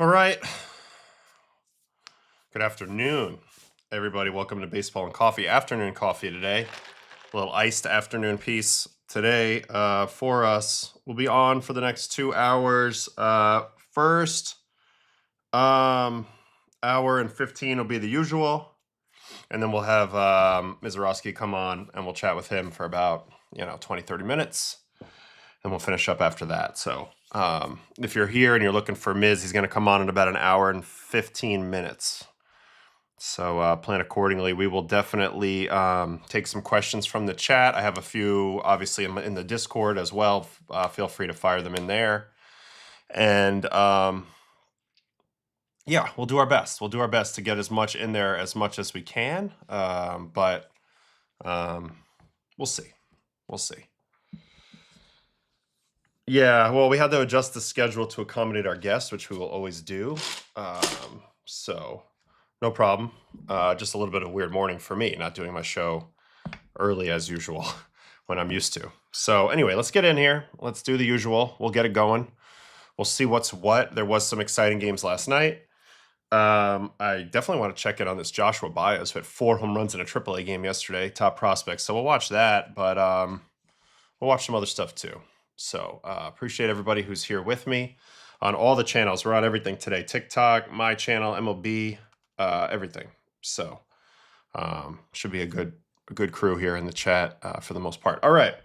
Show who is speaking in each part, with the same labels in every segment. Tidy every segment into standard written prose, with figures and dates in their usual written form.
Speaker 1: All right. Good afternoon, everybody. Welcome to Baseball and Coffee. Afternoon coffee today. A little iced afternoon piece today for us. We'll be on for the next 2 hours. First hour and 15 will be the usual. And then we'll have Misiorowski come on and we'll chat with him for about, 20, 30 minutes. And we'll finish up after that. So if you're here and you're looking for Miz, he's going to come on in about an hour and 15 minutes. So plan accordingly. We will definitely take some questions from the chat. I have a few, obviously, in the Discord as well. Feel free to fire them in there. And yeah, we'll do our best. We'll do our best to get as much in there as much as we can. But we'll see. We'll see. Yeah, well, we had to adjust the schedule to accommodate our guests, which we will always do. So no problem. Just a little bit of a weird morning for me, not doing my show early as usual when I'm used to. So anyway, let's get in here. Let's do the usual. We'll get it going. We'll see what's what. There was some exciting games last night. I definitely want to check in on this Joshua Baez, who had 4 home runs in a AAA game yesterday, top prospect. So we'll watch that, but we'll watch some other stuff too. So appreciate everybody who's here with me on all the channels. We're on everything today. TikTok, my channel, MLB, everything. So should be a good crew here in the chat for the most part. All right.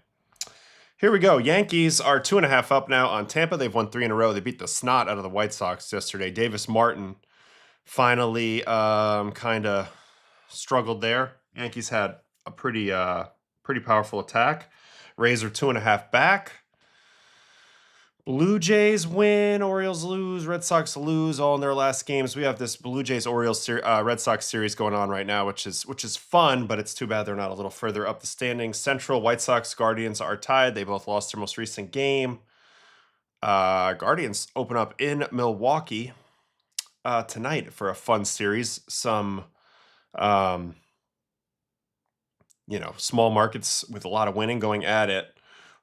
Speaker 1: Here we go. Yankees are 2.5 up now on Tampa. They've won 3 in a row. They beat the snot out of the White Sox yesterday. Davis Martin finally kind of struggled there. Yankees had a pretty powerful attack. Rays are 2.5 back. Blue Jays win, Orioles lose, Red Sox lose all in their last games. We have this Blue Jays Orioles Red Sox series going on right now, which is fun, but it's too bad they're not a little further up the standings. Central, White Sox, Guardians are tied. They both lost their most recent game. Guardians open up in Milwaukee tonight for a fun series. Some small markets with a lot of winning going at it.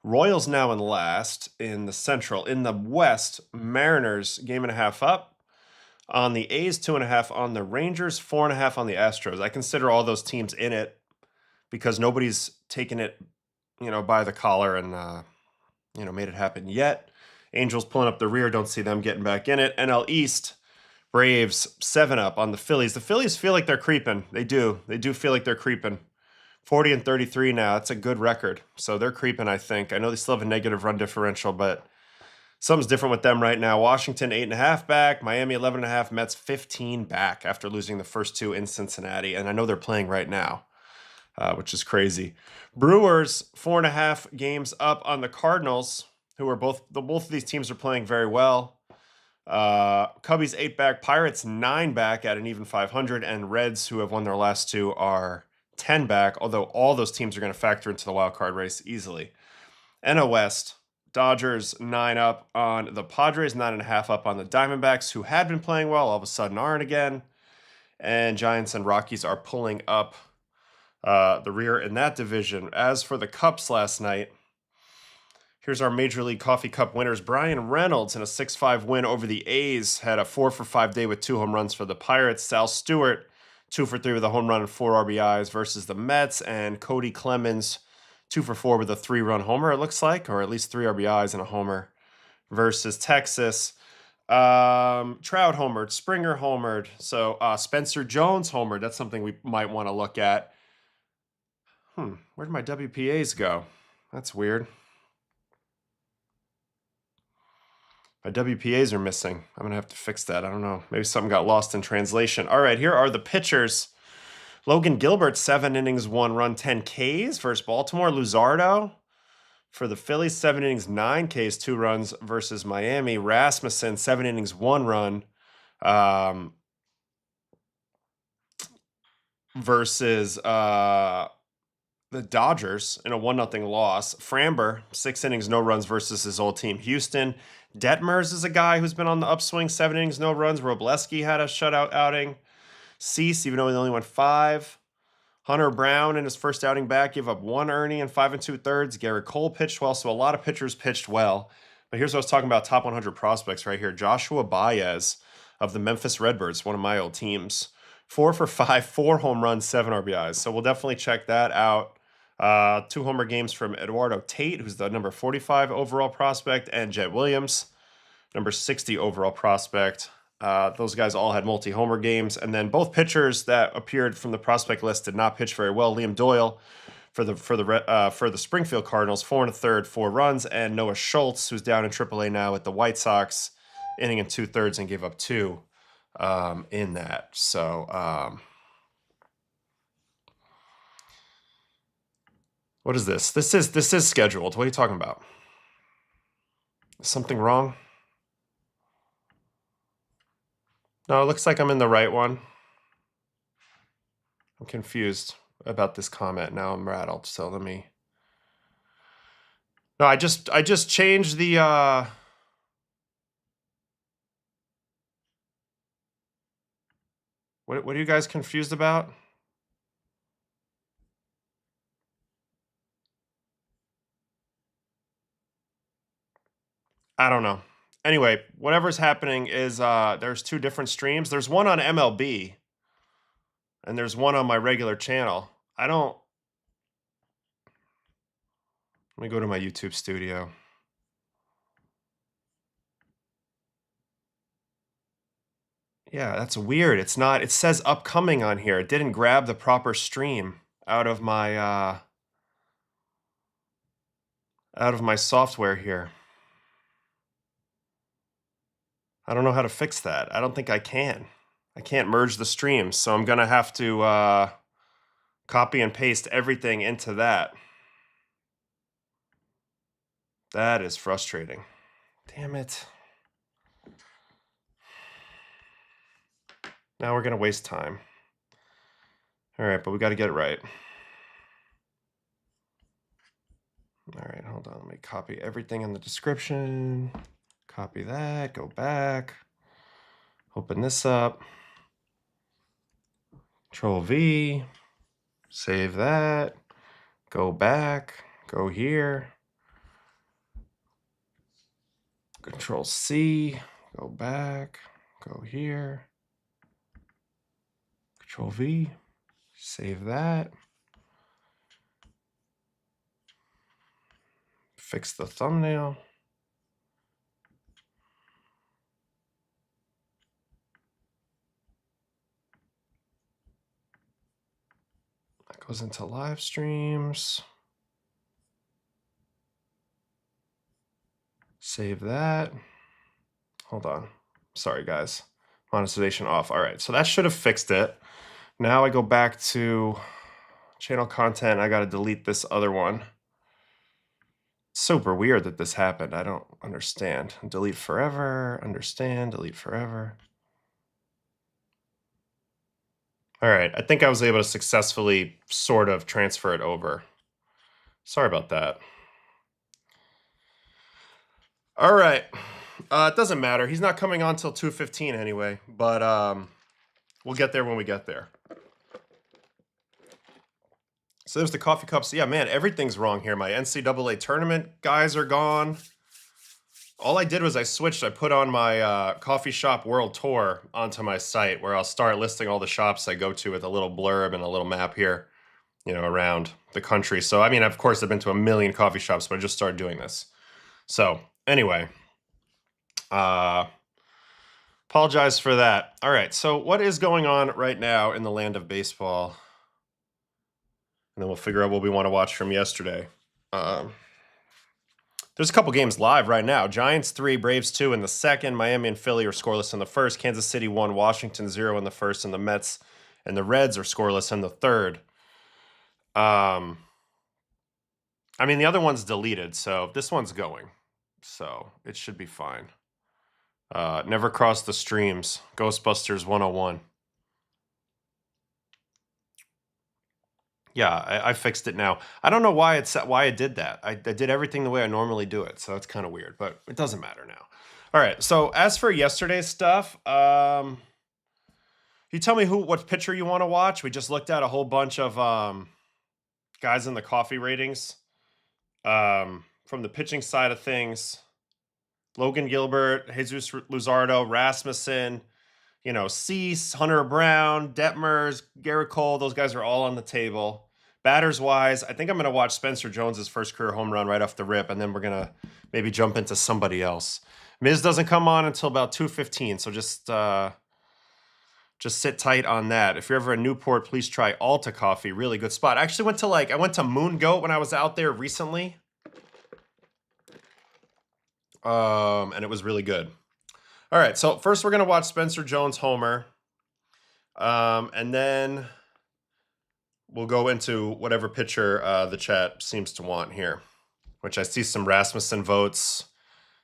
Speaker 1: Royals now in last in the Central. In the West, Mariners 1.5 up on the A's, 2.5 on the Rangers, 4.5 on the Astros. I consider all those teams in it because nobody's taken it, by the collar and, made it happen yet. Angels pulling up the rear. Don't see them getting back in it. NL East, Braves 7 up on the Phillies. The Phillies feel like they're creeping. They do. They do feel like they're creeping. 40-33 now. That's a good record. So they're creeping, I think. I know they still have a negative run differential, but something's different with them right now. Washington 8.5 back. Miami 11.5. Mets 15 back after losing the first 2 in Cincinnati. And I know they're playing right now, which is crazy. Brewers 4.5 games up on the Cardinals, who are both of these teams are playing very well. Cubbies 8 back. Pirates 9 back at an even 500. And Reds, who have won their last 2, are 10 back, although all those teams are going to factor into the wild card race easily. NL West, Dodgers 9 up on the Padres, 9.5 up on the Diamondbacks, who had been playing well, all of a sudden aren't again. And Giants and Rockies are pulling up the rear in that division. As for the Cups last night, here's our Major League Coffee Cup winners. Brian Reynolds in a 6-5 win over the A's had a 4-for-5 day with 2 home runs for the Pirates. Sal Stewart 2-for-3 with a home run and 4 RBIs versus the Mets, and Cody Clemens 2-for-4 with a 3-run homer, it looks like, or at least 3 RBIs and a homer versus Texas. Trout homered, Springer homered, so Spencer Jones homered. That's something we might want to look at. Where'd my WPAs go? That's weird. My WPAs are missing. I'm going to have to fix that. I don't know. Maybe something got lost in translation. All right, here are the pitchers. Logan Gilbert, 7 innings, 1 run, 10 Ks versus Baltimore. Luzardo for the Phillies, 7 innings, 9 Ks, 2 runs versus Miami. Rasmussen, 7 innings, 1 run versus the Dodgers in a 1-0 loss. Framber, 6 innings, no runs versus his old team, Houston. Detmers is a guy who's been on the upswing, 7 innings, no runs. Robleski had a shutout outing. Cease, even though he only went 5. Hunter Brown in his first outing back gave up 1 earning and 5 2/3. Garrett Cole pitched well, so a lot of pitchers pitched well. But here's what I was talking about, top 100 prospects right here. Joshua Baez, of the Memphis Redbirds, one of my old teams. 4 for 5, 4 home runs, 7 RBIs. So we'll definitely check that out. 2 homer games from Eduardo Tate, who's the number 45 overall prospect, and Jet Williams, number 60 overall prospect. Those guys all had multi-homer games. And then both pitchers that appeared from the prospect list did not pitch very well. Liam Doyle for the Springfield Cardinals, 4 1/3, 4 runs, and Noah Schultz, who's down in AAA now at the White Sox, inning and 2/3 and gave up 2 in that. So what is this? This is scheduled. What are you talking about? Is something wrong? No, it looks like I'm in the right one. I'm confused about this comment. Now I'm rattled. So let me. No, I just changed the what are you guys confused about? I don't know. Anyway, whatever's happening is there's 2 different streams. There's one on MLB and there's one on my regular channel. Let me go to my YouTube studio. Yeah, that's weird. It's not, it says upcoming on here. It didn't grab the proper stream out of my software here. I don't know how to fix that. I don't think I can. I can't merge the streams, so I'm going to have to copy and paste everything into that. That is frustrating. Damn it. Now we're going to waste time. All right, but we got to get it right. All right, hold on. Let me copy everything in the description. Copy that, go back. Open this up. Control V. Save that. Go back. Go here. Control C. Go back. Go here. Control V. Save that. Fix the thumbnail. That goes into live streams. Save that. Hold on. Sorry, guys. Monetization off. All right, so that should have fixed it. Now I go back to channel content. I got to delete this other one. Super weird that this happened. I don't understand. Delete forever. Understand. Delete forever. All right. I think I was able to successfully sort of transfer it over. Sorry about that. All right. It doesn't matter. He's not coming on till 2:15 anyway, but we'll get there when we get there. So there's the coffee cups. Yeah, man, everything's wrong here. My NCAA tournament guys are gone. All I did was I switched. I put on my coffee shop world tour onto my site where I'll start listing all the shops I go to with a little blurb and a little map here, around the country. So, I mean, of course, I've been to a million coffee shops, but I just started doing this. So, anyway, apologize for that. All right, so what is going on right now in the land of baseball? And then we'll figure out what we want to watch from yesterday. There's a couple games live right now. Giants 3, Braves 2 in the second. Miami and Philly are scoreless in the first. Kansas City 1, Washington 0 in the first. And the Mets and the Reds are scoreless in the third. I mean, the other one's deleted, so this one's going. So it should be fine. Never cross the streams. Ghostbusters 101. Yeah, I fixed it now. I don't know why I did that. I did everything the way I normally do it, so it's kind of weird, but it doesn't matter now. All right, so as for yesterday's stuff, you tell me what pitcher you want to watch. We just looked at a whole bunch of guys in the coffee ratings. From the pitching side of things, Logan Gilbert, Jesus Luzardo, Rasmussen, You know, Cease, Hunter Brown, Detmers, Garrett Cole, those guys are all on the table. Batters wise, I think I'm going to watch Spencer Jones's first career home run right off the rip, and then we're going to maybe jump into somebody else. Miz doesn't come on until about 2:15, so just sit tight on that. If you're ever in Newport, please try Alta Coffee. Really good spot. I actually went to Moon Goat when I was out there recently. And it was really good. All right, so first we're going to watch Spencer Jones homer. And then we'll go into whatever pitcher the chat seems to want here, which I see some Rasmussen votes,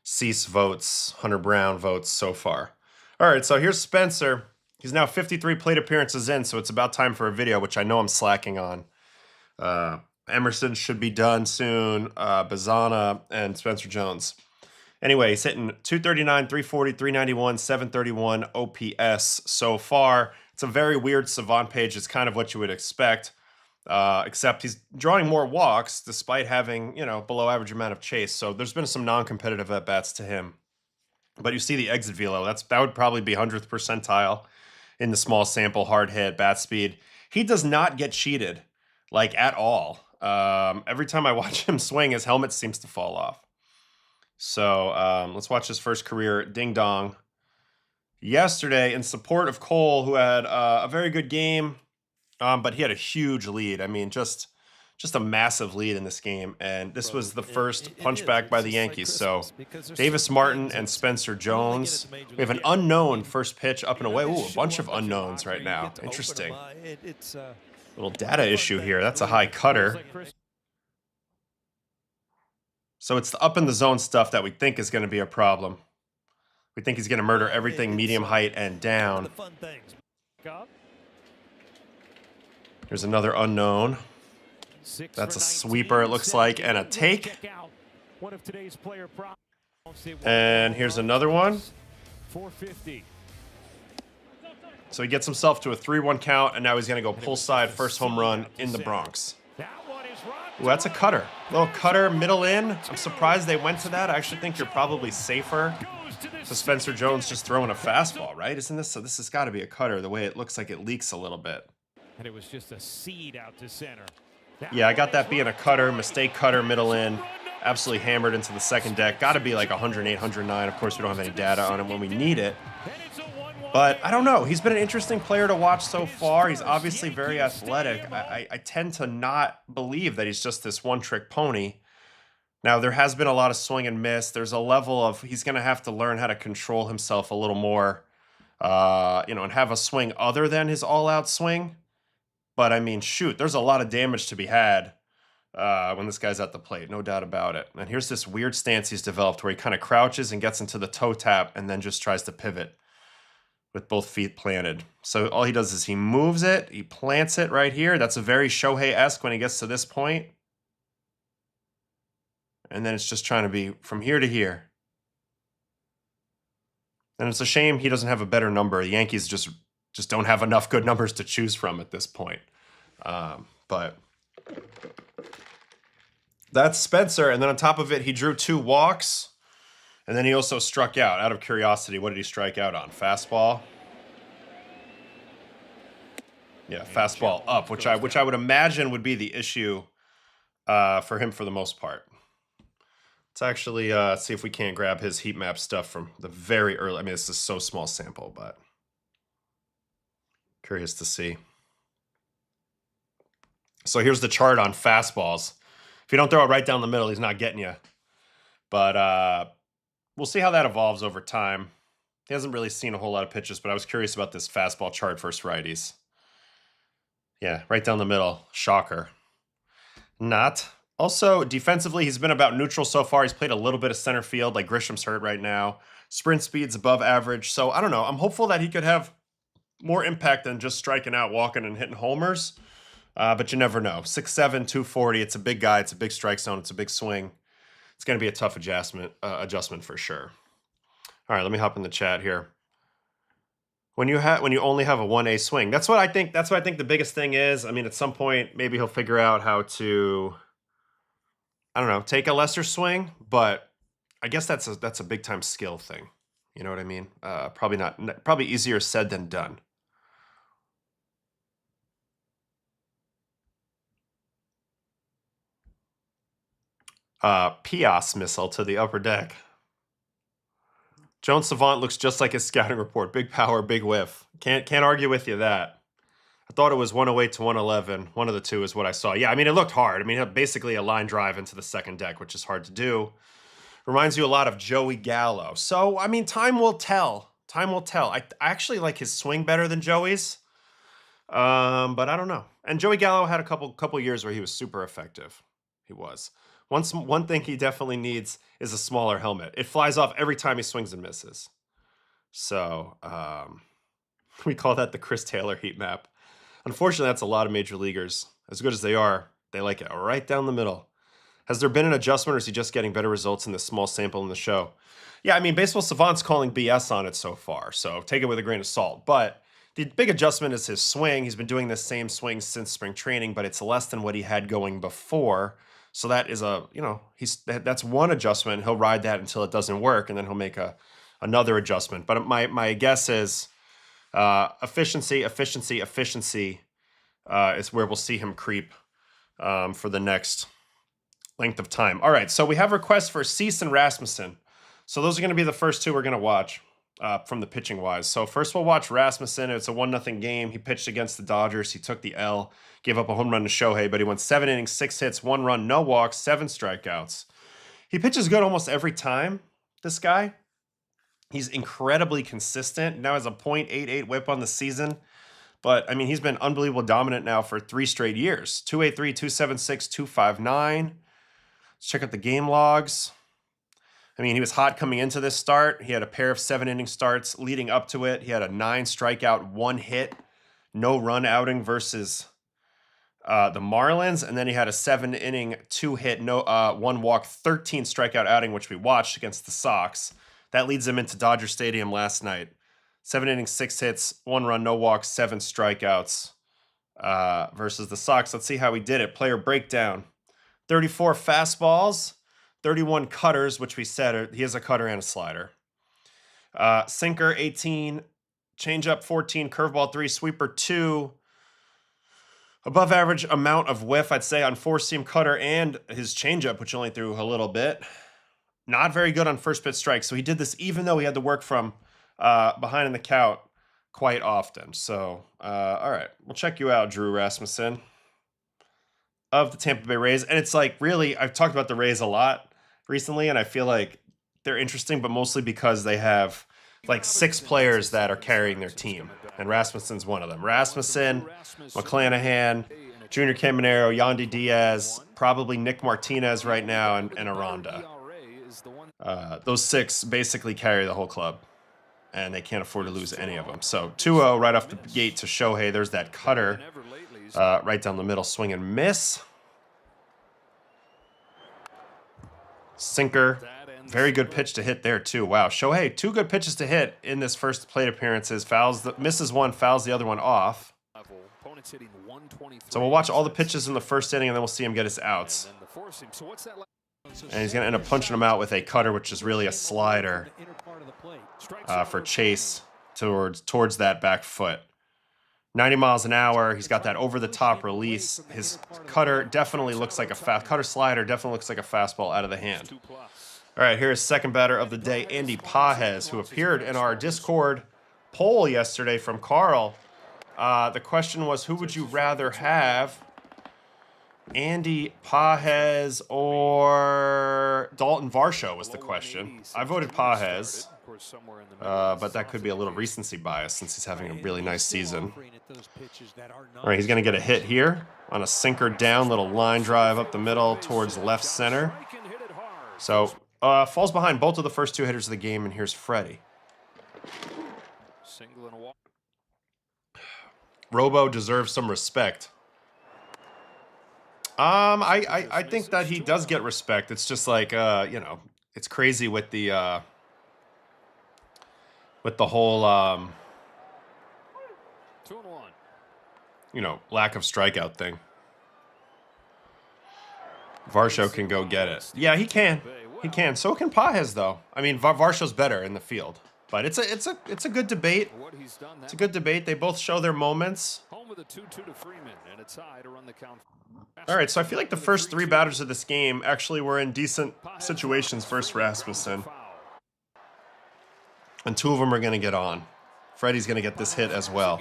Speaker 1: Cease votes, Hunter Brown votes so far. All right, so here's Spencer. He's now 53 plate appearances in, so it's about time for a video, which I know I'm slacking on. Emerson should be done soon, Bazana, and Spencer Jones. Anyway, he's hitting 239, 340, 391, 731 OPS so far. It's a very weird Savant page. It's kind of what you would expect, except he's drawing more walks despite having, you know, below average amount of chase. So there's been some non-competitive at-bats to him. But you see the exit velo. That would probably be 100th percentile in the small sample, hard hit, bat speed. He does not get cheated, like, at all. Every time I watch him swing, his helmet seems to fall off. So let's watch his first career ding-dong yesterday in support of Cole, who had a very good game, but he had a huge lead. I mean, just a massive lead in this game, and this was the first punchback by the Yankees. So Davis Martin and Spencer Jones. We have an unknown first pitch up and away. Ooh, a bunch of unknowns right now. Interesting. Little data issue here. That's a high cutter. So it's the up in the zone stuff that we think is going to be a problem. We think he's going to murder everything medium height and down. Here's another unknown. That's a sweeper, it looks like, and a take. And here's another one. So he gets himself to a 3-1 count, and now he's going to go pull side, first home run in the Bronx. Ooh, that's a cutter. Little cutter, middle in. I'm surprised they went to that. I actually think you're probably safer to Spencer Jones just throwing a fastball, right? Isn't this? So this has got to be a cutter, the way it looks like it leaks a little bit.
Speaker 2: And it was just a seed out to center.
Speaker 1: Yeah, I got that being a cutter, mistake cutter, middle in. Absolutely hammered into the second deck. Got to be like 108, 109. Of course, we don't have any data on it when we need it. But I don't know. He's been an interesting player to watch so far. He's obviously very athletic. I tend to not believe that he's just this one-trick pony. Now, there has been a lot of swing and miss. There's a level of he's going to have to learn how to control himself a little more, you know, and have a swing other than his all-out swing. But, I mean, shoot, there's a lot of damage to be had when this guy's at the plate, no doubt about it. And here's this weird stance he's developed where he kind of crouches and gets into the toe tap and then just tries to pivot with both feet planted. So all he does is he moves it, he plants it right here. That's a very Shohei-esque when he gets to this point. And then it's just trying to be from here to here. And it's a shame he doesn't have a better number. The Yankees just don't have enough good numbers to choose from at this point. But that's Spencer. And then on top of it, he drew 2 walks. And then he also struck out. Out of curiosity, what did he strike out on? Fastball? Yeah, fastball up, which I would imagine would be the issue for him for the most part. Let's actually see if we can't grab his heat map stuff from the very early. I mean, this is so small sample, but curious to see. So here's the chart on fastballs. If you don't throw it right down the middle, he's not getting you. But we'll see how that evolves over time. He hasn't really seen a whole lot of pitches, but I was curious about this fastball chart versus righties. Yeah, right down the middle. Shocker. Not. Also, defensively, he's been about neutral so far. He's played a little bit of center field, like Grisham's hurt right now. Sprint speed's above average. So, I don't know. I'm hopeful that he could have more impact than just striking out, walking, and hitting homers. But you never know. 6'7", 240. It's a big guy. It's a big strike zone. It's a big swing. It's going to be a tough adjustment for sure. All right, let me hop in the chat here. When you only have a 1A swing, that's what I think the biggest thing is. I mean, at some point, maybe he'll figure out how to, I don't know, take a lesser swing. But I guess that's a big time skill thing. You know what I mean? Probably easier said than done. Pias missile to the upper deck. Jones Savant looks just like his scouting report. Big power, big whiff. Can't argue with you that. I thought it was 108 to 111. One of the two is what I saw. Yeah, I mean, it looked hard. I mean, basically a line drive into the second deck, which is hard to do. Reminds you a lot of Joey Gallo. So, I mean, time will tell. Time will tell. I actually like his swing better than Joey's. But I don't know. And Joey Gallo had a couple years where he was super effective. He was. One thing he definitely needs is a smaller helmet. It flies off every time he swings and misses. So, we call that the Chris Taylor heat map. Unfortunately, that's a lot of major leaguers. As good as they are, they like it right down the middle. Has there been an adjustment, or is he just getting better results in this small sample in the show? Yeah, I mean, Baseball Savant's calling BS on it so far, so take it with a grain of salt. But the big adjustment is his swing. He's been doing this same swing since spring training, but it's less than what he had going before. So that is that's one adjustment. He'll ride that until it doesn't work, and then he'll make another adjustment. But my guess is efficiency is where we'll see him creep for the next length of time. All right, so we have requests for Cease and Rasmussen. So those are going to be the first two we're going to watch from the pitching wise. So first we'll watch Rasmussen. It's a 1-0 game. He pitched against the Dodgers. He took the L, gave up a home run to Shohei, but he went 7 innings, 6 hits, 1 run, no walks, 7 strikeouts. He pitches good almost every time, this guy. He's incredibly consistent. Now has a .88 whip on the season. But, I mean, he's been unbelievable dominant now for 3 straight years. 283, 276, 259. Let's check out the game logs. I mean, he was hot coming into this start. He had a pair of 7-inning starts leading up to it. He had a 9 strikeout, 1 hit, no run outing versus the Marlins. And then he had a 7-inning, 2 hit, 1 walk, 13 strikeout outing, which we watched against the Sox. That leads him into Dodger Stadium last night. 7 innings, 6 hits, 1 run, no walks, 7 strikeouts versus the Sox. Let's see how he did it. Player breakdown. 34 fastballs, 31 cutters, which we said he has a cutter and a slider. Sinker, 18. Changeup, 14. Curveball, 3. Sweeper, 2. Above average amount of whiff, I'd say, on 4-seam cutter and his changeup, which only threw a little bit. Not very good on first pitch strike. So he did this even though he had to work from behind in the count quite often. So, all right, we'll check you out, Drew Rasmussen of the Tampa Bay Rays. And it's like, really, I've talked about the Rays a lot recently, and I feel like they're interesting, but mostly because they have like 6 players that are carrying their team, and Rasmussen's one of them. Rasmussen, McClanahan, Junior Caminero, Yandy Diaz, probably Nick Martinez right now, and Aranda. Those 6 basically carry the whole club, and they can't afford to lose any of them. So 2-0 right off the gate to Shohei. There's that cutter right down the middle, swing and miss. Sinker, very good pitch to hit there too. Wow, Shohei, 2 good pitches to hit in this first plate appearances. Misses one, fouls the other one off. So we'll watch all the pitches in the first inning, and then we'll see him get his outs. And he's going to end up punching him out with a cutter, which is really a slider for chase towards that back foot. 90 miles an hour. He's got that over-the-top release. His cutter definitely looks like cutter slider definitely looks like a fastball out of the hand. All right, here's second batter of the day, Andy Pages, who appeared in our Discord poll yesterday from Carl. The question was, who would you rather have? Andy Pages or Dalton Varsho was the question. I voted Pages, but that could be a little recency bias since he's having a really nice season. All right, he's going to get a hit here on a sinker down, little line drive up the middle towards left center. So falls behind both of the first 2 hitters of the game, and here's Freddie. Robo deserves some respect. I think that he does get respect. It's just like it's crazy with the whole lack of strikeout thing. Varsho can go get it. Yeah, he can. He can. So can Pages, though. I mean, Varsho's better in the field. But it's a good debate. It's a good debate. They both show their moments. All right, so I feel like the first 3 batters of this game actually were in decent situations versus Rasmussen. And 2 of them are going to get on. Freddie's going to get this hit as well.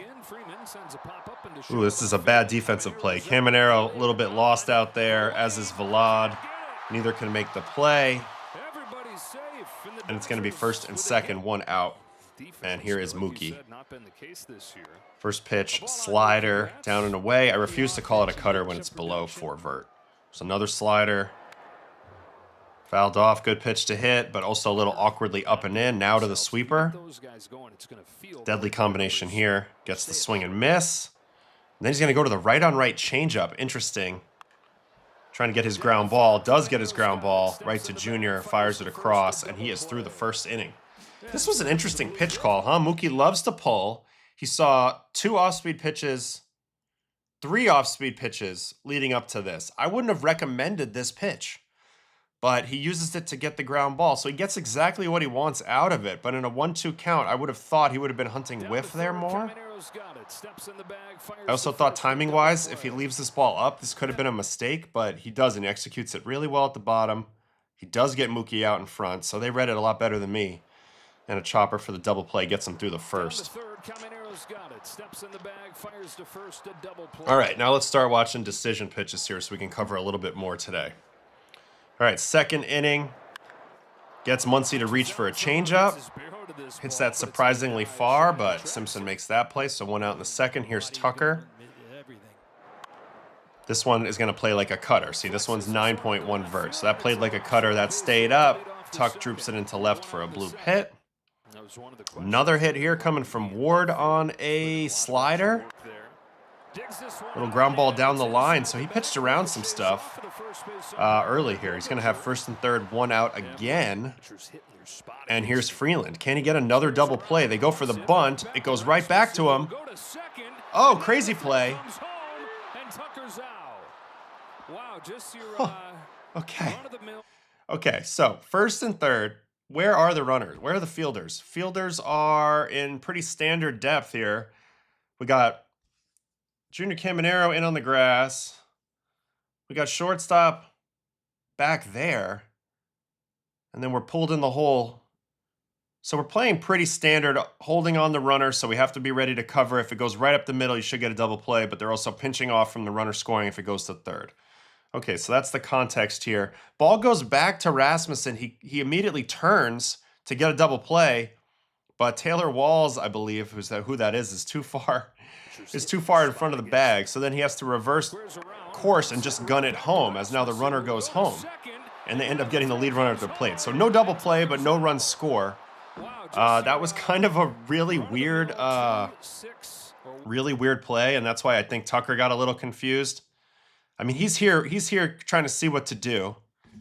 Speaker 1: Ooh, this is a bad defensive play. Caminero a little bit lost out there, as is Vlad. Neither can make the play. And it's going to be first and second, 1 out. And here is Mookie. First pitch, slider, down and away. I refuse to call it a cutter when it's below 4 vert. So another slider. Fouled off, good pitch to hit, but also a little awkwardly up and in. Now to the sweeper. Deadly combination here. Gets the swing and miss. And then he's going to go to the right-on-right changeup. Interesting. Trying to get his ground ball. Does get his ground ball. Right to Junior. Fires it across, and he is through the first inning. This was an interesting pitch call, huh? Mookie loves to pull. He saw 2 off-speed pitches, 3 off-speed pitches leading up to this. I wouldn't have recommended this pitch, but he uses it to get the ground ball. So he gets exactly what he wants out of it. But in a 1-2 count, I would have thought he would have been hunting whiff there more. I also thought timing-wise, if he leaves this ball up, this could have been a mistake, but he doesn't. He executes it really well at the bottom. He does get Mookie out in front, so they read it a lot better than me. And a chopper for the double play gets him through the first. All right, now let's start watching decision pitches here so we can cover a little bit more today. All right, second inning. Gets Muncy to reach for a changeup. Hits that surprisingly far, but Simpson makes that play, so 1 out in the second. Here's Tucker. This one is going to play like a cutter. See, this one's 9.1 vert, so that played like a cutter. That stayed up. Tuck droops it into left for a bloop hit. Another hit here coming from Ward on a slider. Little ground ball down the line, so he pitched around some stuff early here. He's going to have first and third, 1 out again. And here's Freeland. Can he get another double play? They go for the bunt. It goes right back to him. Oh, crazy play. Huh. Okay. Okay, so first and third. Where are the runners? Where are the fielders? Fielders are in pretty standard depth here. We got Junior Caminero in on the grass. We got shortstop back there. And then we're pulled in the hole. So we're playing pretty standard, holding on the runner, so we have to be ready to cover. If it goes right up the middle, you should get a double play, but they're also pinching off from the runner scoring if it goes to third. Okay, so that's the context here. Ball goes back to Rasmussen. He immediately turns to get a double play, but Taylor Walls, I believe, who that is too far in front of the bag. So then he has to reverse course and just gun it home, as now the runner goes home, and they end up getting the lead runner at the plate. So no double play, but no run score. That was kind of a really weird play, and that's why I think Tucker got a little confused. I mean, he's here trying to see what to do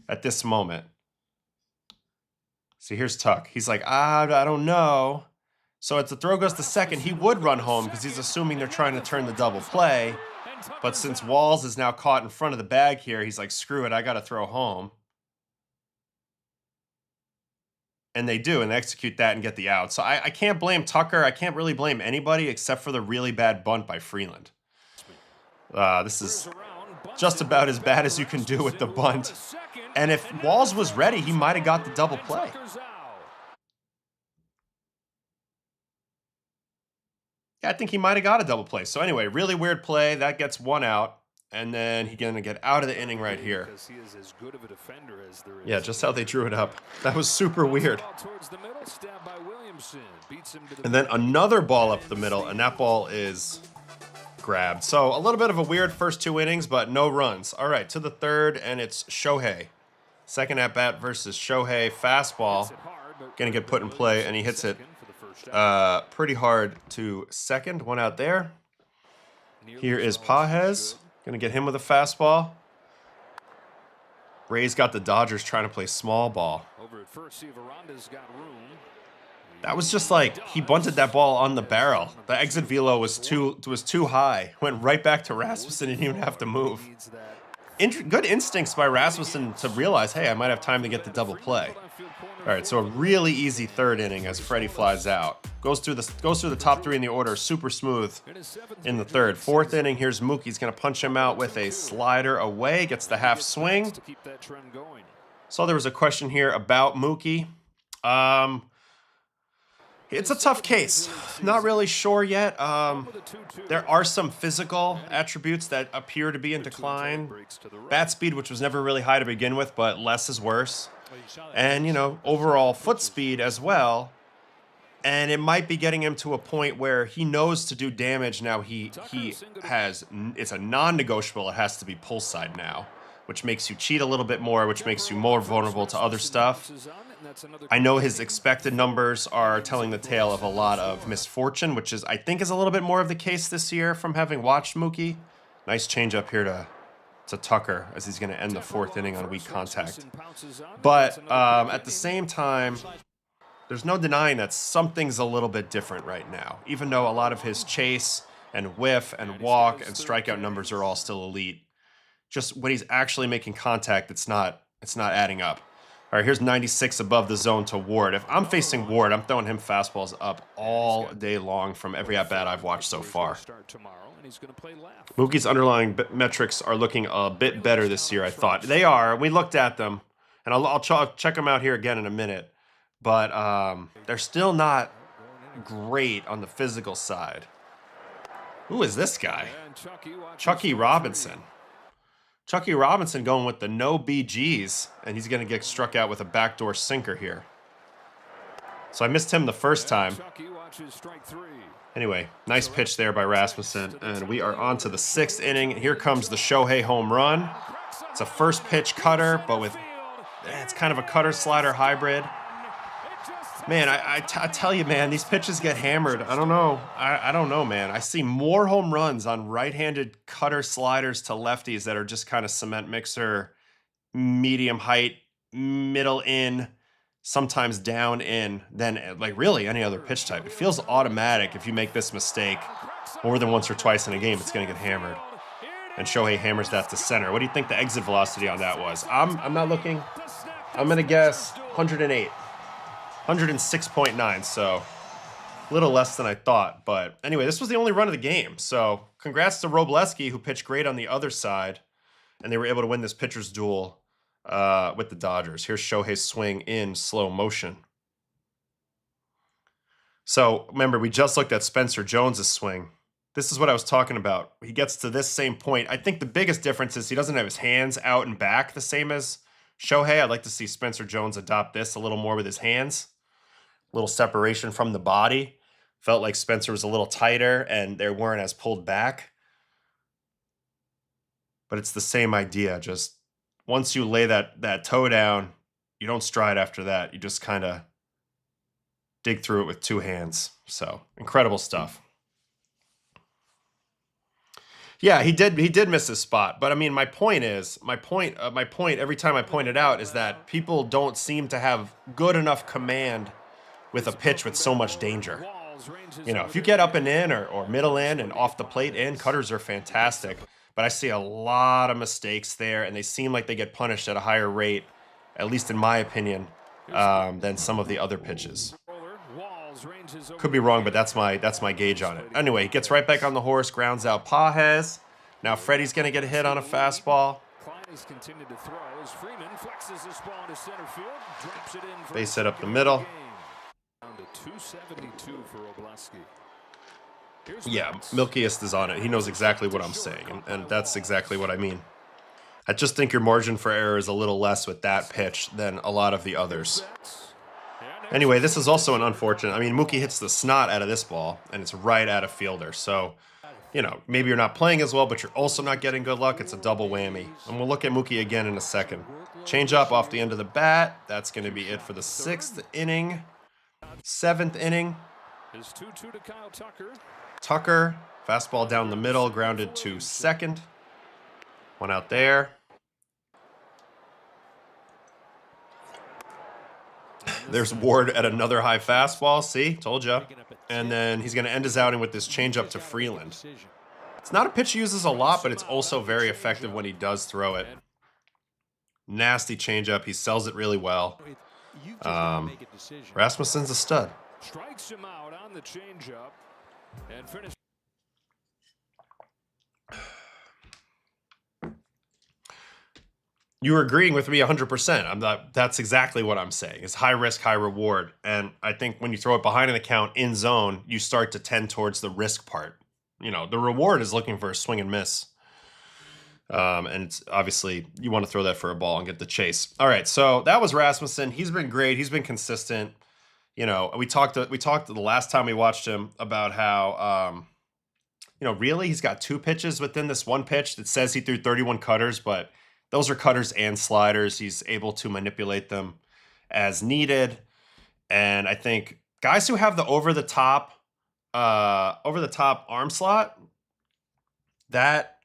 Speaker 1: at this moment. See, here's Tuck. He's like, I don't know. So as the throw goes to second, he would run home because he's assuming they're trying to turn the double play. But since Walls is now caught in front of the bag here, he's like, screw it, I got to throw home. And they do, and they execute that and get the out. So I can't blame Tucker. I can't really blame anybody except for the really bad bunt by Freeland. This is just about as bad as you can do with the bunt. And if Walls was ready, he might have got the double play. Yeah, I think he might have got a double play. So anyway, really weird play. That gets 1 out. And then he's going to get out of the inning right here. Yeah, just how they drew it up. That was super weird. And then another ball up the middle, and that ball is grabbed. So a little bit of a weird first 2 innings, but no runs. All right, to the third, and it's Shohei. Second at-bat versus Shohei. Fastball. Going to get put in play, and he hits it pretty hard to second. 1 out there. Here is Pages. Going to get him with a fastball. Ray's got the Dodgers trying to play small ball. That was just like, he bunted that ball on the barrel. The exit velo was too high. Went right back to Rasmussen, didn't even have to move. Good instincts by Rasmussen to realize, hey, I might have time to get the double play. All right, so a really easy third inning as Freddie flies out. Goes through the top three in the order, super smooth in the third. Fourth inning, here's Mookie. He's going to punch him out with a slider away, gets the half swing. So there was a question here about Mookie. It's a tough case. Not really sure yet. There are some physical attributes that appear to be in decline. Bat speed, which was never really high to begin with, but less is worse. And, you know, overall foot speed as well. And it might be getting him to a point where he knows to do damage now. It's a non-negotiable. It has to be pull side now, which makes you cheat a little bit more, which makes you more vulnerable to other stuff. I know his expected numbers are telling the tale of a lot of misfortune, which I think is a little bit more of the case this year from having watched Mookie. Nice change up here to Tucker as he's going to end the fourth inning on weak contact. But at the same time, there's no denying that something's a little bit different right now. Even though a lot of his chase and whiff and walk and strikeout numbers are all still elite, just when he's actually making contact, it's not adding up. All right, here's 96 above the zone to Ward. If I'm facing Ward, I'm throwing him fastballs up all day long from every at-bat I've watched so far. Mookie's underlying metrics are looking a bit better this year, I thought. They are. We looked at them, and I'll check them out here again in a minute. But they're still not great on the physical side. Who is this guy? Chucky Robinson. Chucky Robinson going with the no BGs, and he's going to get struck out with a backdoor sinker here. So I missed him the first time. Anyway, nice pitch there by Rasmussen, and we are on to the sixth inning. Here comes the Shohei home run. It's a first pitch cutter, but it's kind of a cutter slider hybrid. Man, I tell you, man, these pitches get hammered. I don't know. I don't know, man. I see more home runs on right-handed cutter sliders to lefties that are just kind of cement mixer, medium height, middle in, sometimes down in, than like really any other pitch type. It feels automatic if you make this mistake more than once or twice in a game, it's going to get hammered. And Shohei hammers that to center. What do you think the exit velocity on that was? I'm not looking. I'm going to guess 108. 106.9, so a little less than I thought. But anyway, this was the only run of the game. So congrats to Robleski, who pitched great on the other side, and they were able to win this pitcher's duel with the Dodgers. Here's Shohei's swing in slow motion. So remember, we just looked at Spencer Jones's swing. This is what I was talking about. He gets to this same point. I think the biggest difference is he doesn't have his hands out and back the same as Shohei. I'd like to see Spencer Jones adopt this a little more with his hands. A little separation from the body. Felt like Spencer was a little tighter and they weren't as pulled back. But it's the same idea. Just once you lay that toe down, you don't stride after that. You just kind of dig through it with two hands. So incredible stuff. Yeah, he did miss his spot. But I mean, my point every time I point it out is that people don't seem to have good enough command with a pitch with so much danger. You know, if you get up and in or middle in and off the plate in, cutters are fantastic. But I see a lot of mistakes there, and they seem like they get punished at a higher rate, at least in my opinion, than some of the other pitches. Could be wrong, but that's my gauge on it. Anyway, he gets right back on the horse, grounds out Pages. Now Freddie's going to get a hit on a fastball. Base hit up the middle. Yeah, Milkiest is on it. He knows exactly what I'm saying, and that's exactly what I mean. I just think your margin for error is a little less with that pitch than a lot of the others. Anyway, this is also an unfortunate. I mean, Mookie hits the snot out of this ball, and it's right at a fielder. So, you know, maybe you're not playing as well, but you're also not getting good luck. It's a double whammy. And we'll look at Mookie again in a second. Change up off the end of the bat. That's going to be it for the sixth inning. Seventh inning. Tucker, fastball down the middle, grounded to second. One out there. There's Ward at another high fastball. See, told you. And then he's going to end his outing with this changeup to Freeland. It's not a pitch he uses a lot, but it's also very effective when he does throw it. Nasty changeup. He sells it really well.
Speaker 2: You've just got to make a decision.
Speaker 1: Rasmussen's a stud.
Speaker 2: Strikes him out on the changeup and finish.
Speaker 1: You're agreeing with me 100%. I'm not. That's exactly what I'm saying. It's high risk, high reward. And I think when you throw it behind an account in zone, you start to tend towards the risk part. The reward is looking for a swing and miss. And it's obviously you want to throw that for a ball and get the chase. All right, so that was Rasmussen. He's been great. He's been consistent. We talked the last time we watched him about how really he's got 2 pitches within this one pitch that says he threw 31 cutters, but those are cutters and sliders. He's able to manipulate them as needed. And I think guys who have the over the top arm slot, that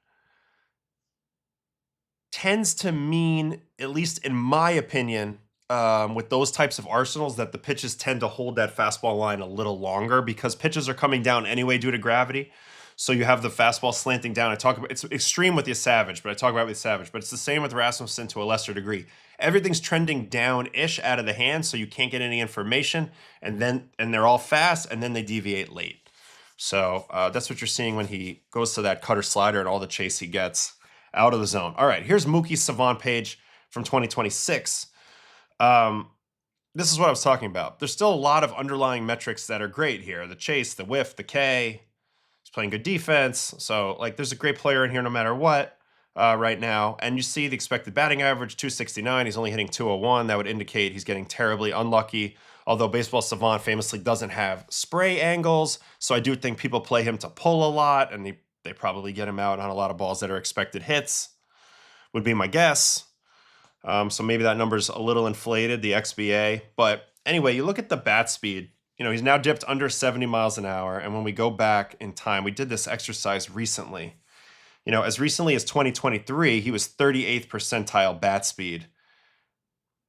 Speaker 1: tends to mean, at least in my opinion, with those types of arsenals, that the pitches tend to hold that fastball line a little longer because pitches are coming down anyway due to gravity. So you have the fastball slanting down. It's extreme with the Savage, but I talk about it with Savage. But it's the same with Rasmussen to a lesser degree. Everything's trending down-ish out of the hand, so you can't get any information. And they're all fast, and then they deviate late. So that's what you're seeing when he goes to that cutter slider and all the chase he gets out of the zone. All right, here's Mookie's Savant page from 2026. This is what I was talking about. There's still a lot of underlying metrics that are great here. The chase, the whiff, the K. He's playing good defense. So, there's a great player in here no matter what right now. And you see the expected batting average, 269. He's only hitting 201. That would indicate he's getting terribly unlucky. Although Baseball Savant famously doesn't have spray angles. So I do think people play him to pull a lot. And they probably get him out on a lot of balls that are expected hits, would be my guess. So maybe that number's a little inflated, the XBA. But anyway, you look at the bat speed. He's now dipped under 70 miles an hour. And when we go back in time, we did this exercise recently. As recently as 2023, he was 38th percentile bat speed.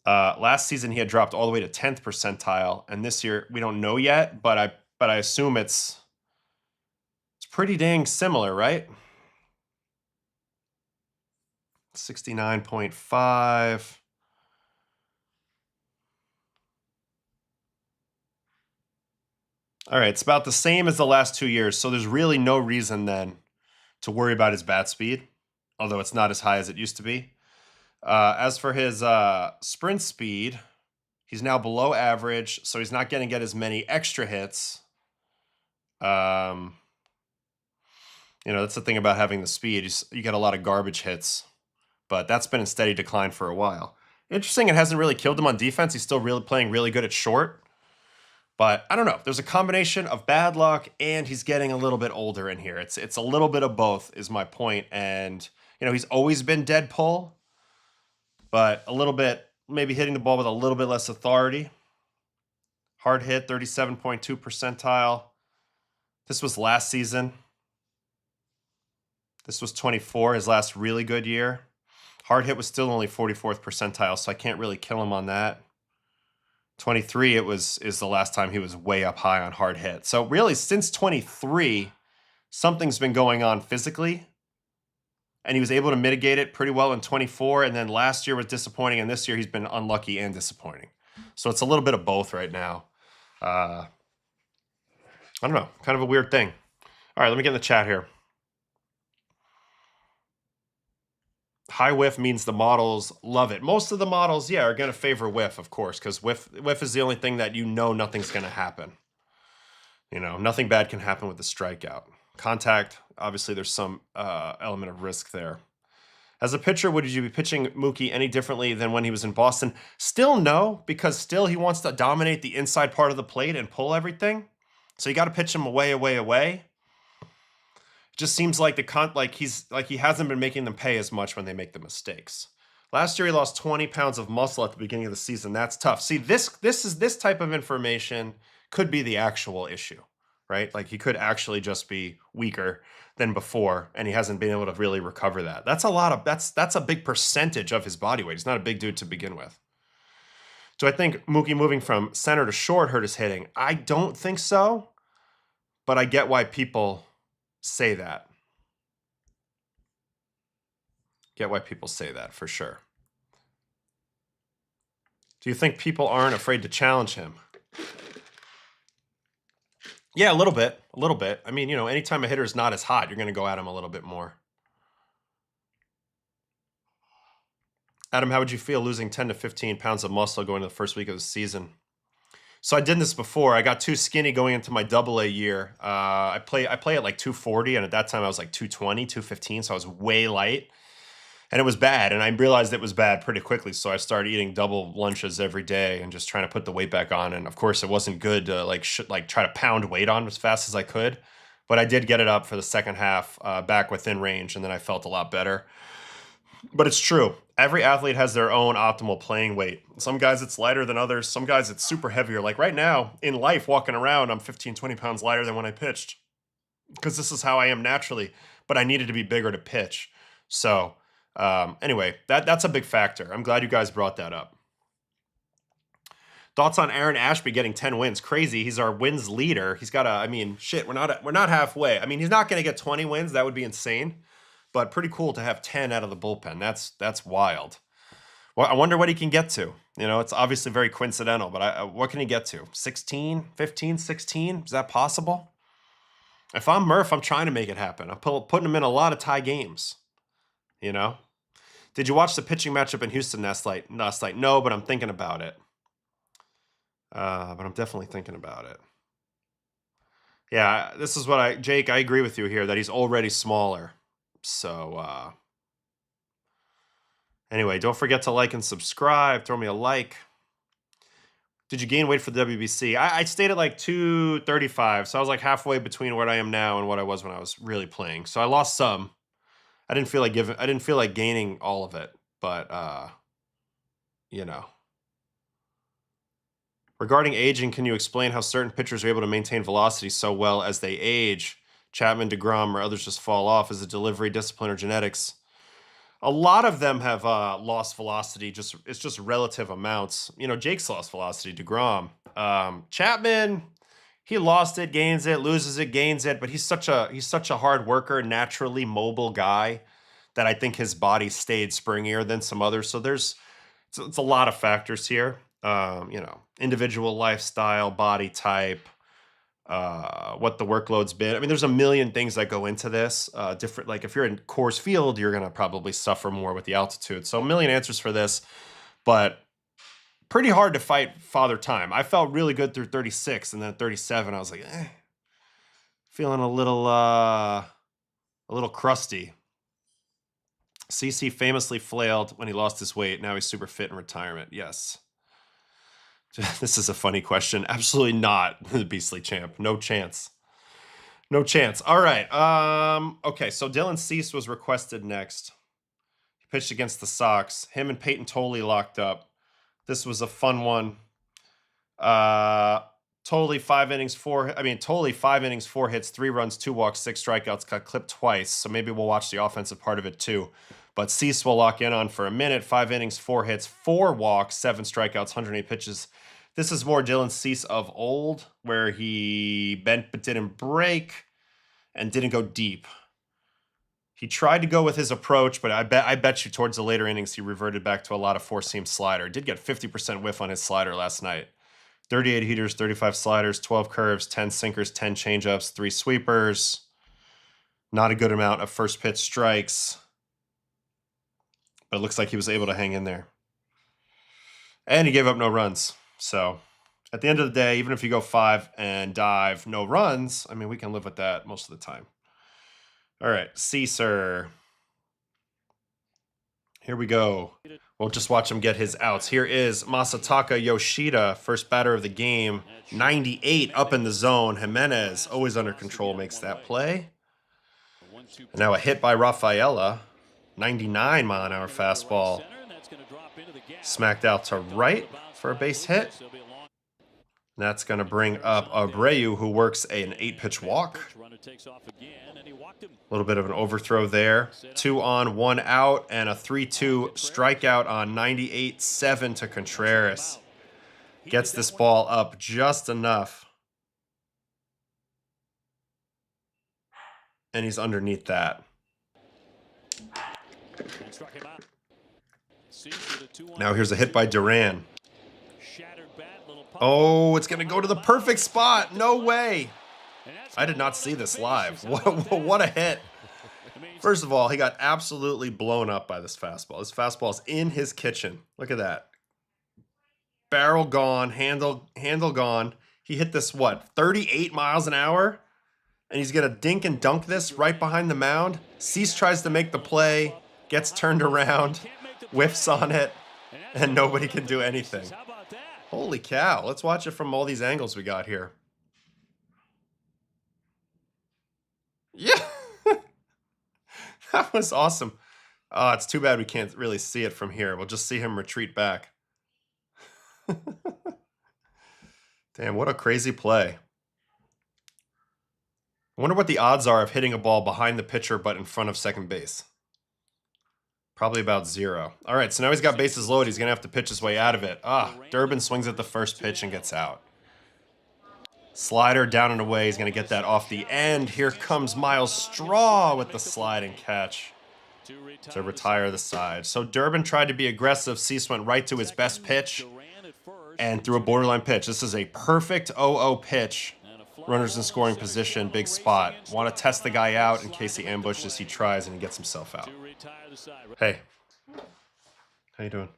Speaker 1: Last season, he had dropped all the way to 10th percentile. And this year, we don't know yet, but I assume it's pretty dang similar, right? 69.5. All right, it's about the same as the last 2 years, so there's really no reason then to worry about his bat speed, although it's not as high as it used to be. As for his sprint speed, he's now below average, so he's not going to get as many extra hits. That's the thing about having the speed. You get a lot of garbage hits, but that's been in steady decline for a while. Interesting, it hasn't really killed him on defense. He's still really playing really good at short. But I don't know. There's a combination of bad luck and he's getting a little bit older in here. It's a little bit of both is my point. And, he's always been dead pull, but a little bit, maybe hitting the ball with a little bit less authority. Hard hit, 37.2 percentile. This was last season. This was 24, his last really good year. Hard hit was still only 44th percentile, so I can't really kill him on that. 23 is the last time he was way up high on hard hit. So really, since 23, something's been going on physically, and he was able to mitigate it pretty well in 24, and then last year was disappointing, and this year he's been unlucky and disappointing. So it's a little bit of both right now. I don't know, kind of a weird thing. All right, let me get in the chat here. High whiff means the models love it. Most of the models, are going to favor whiff, of course, because whiff is the only thing that nothing's going to happen. Nothing bad can happen with the strikeout. Contact, obviously, there's some element of risk there. As a pitcher, would you be pitching Mookie any differently than when he was in Boston? Still no, because still he wants to dominate the inside part of the plate and pull everything. So you got to pitch him away, away, away. Just seems like he hasn't been making them pay as much when they make the mistakes. Last year he lost 20 pounds of muscle at the beginning of the season. That's tough. See, this type of information could be the actual issue, right? He could actually just be weaker than before, and he hasn't been able to really recover that. That's a big percentage of his body weight. He's not a big dude to begin with. Do I think Mookie moving from center to short hurt his hitting? I don't think so, but I get why people say that. Get why people say that for sure. Do you think people aren't afraid to challenge him? Yeah, a little bit. A little bit. I mean, anytime a hitter is not as hot, you're going to go at him a little bit more. Adam, how would you feel losing 10 to 15 pounds of muscle going into the first week of the season? So I did this before. I got too skinny going into my AA year. I play at like 240, and at that time I was like 220, 215, so I was way light. And it was bad, and I realized it was bad pretty quickly, so I started eating double lunches every day and just trying to put the weight back on. And of course, it wasn't good to try to pound weight on as fast as I could, but I did get it up for the second half, back within range, and then I felt a lot better. But it's true. Every athlete has their own optimal playing weight. Some guys it's lighter than others. Some guys it's super heavier. Like right now in life, walking around, I'm 15, 20 pounds lighter than when I pitched because this is how I am naturally, but I needed to be bigger to pitch. So anyway, that's a big factor. I'm glad you guys brought that up. Thoughts on Aaron Ashby getting 10 wins? Crazy. He's our wins leader. He's got we're not halfway. I mean, he's not going to get 20 wins. That would be insane. But pretty cool to have 10 out of the bullpen. That's wild. Well, I wonder what he can get to. It's obviously very coincidental, but what can he get to? 16, 15, 16? Is that possible? If I'm Murph, I'm trying to make it happen. I'm putting him in a lot of tie games. Did you watch the pitching matchup in Houston last night? No, but I'm thinking about it. But I'm definitely thinking about it. Yeah, this is what Jake, I agree with you here that he's already smaller. So, anyway, don't forget to like and subscribe. Throw me a like. Did you gain weight for the WBC? I stayed at like 235, so I was like halfway between where I am now and what I was when I was really playing. So I lost some. I didn't feel like gaining all of it, but Regarding aging, can you explain how certain pitchers are able to maintain velocity so well as they age? Chapman, DeGrom, or others just fall off? Is it delivery, discipline, or genetics? A lot of them have lost velocity. It's just relative amounts. Jake's lost velocity. DeGrom, Chapman, he lost it, gains it, loses it, gains it. But he's such a hard worker, naturally mobile guy that I think his body stayed springier than some others. So it's a lot of factors here. Individual lifestyle, body type, what the workload's been. I mean, there's a million things that go into this. Different, like if you're in Coors Field, you're going to probably suffer more with the altitude. So a million answers for this, but pretty hard to fight Father Time. I felt really good through 36, and then at 37, I was like, feeling a little crusty. CC famously flailed when he lost his weight. Now he's super fit in retirement. Yes. This is a funny question. Absolutely not, the Beastly Champ. No chance. No chance. All right. Okay, so Dylan Cease was requested next. He pitched against the Sox. Him and Peyton Toley locked up. This was a fun one. Toley 5 innings, 4 hits, 3 runs, 2 walks, 6 strikeouts, got clipped twice. So maybe we'll watch the offensive part of it too. But Cease will lock in on for a minute. 5 innings, 4 hits, 4 walks, 7 strikeouts, 108 pitches. This is more Dylan Cease of old, where he bent but didn't break and didn't go deep. He tried to go with his approach, but I bet you towards the later innings he reverted back to a lot of four-seam slider. Did get 50% whiff on his slider last night. 38 heaters, 35 sliders, 12 curves, 10 sinkers, 10 changeups, 3 sweepers. Not a good amount of first pitch strikes, but it looks like he was able to hang in there. And he gave up no runs. So at the end of the day, even if you go 5 and dive, no runs, I mean, we can live with that most of the time. All right, Caesar. Here we go. We'll just watch him get his outs. Here is Masataka Yoshida, first batter of the game. 98 up in the zone. Jimenez, always under control, makes that play. And now a hit by Rafaela. 99 mile an hour fastball. Smacked out to right for a base hit. And that's going to bring up Abreu, who works an 8-pitch walk. A little bit of an overthrow there. 2 on, 1 out, and a 3-2 strikeout on 98-7 to Contreras. Gets this ball up just enough. And he's underneath that. Now here's a hit by Duran. Oh, it's going to go to the perfect spot. No way. I did not see this live. What a hit. First of all, he got absolutely blown up by this fastball. This fastball is in his kitchen. Look at that. Barrel gone, handle gone. He hit this, what, 38 miles an hour? And he's going to dink and dunk this right behind the mound. Cease tries to make the play, gets turned around, whiffs on it, and nobody can do anything. Holy cow. Let's watch it from all these angles we got here. Yeah. That was awesome. Oh, it's too bad we can't really see it from here. We'll just see him retreat back. Damn, what a crazy play. I wonder what the odds are of hitting a ball behind the pitcher but in front of second base. Probably about 0. All right, so now he's got bases loaded. He's going to have to pitch his way out of it. Durbin swings at the first pitch and gets out. Slider down and away. He's going to get that off the end. Here comes Miles Straw with the sliding catch to retire the side. So Durbin tried to be aggressive. Cease went right to his best pitch and threw a borderline pitch. This is a perfect 0-0 pitch. Runners in scoring position, big spot. Want to test the guy out in case he ambushes. He tries and he gets himself out. Hey, how you doing?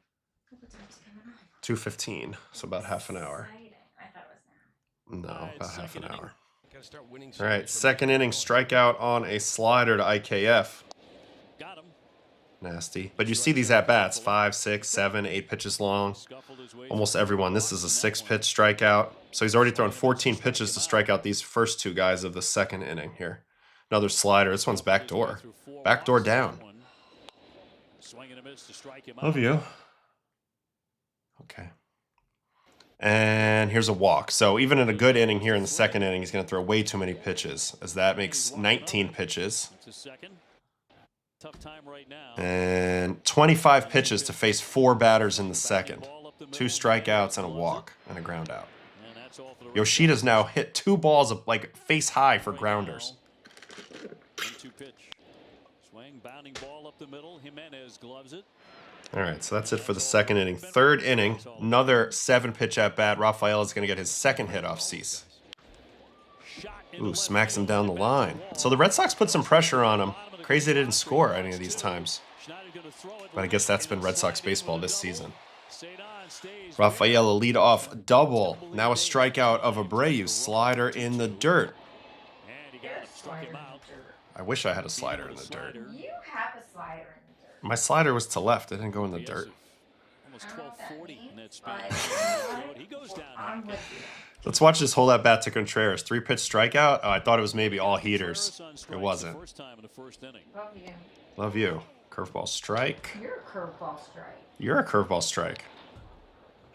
Speaker 1: 2:15, so about half an hour. No, about half an hour. All right, second inning, strikeout on a slider to IKF. Nasty. But you see these at-bats, 5, 6, 7, 8 pitches long. Almost everyone. This is a 6-pitch strikeout. So he's already thrown 14 pitches to strike out these first 2 guys of the second inning here. Another slider. This one's backdoor. Backdoor down. Love you. Okay. And here's a walk. So even in a good inning here in the second inning, he's going to throw way too many pitches, as that makes 19 pitches. And 25 pitches to face 4 batters in the second. 2 strikeouts and a walk and a ground out. Yoshida's now hit 2 balls of like face high for grounders. All right, so that's it for the second inning. Third inning, another 7-pitch at bat. Rafael is going to get his second hit off Cease. Ooh, smacks him down the line. So the Red Sox put some pressure on him. Crazy they didn't score any of these times. But I guess that's been Red Sox baseball this season. Rafael, a lead-off double. Now a strikeout of Abreu. Slider in the dirt. I wish I had a slider in the dirt.
Speaker 3: You have a slider in the dirt.
Speaker 1: My slider was to left. It didn't go in the dirt. Let's watch this whole at-bat to Contreras. 3-pitch strikeout. Oh, I thought it was maybe all heaters. It wasn't.
Speaker 3: Love you.
Speaker 1: Love you. Curveball strike.
Speaker 3: You're a curveball strike.
Speaker 1: You're a curveball strike.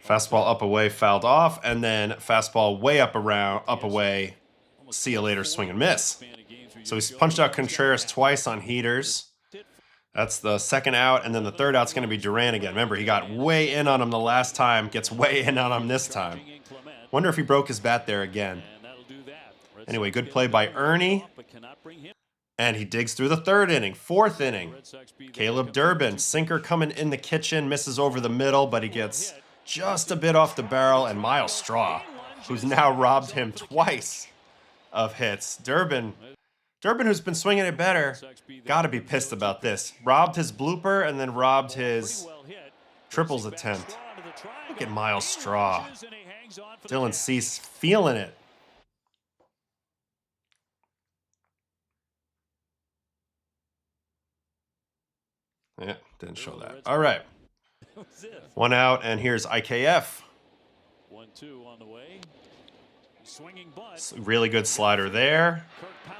Speaker 1: Fastball up away, fouled off, and then fastball way up around, up away. See you later, swing and miss. So he's punched out Contreras twice on heaters. That's the second out, and then the third out's going to be Duran again. Remember, he got way in on him the last time, gets way in on him this time. Wonder if he broke his bat there again. Anyway, good play by Ernie. And he digs through the third inning. Fourth inning. Caleb Durbin, sinker coming in the kitchen, misses over the middle, but he gets just a bit off the barrel. And Miles Straw, who's now robbed him twice of hits. Durbin, who's been swinging it better, got to be pissed about this. Robbed his blooper and then robbed his triples attempt. Look at Miles Straw. Dylan Cease feeling it. Yeah, didn't show that. All right. 1 out, and here's IKF.
Speaker 2: 1-2 on the way. Swinging butt.
Speaker 1: Really good slider there.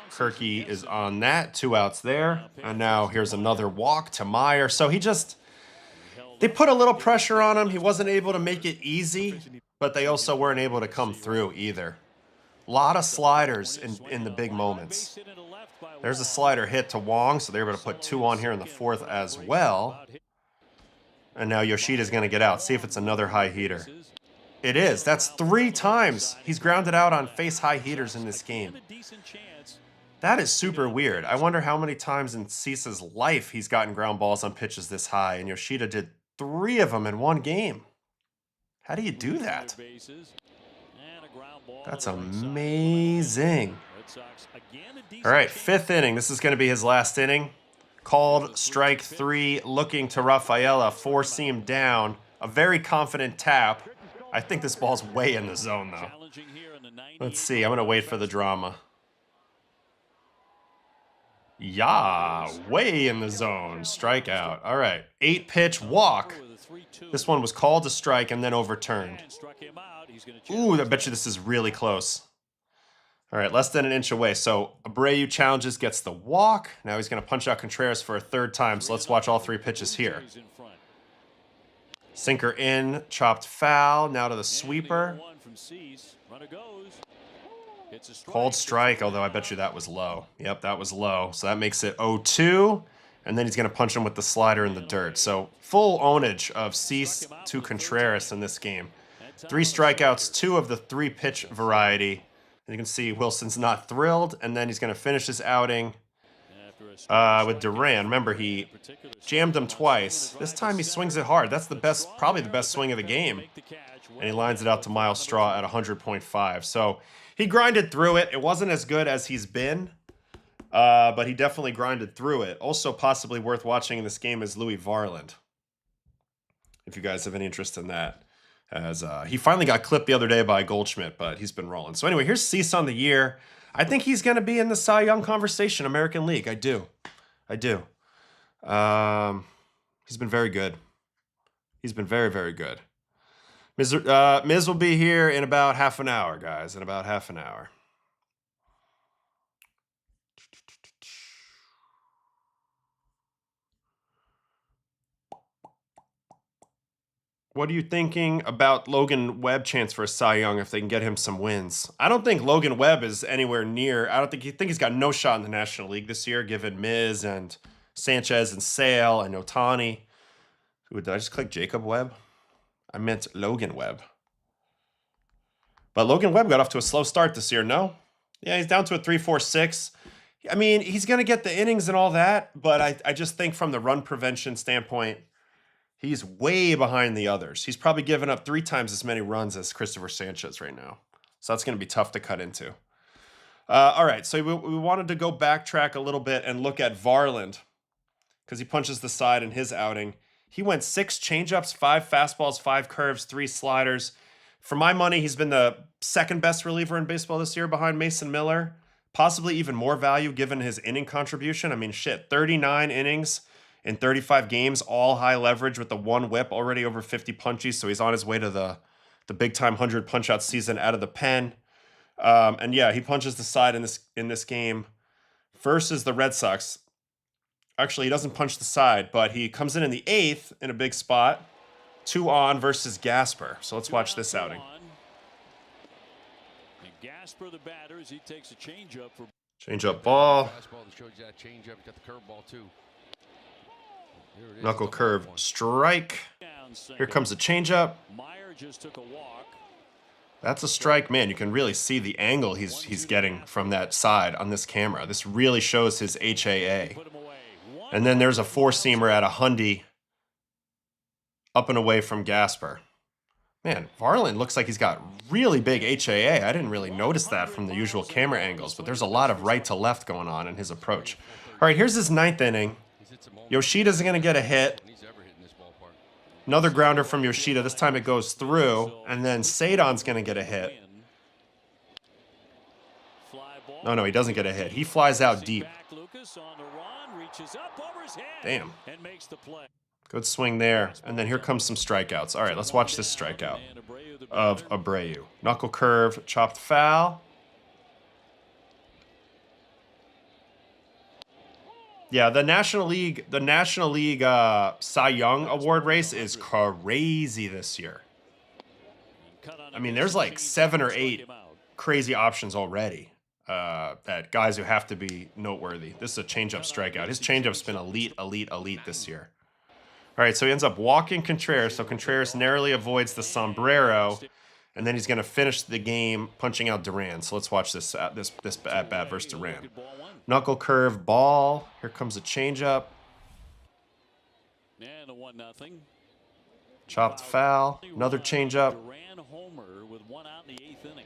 Speaker 1: Kirky is on that. 2 outs there. And now here's another walk to Meyer. So they put a little pressure on him. He wasn't able to make it easy, but they also weren't able to come through either. A lot of sliders in the big moments. There's a slider hit to Wong, so they're able to put 2 on here in the fourth as well. And now Yoshida's going to get out. See if it's another high heater. It is. That's 3 times he's grounded out on face high heaters in this game. That is super weird. I wonder how many times in Cease's life he's gotten ground balls on pitches this high, and Yoshida did 3 of them in one game. How do you do that? That's amazing. All right, 5th inning. This is going to be his last inning. Called strike 3, looking to Rafaela, 4-seam down. A very confident tap. I think this ball's way in the zone, though. Let's see. I'm going to wait for the drama. Yeah, way in the zone. Strikeout. All right, 8-pitch walk. This one was called to strike and then overturned. Ooh, I bet you this is really close. All right, less than an inch away. So Abreu challenges, gets the walk. Now he's going to punch out Contreras for a 3rd time. So let's watch all 3 pitches here. Sinker in, chopped foul. Now to the sweeper. Called strike, although I bet you that was low. Yep, that was low. So that makes it 0-2. And then he's going to punch him with the slider in the dirt. So full ownage of Cease to Contreras in this game. 3 strikeouts, 2 of the 3-pitch variety. And you can see Wilson's not thrilled. And then he's going to finish his outing with Duran. Remember, he jammed him twice. This time he swings it hard. That's the best, probably the best swing of the game. And he lines it out to Miles Straw at 100.5. So he grinded through it. It wasn't as good as he's been, but he definitely grinded through it. Also possibly worth watching in this game is Louis Varland, if you guys have any interest in that. As he finally got clipped the other day by Goldschmidt, but he's been rolling. So anyway, here's Cease on the year. I think he's going to be in the Cy Young conversation, American League. I do. He's been very good. He's been very, very good. Miz will be here in about half an hour, guys. In about half an hour. What are you thinking about Logan Webb chance for a Cy Young if they can get him some wins? I don't think Logan Webb is anywhere near. I think he's got no shot in the National League this year, given Miz and Sanchez and Sale and Ohtani. Did I just click Jacob Webb? I meant Logan Webb. But Logan Webb got off to a slow start this year, no? Yeah, he's down to a 3.46. I mean, he's going to get the innings and all that, but I just think from the run prevention standpoint, he's way behind the others. He's probably given up 3 times as many runs as Christopher Sanchez right now. So that's going to be tough to cut into. All right, so we wanted to go backtrack a little bit and look at Varland because he punches the side in his outing. He went 6 changeups, 5 fastballs, 5 curves, 3 sliders. For my money, he's been the 2nd best reliever in baseball this year behind Mason Miller. Possibly even more value given his inning contribution. I mean, shit, 39 innings in 35 games, all high leverage with the 1 whip, already over 50 punchies. So he's on his way to the big-time 100 punch-out season out of the pen. And yeah, he punches the side in this game versus the Red Sox. Actually, he doesn't punch the side, but he comes in the 8th in a big spot. 2 on versus Gasper. So let's watch this outing.
Speaker 2: Gasper, the batter, as he takes a changeup for
Speaker 1: Changeup ball. Knuckle curve strike. Here comes the changeup.
Speaker 2: Meyer just took a walk.
Speaker 1: That's a strike, man. You can really see the angle he's getting from that side on this camera. This really shows his HAA. And then there's a 4-seamer at a hundy up and away from Gasper. Man, Varland looks like he's got really big HAA. I didn't really notice that from the usual camera angles, but there's a lot of right to left going on in his approach. All right, here's his 9th inning. Yoshida's going to get a hit. Another grounder from Yoshida. This time it goes through, and then Sadon's going to get a hit. No, he doesn't get a hit. He flies out deep. Damn. Good swing there. And then here comes some strikeouts. All right, let's watch this strikeout of Abreu. Knuckle curve, chopped foul. Yeah, the National League Cy Young Award race is crazy this year. I mean, there's like 7 or 8 crazy options already. That guys who have to be noteworthy. This is a changeup strikeout. His changeup's been elite this year. All right, so he ends up walking Contreras. So Contreras narrowly avoids the sombrero, and then he's going to finish the game punching out Duran. So let's watch this at bat versus Duran. Knuckle curve ball. Here comes a changeup.
Speaker 2: And a 1-0.
Speaker 1: Chopped foul. Another changeup.
Speaker 2: Duran homer with 1 out in the 8th inning.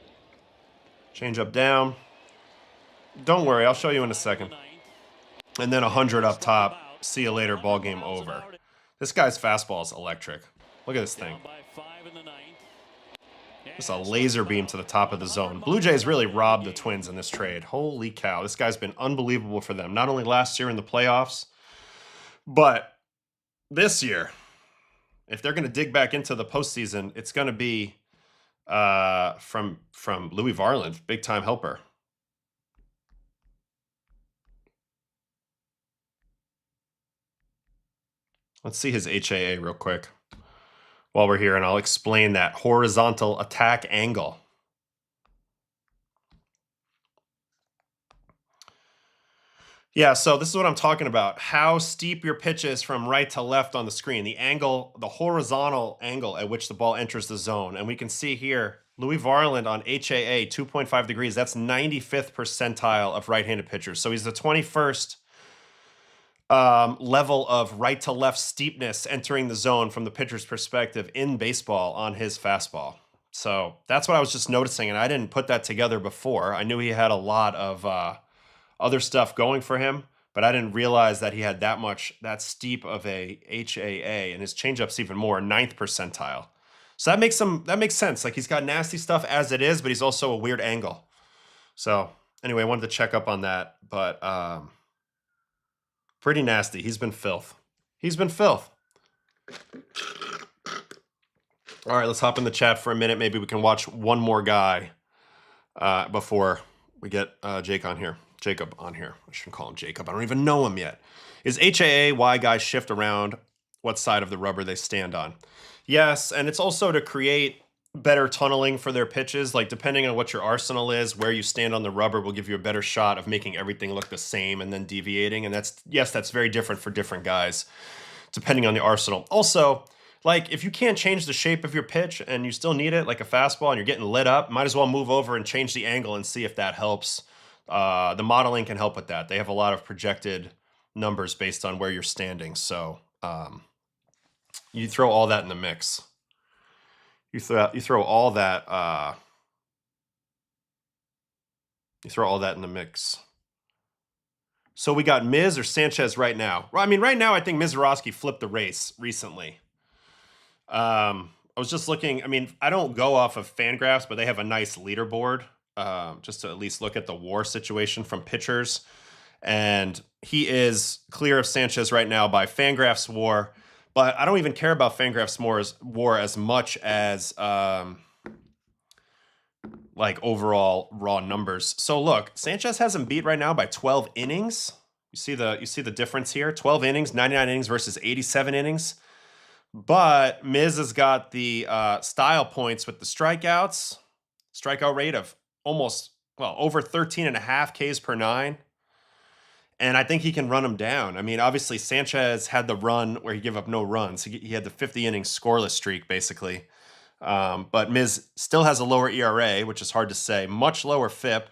Speaker 1: Change up down. Don't worry, I'll show you in a second. And then 100 up top. See you later, ball game over. This guy's fastball is electric. Look at this thing. Just a laser beam to the top of the zone. Blue Jays really robbed the Twins in this trade. Holy cow, this guy's been unbelievable for them. Not only last year in the playoffs, but this year. If they're going to dig back into the postseason, it's going to be from Louis Varland, big-time helper. Let's see his HAA real quick while we're here, and I'll explain that horizontal attack angle. Yeah, so this is what I'm talking about. How steep your pitch is from right to left on the screen. The angle, the horizontal angle at which the ball enters the zone. And we can see here, Louis Varland on HAA, 2.5 degrees. That's 95th percentile of right-handed pitchers. So he's the 21st level of right to left steepness entering the zone from the pitcher's perspective in baseball on his fastball. So that's what I was just noticing, and I didn't put that together before. I knew he had a lot of other stuff going for him, but I didn't realize that he had that steep of a HAA, and his changeup's even more, 9th percentile. So that makes sense. Like, he's got nasty stuff as it is, but he's also a weird angle. So anyway, I wanted to check up on that, but pretty nasty. He's been filth. He's been filth. All right, let's hop in the chat for a minute. Maybe we can watch one more guy before we get Jacob on here. I shouldn't call him Jacob. I don't even know him yet. Is HAA why guys shift around what side of the rubber they stand on? Yes, and it's also to create better tunneling for their pitches. Like, depending on what your arsenal is, where you stand on the rubber will give you a better shot of making everything look the same and then deviating. And that's very different for different guys, depending on the arsenal. Also, like, if you can't change the shape of your pitch and you still need it, like a fastball, and you're getting lit up, might as well move over and change the angle and see if that helps. The modeling can help with that. They have a lot of projected numbers based on where you're standing. So you throw all that in the mix. You throw all that in the mix. So we got Miz or Sanchez right now. I mean, right now I think Misiorowski flipped the race recently. I was just looking. I mean, I don't go off of Fangraphs, but they have a nice leaderboard just to at least look at the WAR situation from pitchers. And he is clear of Sanchez right now by Fangraphs WAR. But I don't even care about Fangraphs WAR as much as like overall raw numbers. So look, Sanchez has him beat right now by 12 innings. You see the difference here? 12 innings, 99 innings versus 87 innings. But Miz has got the style points with the strikeouts. Strikeout rate of over 13.5 Ks per 9. And I think he can run him down. I mean, obviously, Sanchez had the run where he gave up no runs. He had the 50 inning scoreless streak, basically. But Miz still has a lower ERA, which is hard to say. Much lower FIP.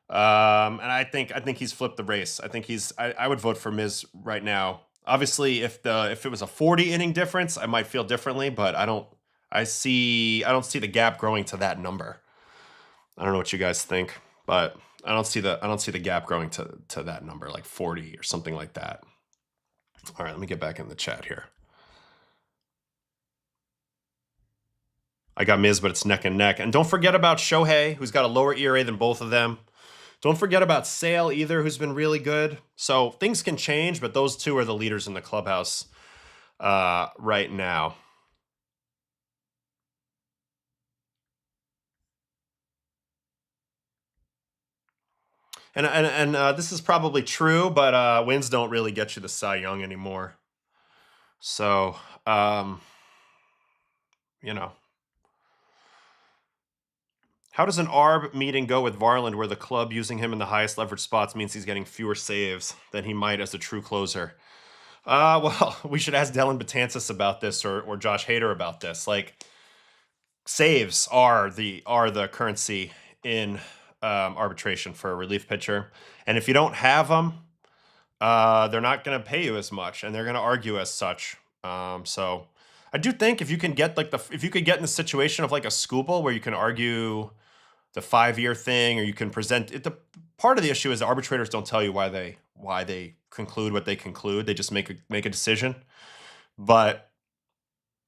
Speaker 1: And I think he's flipped the race. I think I would vote for Miz right now. Obviously, if it was a 40 inning difference, I might feel differently. But I don't see the gap growing to that number. I don't know what you guys think, but I don't see the gap growing to that number, like 40 or something like that. All right, let me get back in the chat here. I got Miz, but it's neck and neck. And don't forget about Shohei, who's got a lower ERA than both of them. Don't forget about Sale either, who's been really good. So things can change, but those two are the leaders in the clubhouse right now. And this is probably true, but wins don't really get you the Cy Young anymore. So, you know. How does an ARB meeting go with Varland where the club using him in the highest leverage spots means he's getting fewer saves than he might as a true closer? Well, we should ask Dylan Betances about this or Josh Hader about this. Like, saves are the currency in arbitration for a relief pitcher. And if you don't have them, they're not going to pay you as much, and they're going to argue as such. So I do think if you can get if you could get in the situation of like a Scooble where you can argue the 5-year thing, or you can present it. The part of the issue is the arbitrators don't tell you why they conclude what they conclude. They just make a decision. But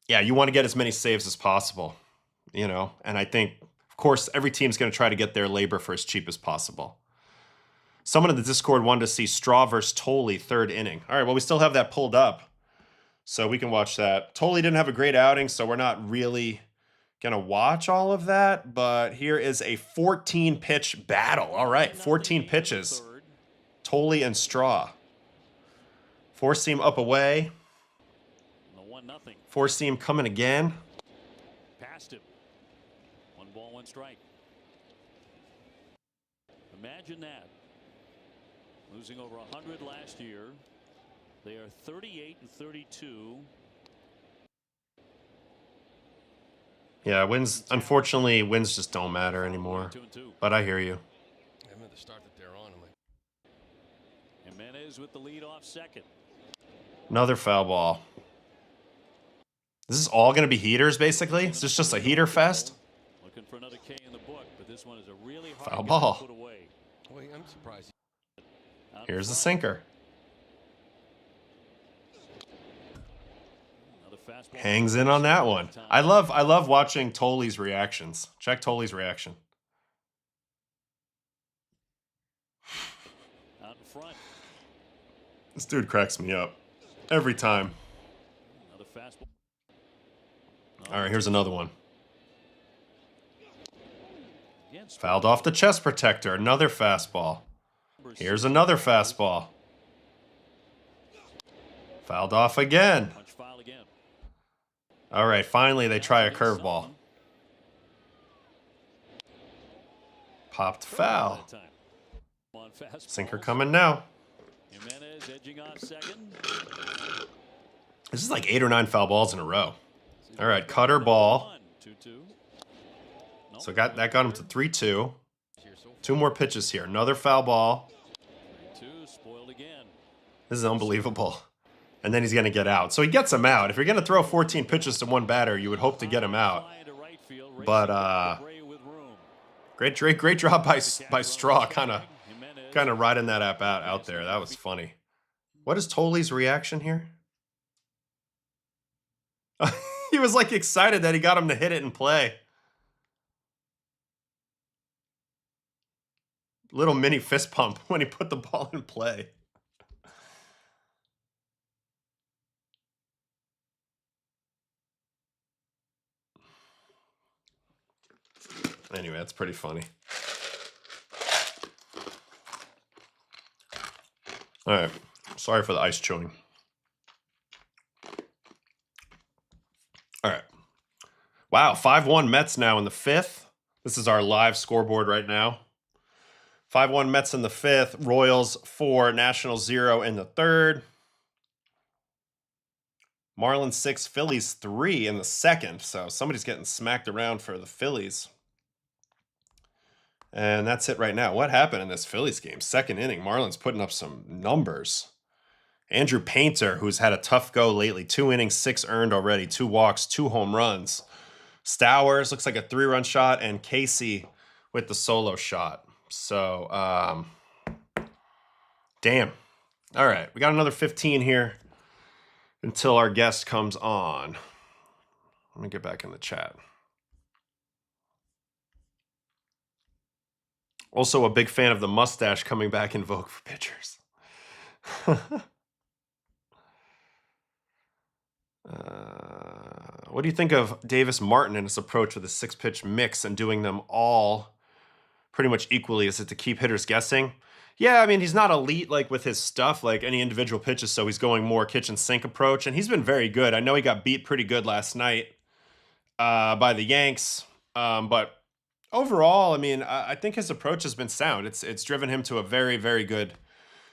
Speaker 1: yeah, you want to get as many saves as possible, you know. And I think, of course, every team's going to try to get their labor for as cheap as possible. Someone in the Discord wanted to see Straw versus Tolley 3rd inning. All right, well, we still have that pulled up, so we can watch that. Tolley didn't have a great outing, so we're not really going to watch all of that, but here is a 14-pitch battle. All right, 14 pitches. Tolley and Straw. 4-seam up away. 4-seam coming again.
Speaker 4: Past him. 1 ball, 1 strike. Imagine that. Losing over 100 last year. They are 38-32.
Speaker 1: Yeah, wins. Unfortunately, wins just don't matter anymore. But I hear you.
Speaker 5: I remember the start that they're on. I'm like,
Speaker 4: Jimenez with the lead off second.
Speaker 1: Another foul ball. This is all going to be heaters, basically. Is this just a heater fest?
Speaker 4: Looking for another K in the book, but this one is a really hard
Speaker 1: foul ball.
Speaker 4: put away.
Speaker 5: wait, I'm surprised.
Speaker 1: Here's the sinker. Hangs in on that one. I love watching Tolley's reactions. Check Tolley's reaction.
Speaker 4: Out in front.
Speaker 1: This dude cracks me up every time.
Speaker 4: Another fastball.
Speaker 1: All right, here's another one. Fouled off the chest protector. Another fastball. Here's another fastball. Fouled off again. All right, finally they try a curveball. Popped foul. Sinker coming now. This is like 8 or 9 foul balls in a row. All right, cutter ball. So that got him to 3-2. 2 more pitches here. Another foul ball. This is unbelievable. And then he's going to get out. So he gets him out. If you're going to throw 14 pitches to one batter, you would hope to get him out. But great job by Straw, kind of riding that out there. That was funny. What is Tolley's reaction here? He was like excited that he got him to hit it and play. Little mini fist pump when he put the ball in play. Anyway, that's pretty funny. All right. Sorry for the ice chewing. All right. Wow, 5-1 Mets now in the 5th. This is our live scoreboard right now. 5-1 Mets in the 5th. Royals 4, Nationals 0 in the 3rd. Marlins 6, Phillies 3 in the 2nd. So somebody's getting smacked around for the Phillies. And that's it right now. What happened in this Phillies game? 2nd inning. Marlins putting up some numbers. Andrew Painter, who's had a tough go lately. 2 innings, 6 earned already. 2 walks, 2 home runs. Stowers looks like a 3-run shot. And Casey with the solo shot. So, damn. All right. We got another 15 here until our guest comes on. Let me get back in the chat. Also a big fan of the mustache coming back in vogue for pitchers. What do you think of Davis Martin and his approach with a 6-pitch mix and doing them all pretty much equally? Is it to keep hitters guessing? Yeah, I mean, he's not elite like with his stuff, like any individual pitches, so he's going more kitchen sink approach, and he's been very good. I know he got beat pretty good last night by the Yanks, but overall, I mean, I think his approach has been sound. It's driven him to a very, very good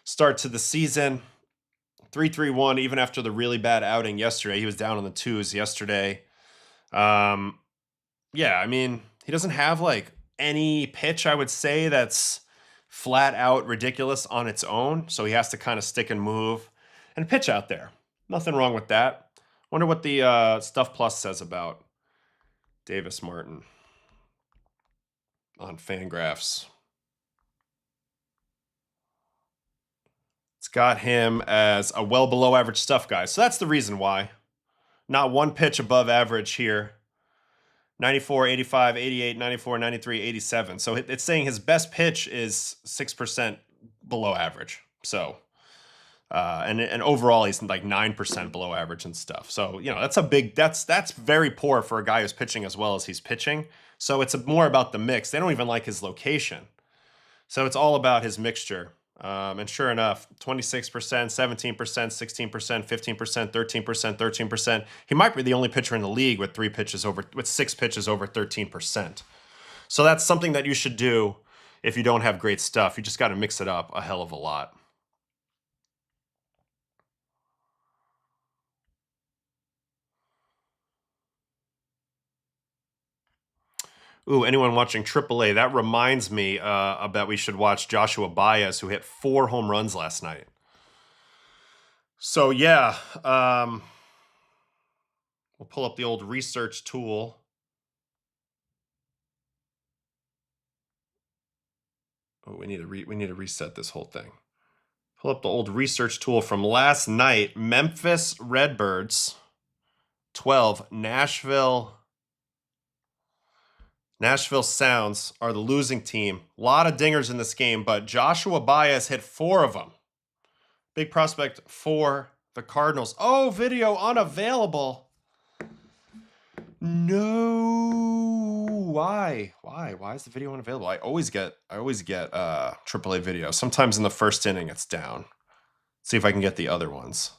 Speaker 1: start to the season. 3-3-1, even after the really bad outing yesterday. He was down on the 2s yesterday. Yeah, I mean, he doesn't have like any pitch, I would say, that's flat out ridiculous on its own. So he has to kind of stick and move and pitch out there. Nothing wrong with that. Wonder what the Stuff Plus says about Davis Martin. on Fangraphs. It's got him as a well below average stuff guy. So that's the reason why. Not one pitch above average here. 94, 85, 88, 94, 93, 87. So it's saying his best pitch is 6% below average. So, and overall he's like 9% below average and stuff. So, you know, that's very poor for a guy who's pitching as well as he's pitching. So it's more about the mix. They don't even like his location. So it's all about his mixture. And sure enough, 26%, 17%, 16%, 15%, 13%, 13%. He might be the only pitcher in the league with 6 pitches over 13%. So that's something that you should do if you don't have great stuff. You just got to mix it up a hell of a lot. Ooh, anyone watching AAA, that reminds me about we should watch Joshua Baez, who hit 4 home runs last night. So, yeah, we'll pull up the old research tool. Oh, we need to reset this whole thing. Pull up the old research tool from last night. Memphis Redbirds, 12. Nashville Sounds are the losing team. A lot of dingers in this game, but Joshua Baez hit 4 of them. Big prospect for the Cardinals. Oh, video unavailable. No. Why? Why is the video unavailable? I always get AAA video. Sometimes in the first inning it's down. See if I can get the other ones.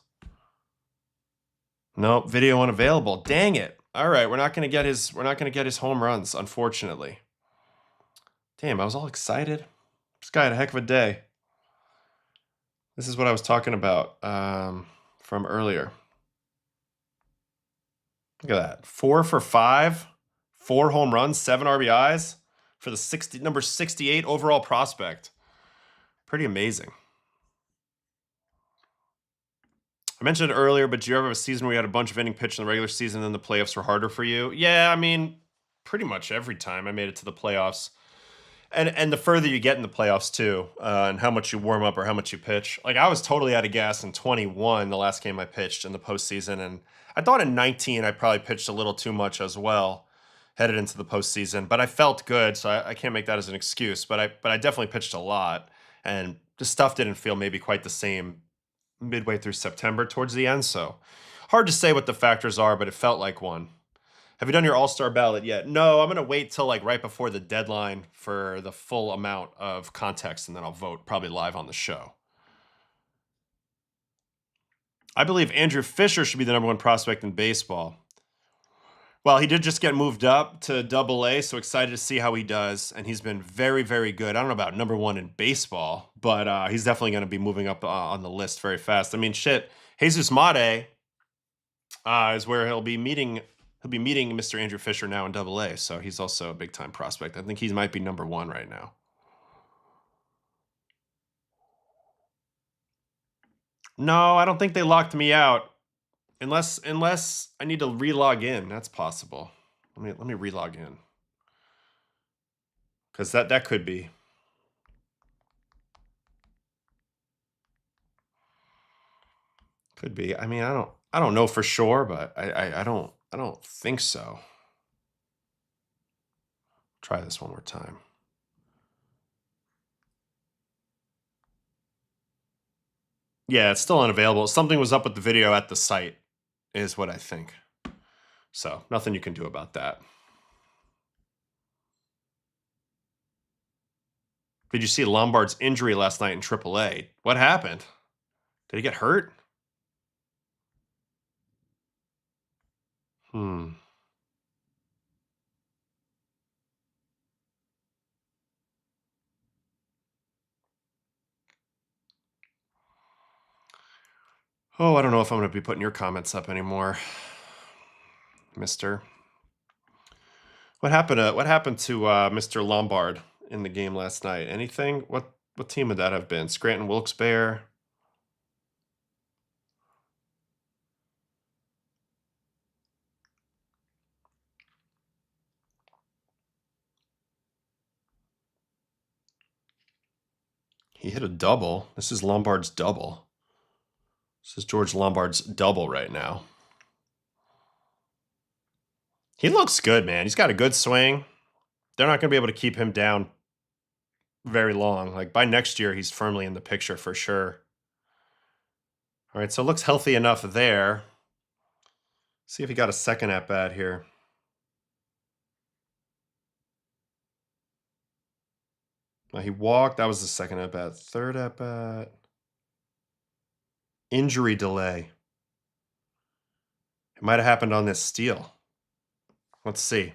Speaker 1: Nope, video unavailable. Dang it. All right, we're not going to get his home runs, unfortunately. Damn, I was all excited. This guy had a heck of a day. This is what I was talking about from earlier. Look at that. 4 for 5, 4 home runs, 7 RBIs for the number 68 overall prospect. Pretty amazing. I mentioned it earlier, but do you ever have a season where you had a bunch of inning pitch in the regular season and then the playoffs were harder for you? Yeah, I mean, pretty much every time I made it to the playoffs. And the further you get in the playoffs too, and how much you warm up or how much you pitch. Like I was totally out of gas in 21, the last game I pitched in the postseason, and I thought in 19 I probably pitched a little too much as well, headed into the postseason. But I felt good, so I can't make that as an excuse. But I definitely pitched a lot, and the stuff didn't feel maybe quite the same midway through September towards the end. So hard to say what the factors are, but it felt like one. Have you done your All-Star ballot yet? No, I'm going to wait till like right before the deadline for the full amount of context, and then I'll vote probably live on the show. I believe Andrew Fisher should be the number 1 prospect in baseball. Well, he did just get moved up to Double-A, so excited to see how he does, and he's been very, very good. I don't know about number 1 in baseball, but he's definitely going to be moving up on the list very fast. I mean, shit, Jesus Mate is where he'll be meeting Mr. Andrew Fisher now in Double-A, so he's also a big-time prospect. I think he might be number 1 right now. No, I don't think they locked me out. Unless I need to re-log in. That's possible. Let me re-log in. Because that could be. Could be. I mean, I don't know for sure, but I don't think so. Try this one more time. Yeah, it's still unavailable. Something was up with the video at the site, is what I think. So, nothing you can do about that. Did you see Lombard's injury last night in AAA? What happened? Did he get hurt? Oh, I don't know if I'm going to be putting your comments up anymore, mister. What happened to Mr. Lombard in the game last night? Anything? What team would that have been? Scranton Wilkes-Barre? He hit a double. This is Lombard's double. This is George Lombard's double right now. He looks good, man. He's got a good swing. They're not going to be able to keep him down very long. Like by next year, he's firmly in the picture for sure. All right, so it looks healthy enough there. See if he got a second at bat here. Well, he walked. That was the second at bat. Third at bat. Injury delay. It might have happened on this steal. Let's see.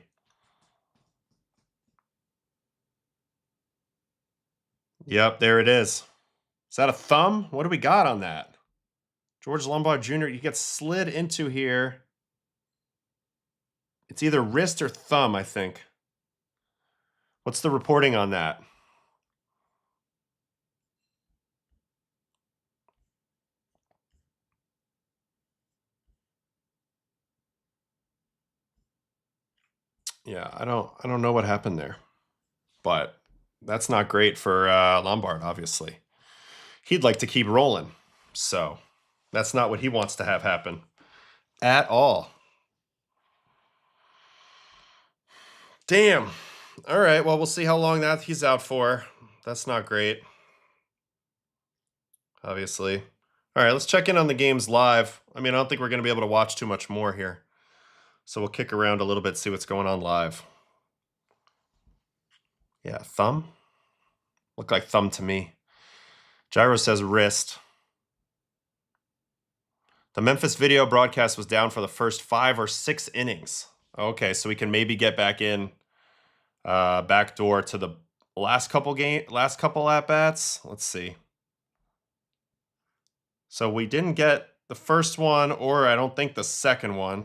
Speaker 1: Yep, there it is. Is that a thumb? What do we got on that? George Lombard Jr., he gets slid into here. It's either wrist or thumb, I think. What's the reporting on that? Yeah, I don't know what happened there. But that's not great for Lombard, obviously. He'd like to keep rolling. So that's not what he wants to have happen at all. Damn. All right, well, we'll see how long that he's out for. That's not great. Obviously. All right, let's check in on the games live. I mean, I don't think we're going to be able to watch too much more here. So we'll kick around a little bit, see what's going on live. Yeah, thumb. Look like thumb to me. Gyro says wrist. The Memphis video broadcast was down for the first 5 or 6 innings. Okay, so we can maybe get back in back door to the last couple at bats. Let's see. So we didn't get the first one, or I don't think the second one.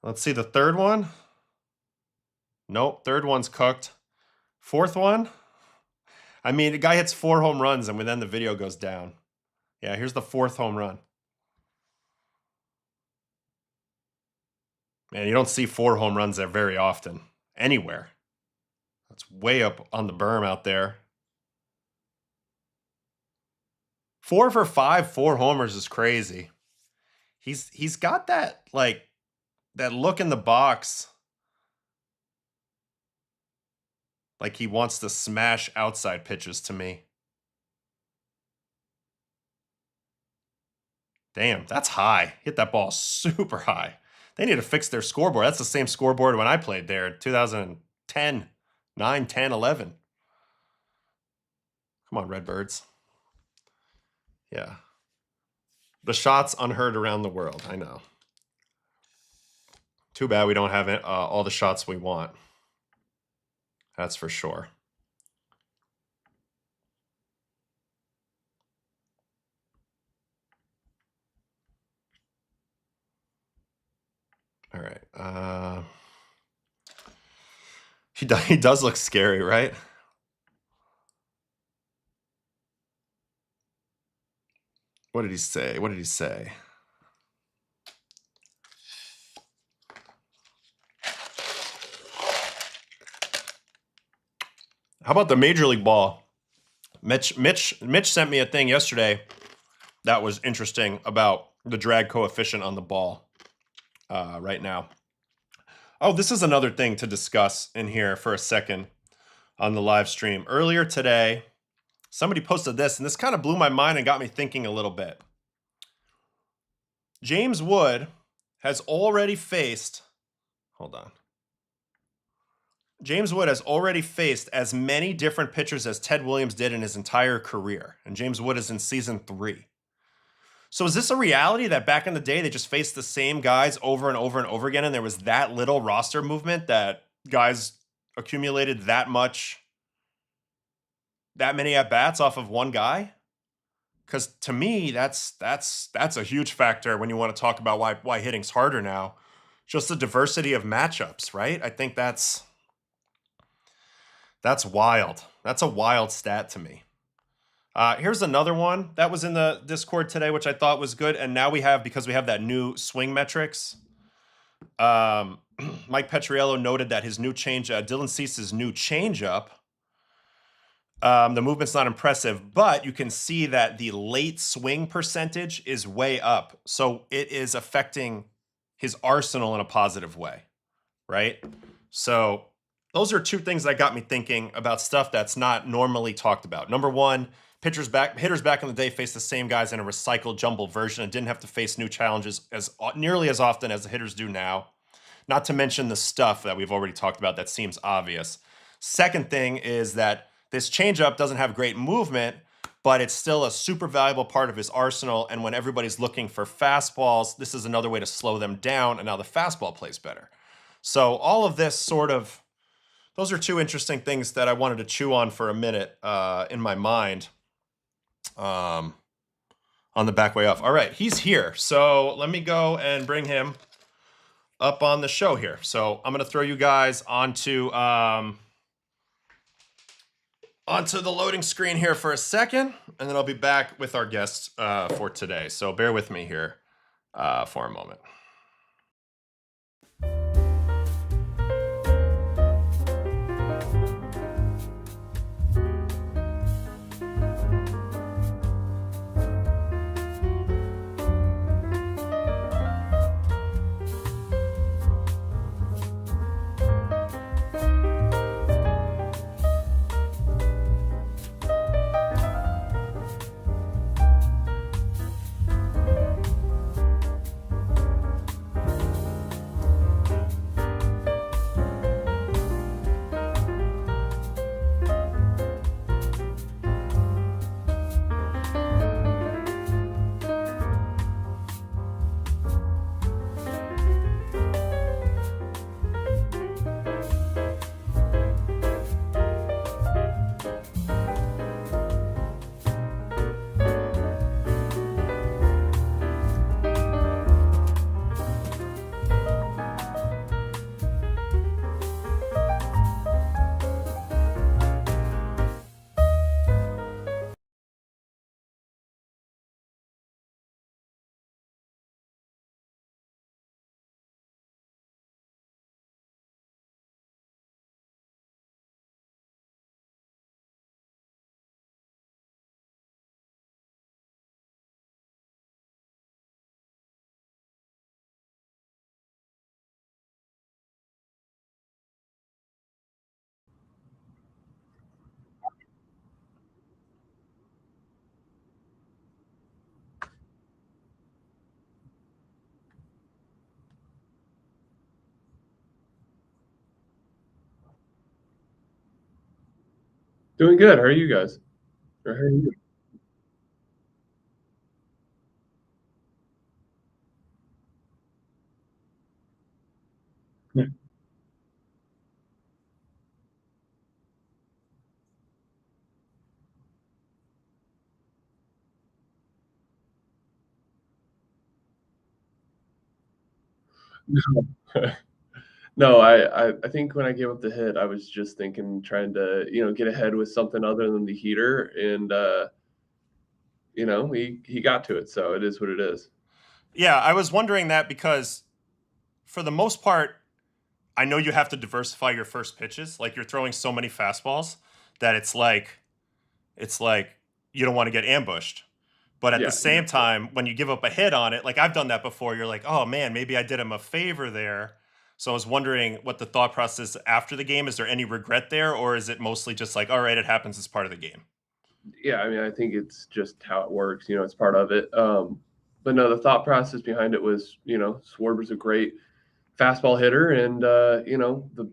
Speaker 1: Let's see the third one. Nope, third one's cooked. Fourth one. I mean, the guy hits 4 home runs, and then the video goes down. Yeah, here's the 4th home run. Man, you don't see 4 home runs there very often, anywhere. That's way up on the berm out there. 4 for 5, 4 homers is crazy. He's got that, like, that look in the box. Like he wants to smash outside pitches to me. Damn, that's high. Hit that ball super high. They need to fix their scoreboard. That's the same scoreboard when I played there in 2010, 9, 10, 11. Come on, Redbirds. Yeah. The shots unheard around the world. I know. Too bad we don't have all the shots we want. That's for sure. All right. He does look scary, right? What did he say? What did he say? How about the Major League ball? Mitch sent me a thing yesterday that was interesting about the drag coefficient on the ball right now. Oh, this is another thing to discuss in here for a second on the live stream. Earlier today, somebody posted this, and this kind of blew my mind and got me thinking a little bit. James Wood has already faced, hold on. James Wood has already faced as many different pitchers as Ted Williams did in his entire career. And James Wood is in season 3. So is this a reality that back in the day, they just faced the same guys over and over and over again, and there was that little roster movement that guys accumulated that many at-bats off of one guy? Because to me, that's a huge factor when you want to talk about why hitting's harder now. Just the diversity of matchups, right? I think that's wild. That's a wild stat to me. Here's another one that was in the Discord today, which I thought was good. And now because we have that new swing metrics. Mike Petriello noted that his new Dylan Cease's new changeup The movement's not impressive, but you can see that the late swing percentage is way up. So it is affecting his arsenal in a positive way, right? So those are two things that got me thinking about stuff that's not normally talked about. Number one, hitters back in the day faced the same guys in a recycled jumble version and didn't have to face new challenges as nearly as often as the hitters do now. Not to mention the stuff that we've already talked about that seems obvious. Second thing is that this changeup doesn't have great movement, but it's still a super valuable part of his arsenal. And when everybody's looking for fastballs, this is another way to slow them down. And now the fastball plays better. So all of this those are two interesting things that I wanted to chew on for a minute in my mind on the back way off. All right, he's here. So let me go and bring him up on the show here. So I'm going to throw you guys onto the loading screen here for a second, and then I'll be back with our guest for today. So bear with me here for a moment.
Speaker 6: Doing good. How are you guys? Or how are you? No, I think when I gave up the hit, I was just thinking trying to, get ahead with something other than the heater, and, he got to it, so it is what it is.
Speaker 1: Yeah, I was wondering that because for the most part, I know you have to diversify your first pitches. Like you're throwing so many fastballs that it's like you don't want to get ambushed. But at the
Speaker 6: Yeah,
Speaker 1: same time, when you give up a hit on it, like I've done that before, you're like, oh man, maybe I did him a favor there. So I was wondering what the thought process after the game. Is there any regret there, or is it mostly just like, all right, it happens as part of the game?
Speaker 6: yeah, I mean, I think it's just how it works, it's part of it. But no, the thought process behind it was, Schwarber's a great fastball hitter, and the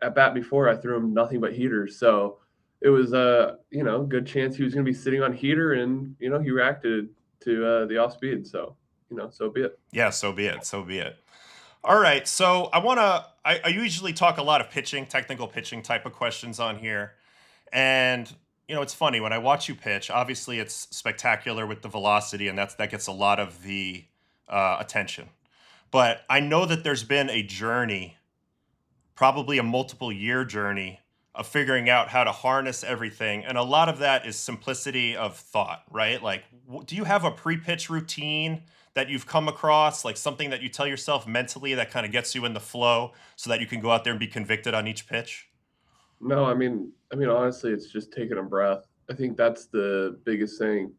Speaker 6: at bat before I threw him nothing but heaters, so it was a good chance he was going to be sitting on heater, and he reacted to the off speed, so so be it.
Speaker 1: Yeah, so be it. So be it. All right. So I usually talk a lot of pitching, technical pitching type of questions on here. And, it's funny when I watch you pitch, obviously it's spectacular with the velocity, and that gets a lot of the attention. But I know that there's been a journey, probably a multiple year journey of figuring out how to harness everything. And a lot of that is simplicity of thought, right? Like, do you have a pre pitch routine that you've come across, like something that you tell yourself mentally that kind of gets you in the flow so that you can go out there and be convicted on each pitch?
Speaker 6: No, honestly, it's just taking a breath. I think that's the biggest thing.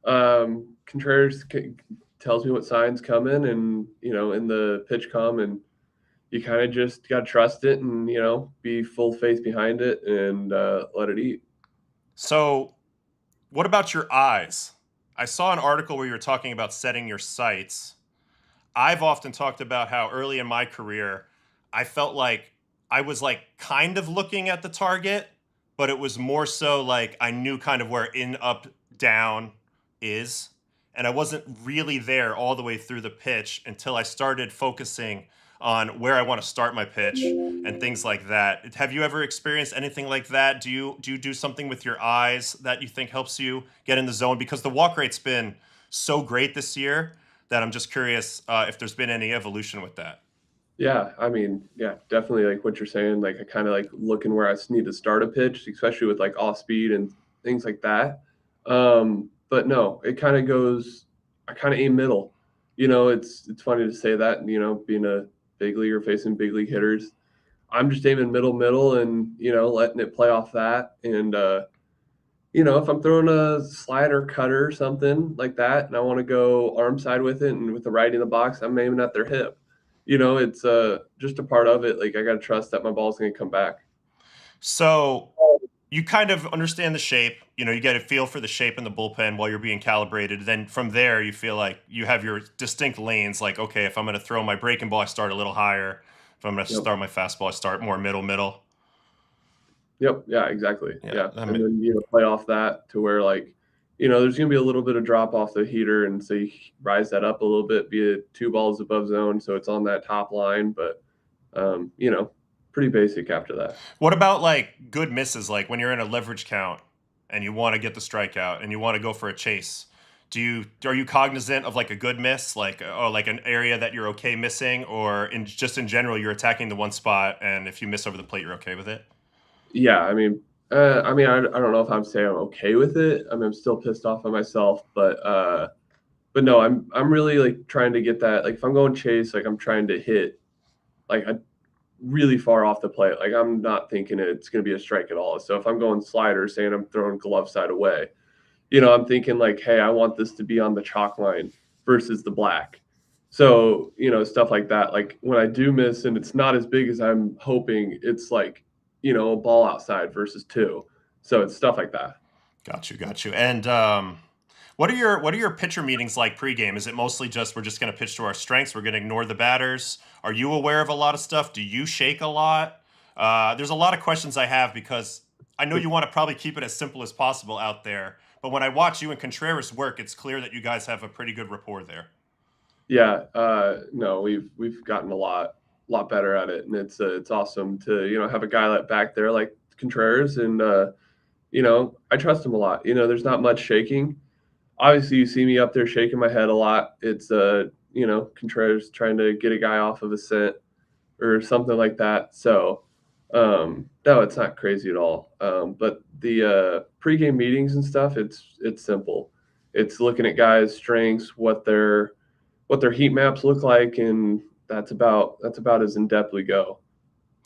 Speaker 6: Contreras tells me what signs coming, and in the pitch come, and you kind of just got to trust it, and be full faith behind it, and let it eat.
Speaker 1: So, what about your eyes? I saw an article where you were talking about setting your sights. I've often talked about how early in my career, I felt like I was like kind of looking at the target, but it was more so like I knew kind of where in, up, down is. And I wasn't really there all the way through the pitch until I started focusing on where I want to start my pitch and things like that. Have you ever experienced anything like that? Do you do something with your eyes that you think helps you get in the zone? Because the walk rate's been so great this year that I'm just curious if there's been any evolution with that.
Speaker 6: Yeah, yeah, definitely like what you're saying. Like I kind of like looking where I need to start a pitch, especially with like off speed and things like that. But no, it kind of goes. I kind of aim middle. It's funny to say that. Being a big leaguer facing big league hitters, I'm just aiming middle, and letting it play off that. And if I'm throwing a slider cutter or something like that, and I want to go arm side with it, and with the righty in the box, I'm aiming at their hip. It's just a part of it. Like I got to trust that my ball's going to come back.
Speaker 1: So you kind of understand the shape. You get a feel for the shape in the bullpen while you're being calibrated. Then from there, you feel like you have your distinct lanes. Like, okay, if I'm going to throw my breaking ball, I start a little higher. If I'm going to
Speaker 6: Yep.
Speaker 1: start my fastball, I start more middle.
Speaker 6: Yep. Yeah. Exactly.
Speaker 1: Yeah,
Speaker 6: And then play off that to where like there's going to be a little bit of drop off the heater, and so you rise that up a little bit, be it 2 balls above zone, so it's on that top line. But pretty basic after that.
Speaker 1: What about like good misses? Like when you're in a leverage count and you want to get the strikeout and you want to go for a chase. Are you cognizant of like a good miss, like like an area that you're okay missing, or just in general you're attacking the one spot and if you miss over the plate you're okay with it?
Speaker 6: Yeah, I don't know if I'm saying I'm okay with it. I'm still pissed off at myself, but no, I'm really like trying to get that. Like if I'm going chase, like I'm trying to hit like a really far off the plate. Like I'm not thinking it's going to be a strike at all. So if I'm going slider, saying I'm throwing glove side away, I'm thinking like, hey, I want this to be on the chalk line versus the black. So stuff like that. Like when I do miss and it's not as big as I'm hoping, it's like a ball outside versus two. So it's stuff like that.
Speaker 1: Got you. And what are your pitcher meetings like pregame? Is it mostly just we're just going to pitch to our strengths? We're going to ignore the batters. Are you aware of a lot of stuff? Do you shake a lot? There's a lot of questions I have because I know you want to probably keep it as simple as possible out there. But when I watch you and Contreras work, it's clear that you guys have a pretty good rapport there.
Speaker 6: Yeah, no, we've gotten a lot better at it, and it's awesome to have a guy like back there like Contreras, and I trust him a lot. There's not much shaking. Obviously, you see me up there shaking my head a lot. It's Contreras trying to get a guy off of a scent or something like that. So no, it's not crazy at all. But the pregame meetings and stuff, it's simple. It's looking at guys' strengths, what their heat maps look like, and that's about as in depth we go.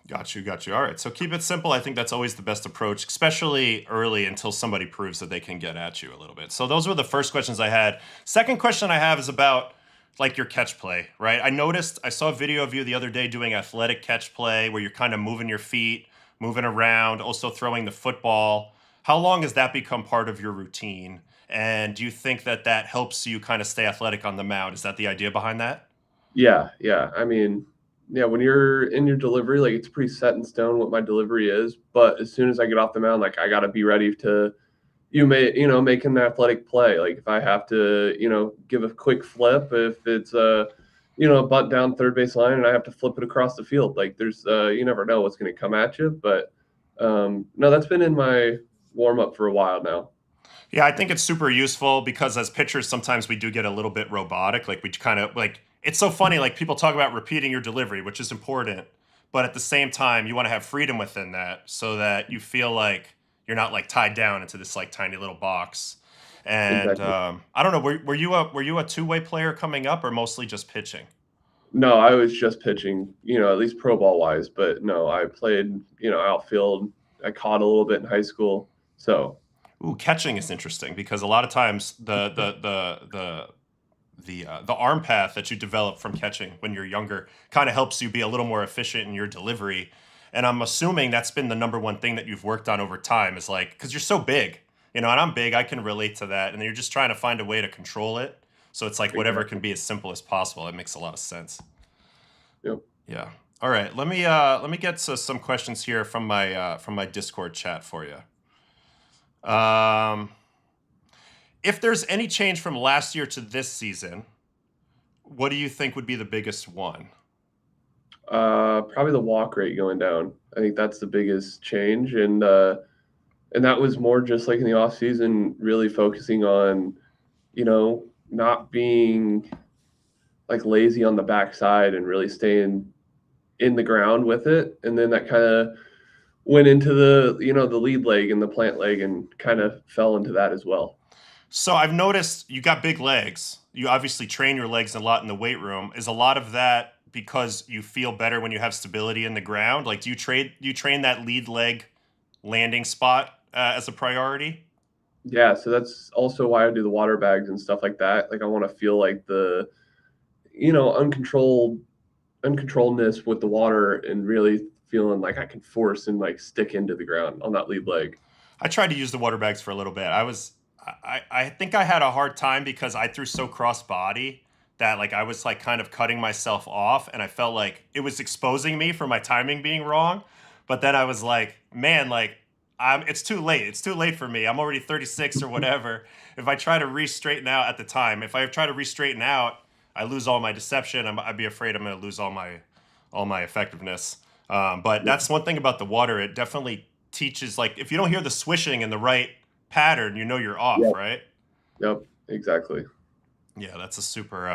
Speaker 1: Got you. All right. So keep it simple. I think that's always the best approach, especially early until somebody proves that they can get at you a little bit. So those were the first questions I had. Second question I have is about like your catch play, right? I saw a video of you the other day doing athletic catch play where you're kind of moving your feet, moving around, also throwing the football. How long has that become part of your routine? And do you think that that helps you kind of stay athletic on the mound? Is that the idea behind that?
Speaker 6: Yeah. Yeah, when you're in your delivery, like it's pretty set in stone what my delivery is. But as soon as I get off the mound, like I got to be ready to make an athletic play. Like if I have to give a quick flip, if it's a bunt down third base line and I have to flip it across the field, like there's you never know what's going to come at you. But no, that's been in my warm up for a while now.
Speaker 1: Yeah, I think it's super useful because as pitchers, sometimes we do get a little bit robotic. Like we kind of like it's so funny. Like people talk about repeating your delivery, which is important, but at the same time, you want to have freedom within that so that you feel like you're not like tied down into this like tiny little box. And
Speaker 6: Exactly.
Speaker 1: I don't know. Were you a two-way player coming up, or mostly just pitching?
Speaker 6: No, I was just pitching, at least pro ball wise, but no, I played, outfield. I caught a little bit in high school. So,
Speaker 1: Ooh, catching is interesting because a lot of times the arm path that you develop from catching when you're younger kind of helps you be a little more efficient in your delivery. And I'm assuming that's been the number one thing that you've worked on over time is like, because you're so big, and I'm big, I can relate to that. And you're just trying to find a way to control it. So it's like whatever can be as simple as possible. It makes a lot of sense.
Speaker 6: yep.
Speaker 1: Yeah. All right. Let me get to some questions here from my Discord chat for you. If there's any change from last year to this season, what do you think would be the biggest one?
Speaker 6: Probably the walk rate going down. I think that's the biggest change, and that was more just like in the off season, really focusing on, not being like lazy on the backside and really staying in the ground with it, and then that kind of went into the lead leg and the plant leg and kind of fell into that as well.
Speaker 1: So I've noticed you got big legs. You obviously train your legs a lot in the weight room. Is a lot of that because you feel better when you have stability in the ground? Like, do you train that lead leg landing spot as a priority?
Speaker 6: Yeah, so that's also why I do the water bags and stuff like that. Like I want to feel like the uncontrolledness with the water and really feeling like I can force and like stick into the ground on that lead leg.
Speaker 1: I tried to use the water bags for a little bit. I think I had a hard time because I threw so cross body that like I was like kind of cutting myself off, and I felt like it was exposing me for my timing being wrong. But then I was like, man, like it's too late. It's too late for me. I'm already 36 or whatever. If I try to re-straighten out at the time, if I try to re-straighten out, I lose all my deception. I'd be afraid I'm going to lose all my effectiveness. But
Speaker 6: Yeah.
Speaker 1: that's one thing about the water. It definitely teaches, like, if you don't hear the swishing in the right pattern, you're off,
Speaker 6: Yep.
Speaker 1: right?
Speaker 6: Yep. Exactly.
Speaker 1: Yeah, that's a super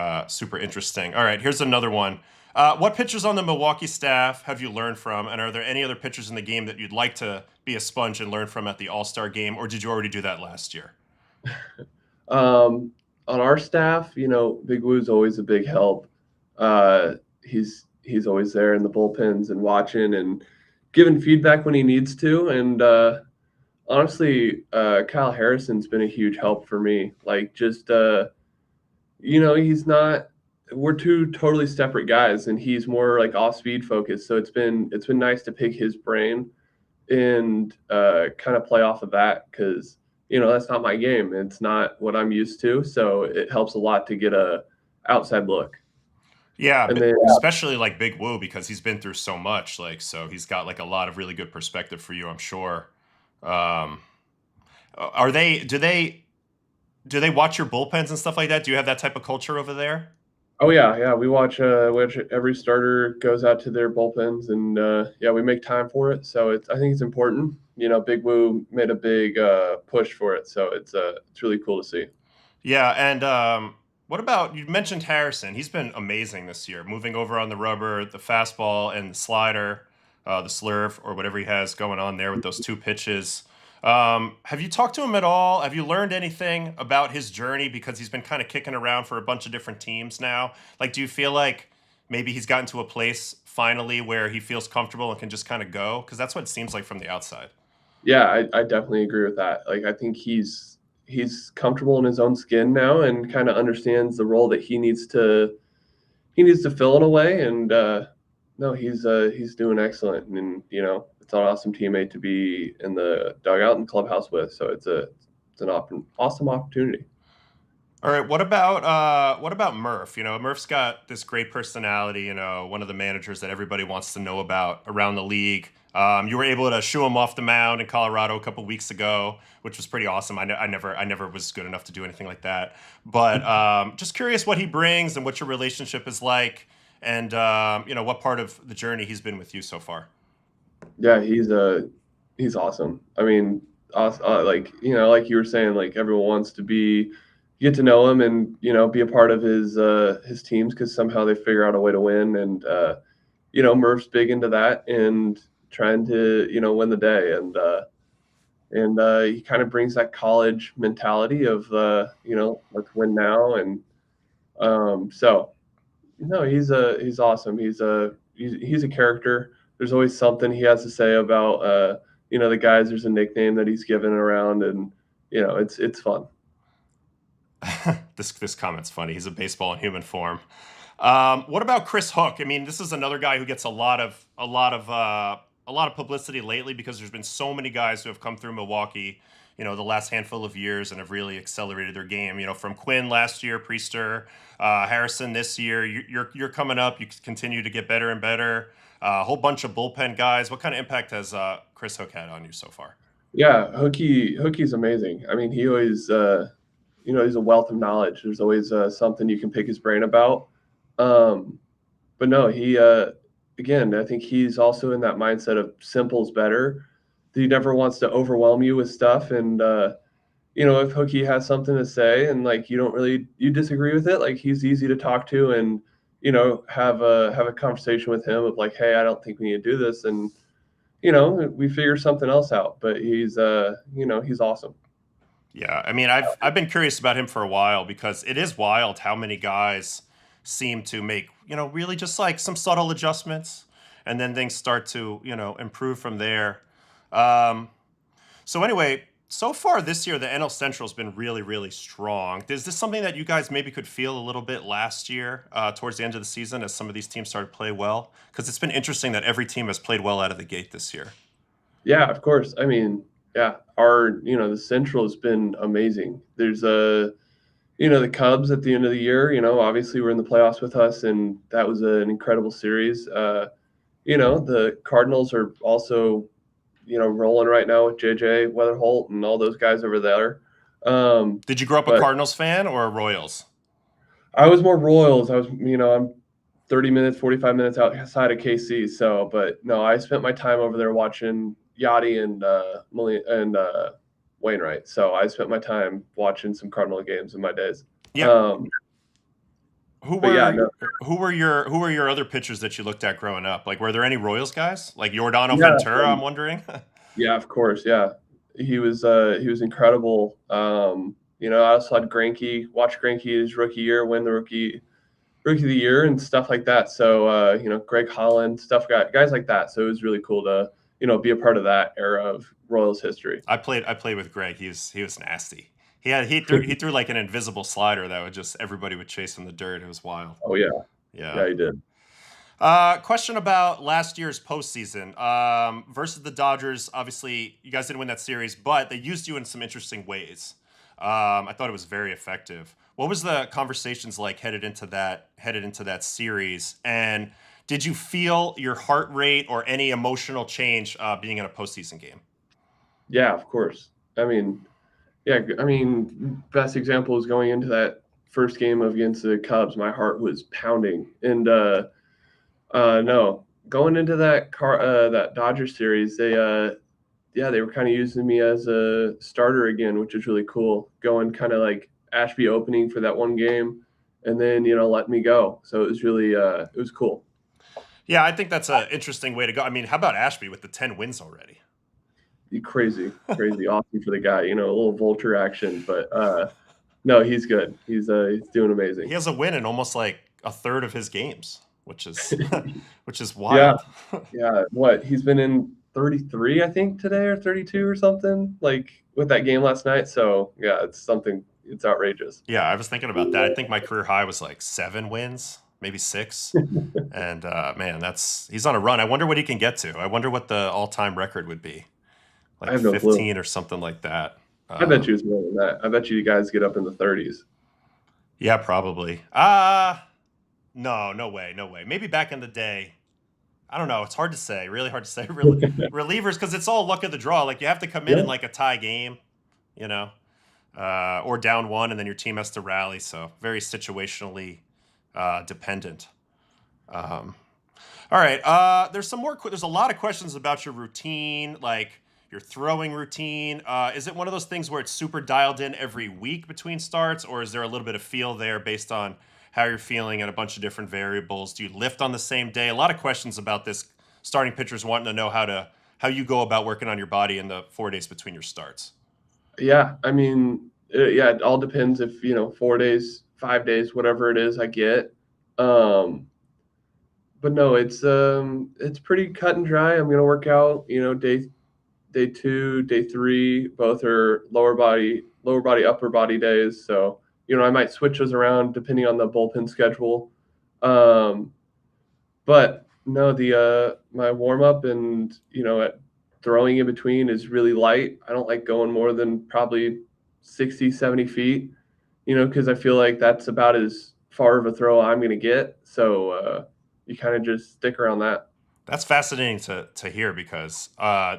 Speaker 1: interesting. All right, here's another one. What pitchers on the Milwaukee staff have you learned from, and are there any other pitchers in the game that you'd like to be a sponge and learn from at the All-Star game, or did you already do that last year?
Speaker 6: On our staff, Big Woo's always a big help. He's always there in the bullpens and watching and giving feedback when he needs to. And honestly, Kyle Harrison's been a huge help for me. Like just he's not. We're two totally separate guys, and he's more like off speed focused. So it's been nice to pick his brain and kind of play off of that because that's not my game. It's not what I'm used to. So it helps a lot to get a outside look.
Speaker 1: Yeah,
Speaker 6: And then
Speaker 1: especially like Big Woo because he's been through so much. Like, so he's got like a lot of really good perspective for you, I'm sure. Um, are they? Do they watch your bullpens and stuff like that? Do you have that type of culture over there?
Speaker 6: oh yeah, we watch every starter goes out to their bullpens and yeah, we make time for it. So I think it's important. Big Woo made a big push for it, so it's really cool to see.
Speaker 1: Yeah, and what about you mentioned Harrison? He's been amazing this year, moving over on the rubber, the fastball, and the slider, the slurve, or whatever he has going on there with those two pitches. Have you talked to him at all? Have you learned anything about his journey because he's been kind of kicking around for a bunch of different teams now? Like, do you feel like maybe he's gotten to a place finally where he feels comfortable and can just kind of go? Because that's what it seems like from the outside.
Speaker 6: Yeah, I definitely agree with that. Like I think he's comfortable in his own skin now and kind of understands the role that he needs to fill in a way. And no, he's doing excellent. And it's an awesome teammate to be in the dugout and clubhouse with. So it's an awesome opportunity.
Speaker 1: All right, what about Murph? Murph's got this great personality. One of the managers that everybody wants to know about around the league. You were able to shoo him off the mound in Colorado a couple weeks ago, which was pretty awesome. I never was good enough to do anything like that. But just curious what he brings and what your relationship is like, and what part of the journey he's been with you so far.
Speaker 6: Yeah, he's awesome. I mean, like like you were saying, like everyone wants to get to know him and be a part of his teams because somehow they figure out a way to win. And Murph's big into that and trying to win the day. And he kind of brings that college mentality of let's win now. And so No, he's awesome. He's a character. There's always something he has to say about the guys. There's a nickname that he's given around, and it's fun.
Speaker 1: This comment's funny. He's a baseball in human form. What about Chris Hook? I mean, this is another guy who gets a lot of publicity lately because there's been so many guys who have come through Milwaukee, the last handful of years and have really accelerated their game. From Quinn last year, Priester, Harrison this year. You're coming up. You continue to get better and better. A whole bunch of bullpen guys. What kind of impact has Chris Hook had on you so far?
Speaker 6: Yeah, Hookie's amazing. I mean, he always he's a wealth of knowledge. There's always something you can pick his brain about. But no, he again, I think he's also in that mindset of simple's better. He never wants to overwhelm you with stuff. And if Hookie has something to say and like you disagree with it, like he's easy to talk to and have a conversation with him of like, hey, I don't think we need to do this, and we figure something else out. But he's he's awesome.
Speaker 1: Yeah, I mean, I've been curious about him for a while because it is wild how many guys seem to make, really just like some subtle adjustments and then things start to, improve from there. Um, so anyway, so far this year, the NL Central has been really, really strong. Is this something that you guys maybe could feel a little bit last year towards the end of the season as some of these teams started to play well? Because it's been interesting that every team has played well out of the gate this year.
Speaker 6: Yeah, of course. I mean, yeah, the Central has been amazing. There's the Cubs at the end of the year, obviously were in the playoffs with us, and that was an incredible series. The Cardinals are also, rolling right now with JJ Weatherholt and all those guys over there.
Speaker 1: Did you grow up a Cardinals fan or a Royals?
Speaker 6: I was more Royals. I'm 30 minutes, 45 minutes outside of KC. So, but no, I spent my time over there watching Yachty and Wainwright. So I spent my time watching some Cardinal games in my days.
Speaker 1: Yeah. Who were your other pitchers that you looked at growing up? Like, were there any Royals guys? Like Giordano Ventura, I'm wondering.
Speaker 6: Yeah, of course. Yeah. He was incredible. I also had Greinke, watch Greinke his rookie year, win the rookie of the year and stuff like that. So, Greg Holland, guys like that. So it was really cool to, be a part of that era of Royals history.
Speaker 1: I played with Greg. He was nasty. He threw like an invisible slider that would just everybody would chase in the dirt. It was wild.
Speaker 6: Oh yeah.
Speaker 1: Yeah.
Speaker 6: Yeah, he did.
Speaker 1: Question about last year's postseason versus the Dodgers. Obviously, you guys didn't win that series, but they used you in some interesting ways. I thought it was very effective. What was the conversations like headed into that series? And did you feel your heart rate or any emotional change being in a postseason game?
Speaker 6: Yeah, of course. Best example is going into that first game against the Cubs. My heart was pounding, and no, going into that Dodgers series, they were kind of using me as a starter again, which is really cool. Going kind of like Ashby opening for that one game, and then let me go. So it was really it was cool.
Speaker 1: Yeah, I think that's an interesting way to go. I mean, how about Ashby with the 10 wins already?
Speaker 6: Crazy, awesome for the guy. A little vulture action, but no, he's good. He's doing amazing.
Speaker 1: He has a win in almost like a third of his games, which is wild.
Speaker 6: Yeah. What, he's been in 33, I think, today, or 32 or something, like with that game last night. So yeah, it's outrageous.
Speaker 1: Yeah, I was thinking about that. I think my career high was like 7 wins, maybe 6. And man, he's on a run. I wonder what he can get to. I wonder what the all-time record would be. Like
Speaker 6: I have no
Speaker 1: 15
Speaker 6: clue.
Speaker 1: Or something like that.
Speaker 6: I bet you it's more than that. I bet you guys get up in the 30s.
Speaker 1: Yeah, probably. No way. Maybe back in the day. I don't know. It's hard to say. Really hard to say. Relievers, because it's all luck of the draw. Like you have to come in like a tie game, or down 1, and then your team has to rally. So very situationally dependent. All right. There's a lot of questions about your routine, like your throwing routine. Is it one of those things where it's super dialed in every week between starts, or is there a little bit of feel there based on how you're feeling and a bunch of different variables? Do you lift on the same day? A lot of questions about this. Starting pitchers wanting to know how you go about working on your body in the 4 days between your starts.
Speaker 6: Yeah, I mean, it all depends if 4 days, 5 days, whatever it is I get. But no, it's pretty cut and dry. I'm gonna work out, day 2, day 3, both are lower body, upper body days. So, I might switch those around depending on the bullpen schedule. But no, the my warm up and throwing in between is really light. I don't like going more than probably 60, 70 feet, because I feel like that's about as far of a throw I'm going to get. So you kind of just stick around that.
Speaker 1: That's fascinating to hear because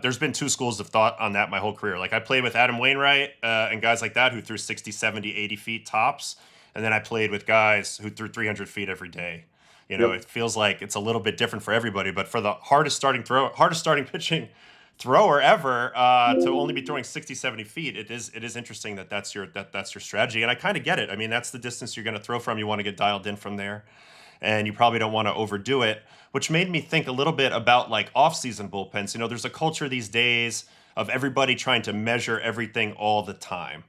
Speaker 1: there's been two schools of thought on that my whole career. Like I played with Adam Wainwright and guys like that who threw 60, 70, 80 feet tops. And then I played with guys who threw 300 feet every day.
Speaker 6: Yep.
Speaker 1: It feels like it's a little bit different for everybody, but for the hardest starting pitching thrower ever to only be throwing 60, 70 feet, it is interesting that's your strategy. And I kind of get it. I mean, that's the distance you're going to throw from. You want to get dialed in from there. And you probably don't want to overdo it, which made me think a little bit about like off-season bullpens. There's a culture these days of everybody trying to measure everything all the time.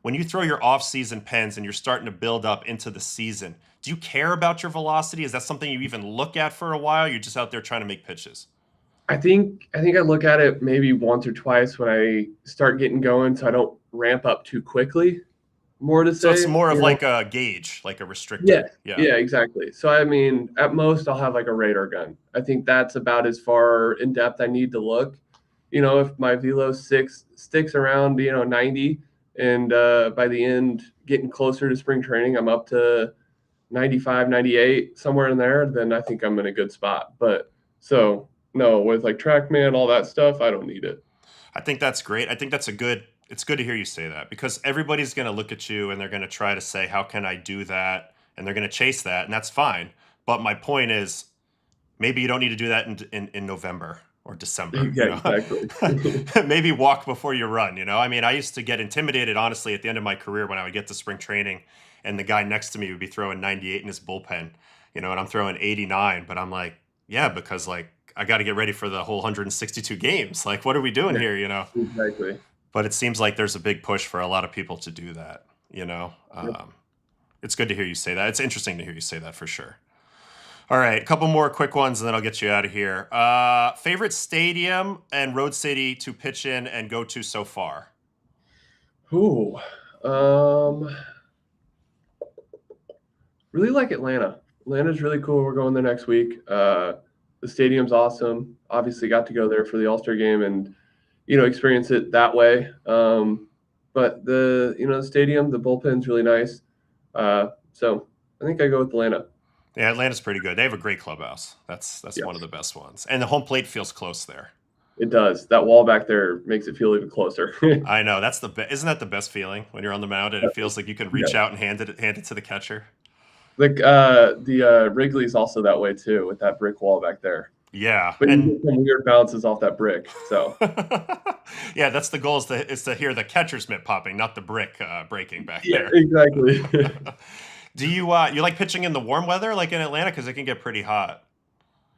Speaker 1: When you throw your off-season pens and you're starting to build up into the season, do you care about your velocity? Is that something you even look at for a while? You're just out there trying to make pitches?
Speaker 6: I think I look at it maybe once or twice when I start getting going, so I don't ramp up too quickly. More to say.
Speaker 1: So it's more of like a gauge, like a restrictor.
Speaker 6: Yeah, exactly. So I mean, at most I'll have like a radar gun. I think that's about as far in depth I need to look. If my velo sticks around 90, and by the end getting closer to spring training, I'm up to 95, 98, somewhere in there, then I think I'm in a good spot. But so no, with like TrackMan, all that stuff, I don't need it.
Speaker 1: I think that's great. I think it's good to hear you say that because everybody's going to look at you and they're going to try to say, how can I do that? And they're going to chase that, and that's fine. But my point is, maybe you don't need to do that in November or December.
Speaker 6: Yeah, exactly.
Speaker 1: Maybe walk before you run. I mean, I used to get intimidated, honestly, at the end of my career when I would get to spring training and the guy next to me would be throwing 98 in his bullpen, and I'm throwing 89. But I'm like, yeah, because like I got to get ready for the whole 162 games. Like, what are we doing here?
Speaker 6: Exactly.
Speaker 1: But it seems like there's a big push for a lot of people to do that. It's good to hear you say that. It's interesting to hear you say that for sure. All right, a couple more quick ones, and then I'll get you out of here. Favorite stadium and road city to pitch in and go to so far?
Speaker 6: Ooh, really like Atlanta. Atlanta's really cool. We're going there next week. The stadium's awesome. Obviously, got to go there for the All-Star game and experience it that way. But the stadium, the bullpen's really nice. So I think I go with Atlanta.
Speaker 1: Yeah, Atlanta's pretty good. They have a great clubhouse. That's
Speaker 6: Yes.
Speaker 1: one of the best ones. And the home plate feels close there.
Speaker 6: It does. That wall back there makes it feel even closer.
Speaker 1: I know. Isn't that the best feeling when you're on the mound and it feels like you can reach out and hand it to the catcher?
Speaker 6: Like the Wrigley's also that way too, with that brick wall back there.
Speaker 1: Yeah,
Speaker 6: But you get some weird bounces off that brick. So
Speaker 1: yeah, that's the goal is to hear the catcher's mitt popping, not the brick breaking back there.
Speaker 6: Exactly.
Speaker 1: Do you like pitching in the warm weather like in Atlanta because it can get pretty hot?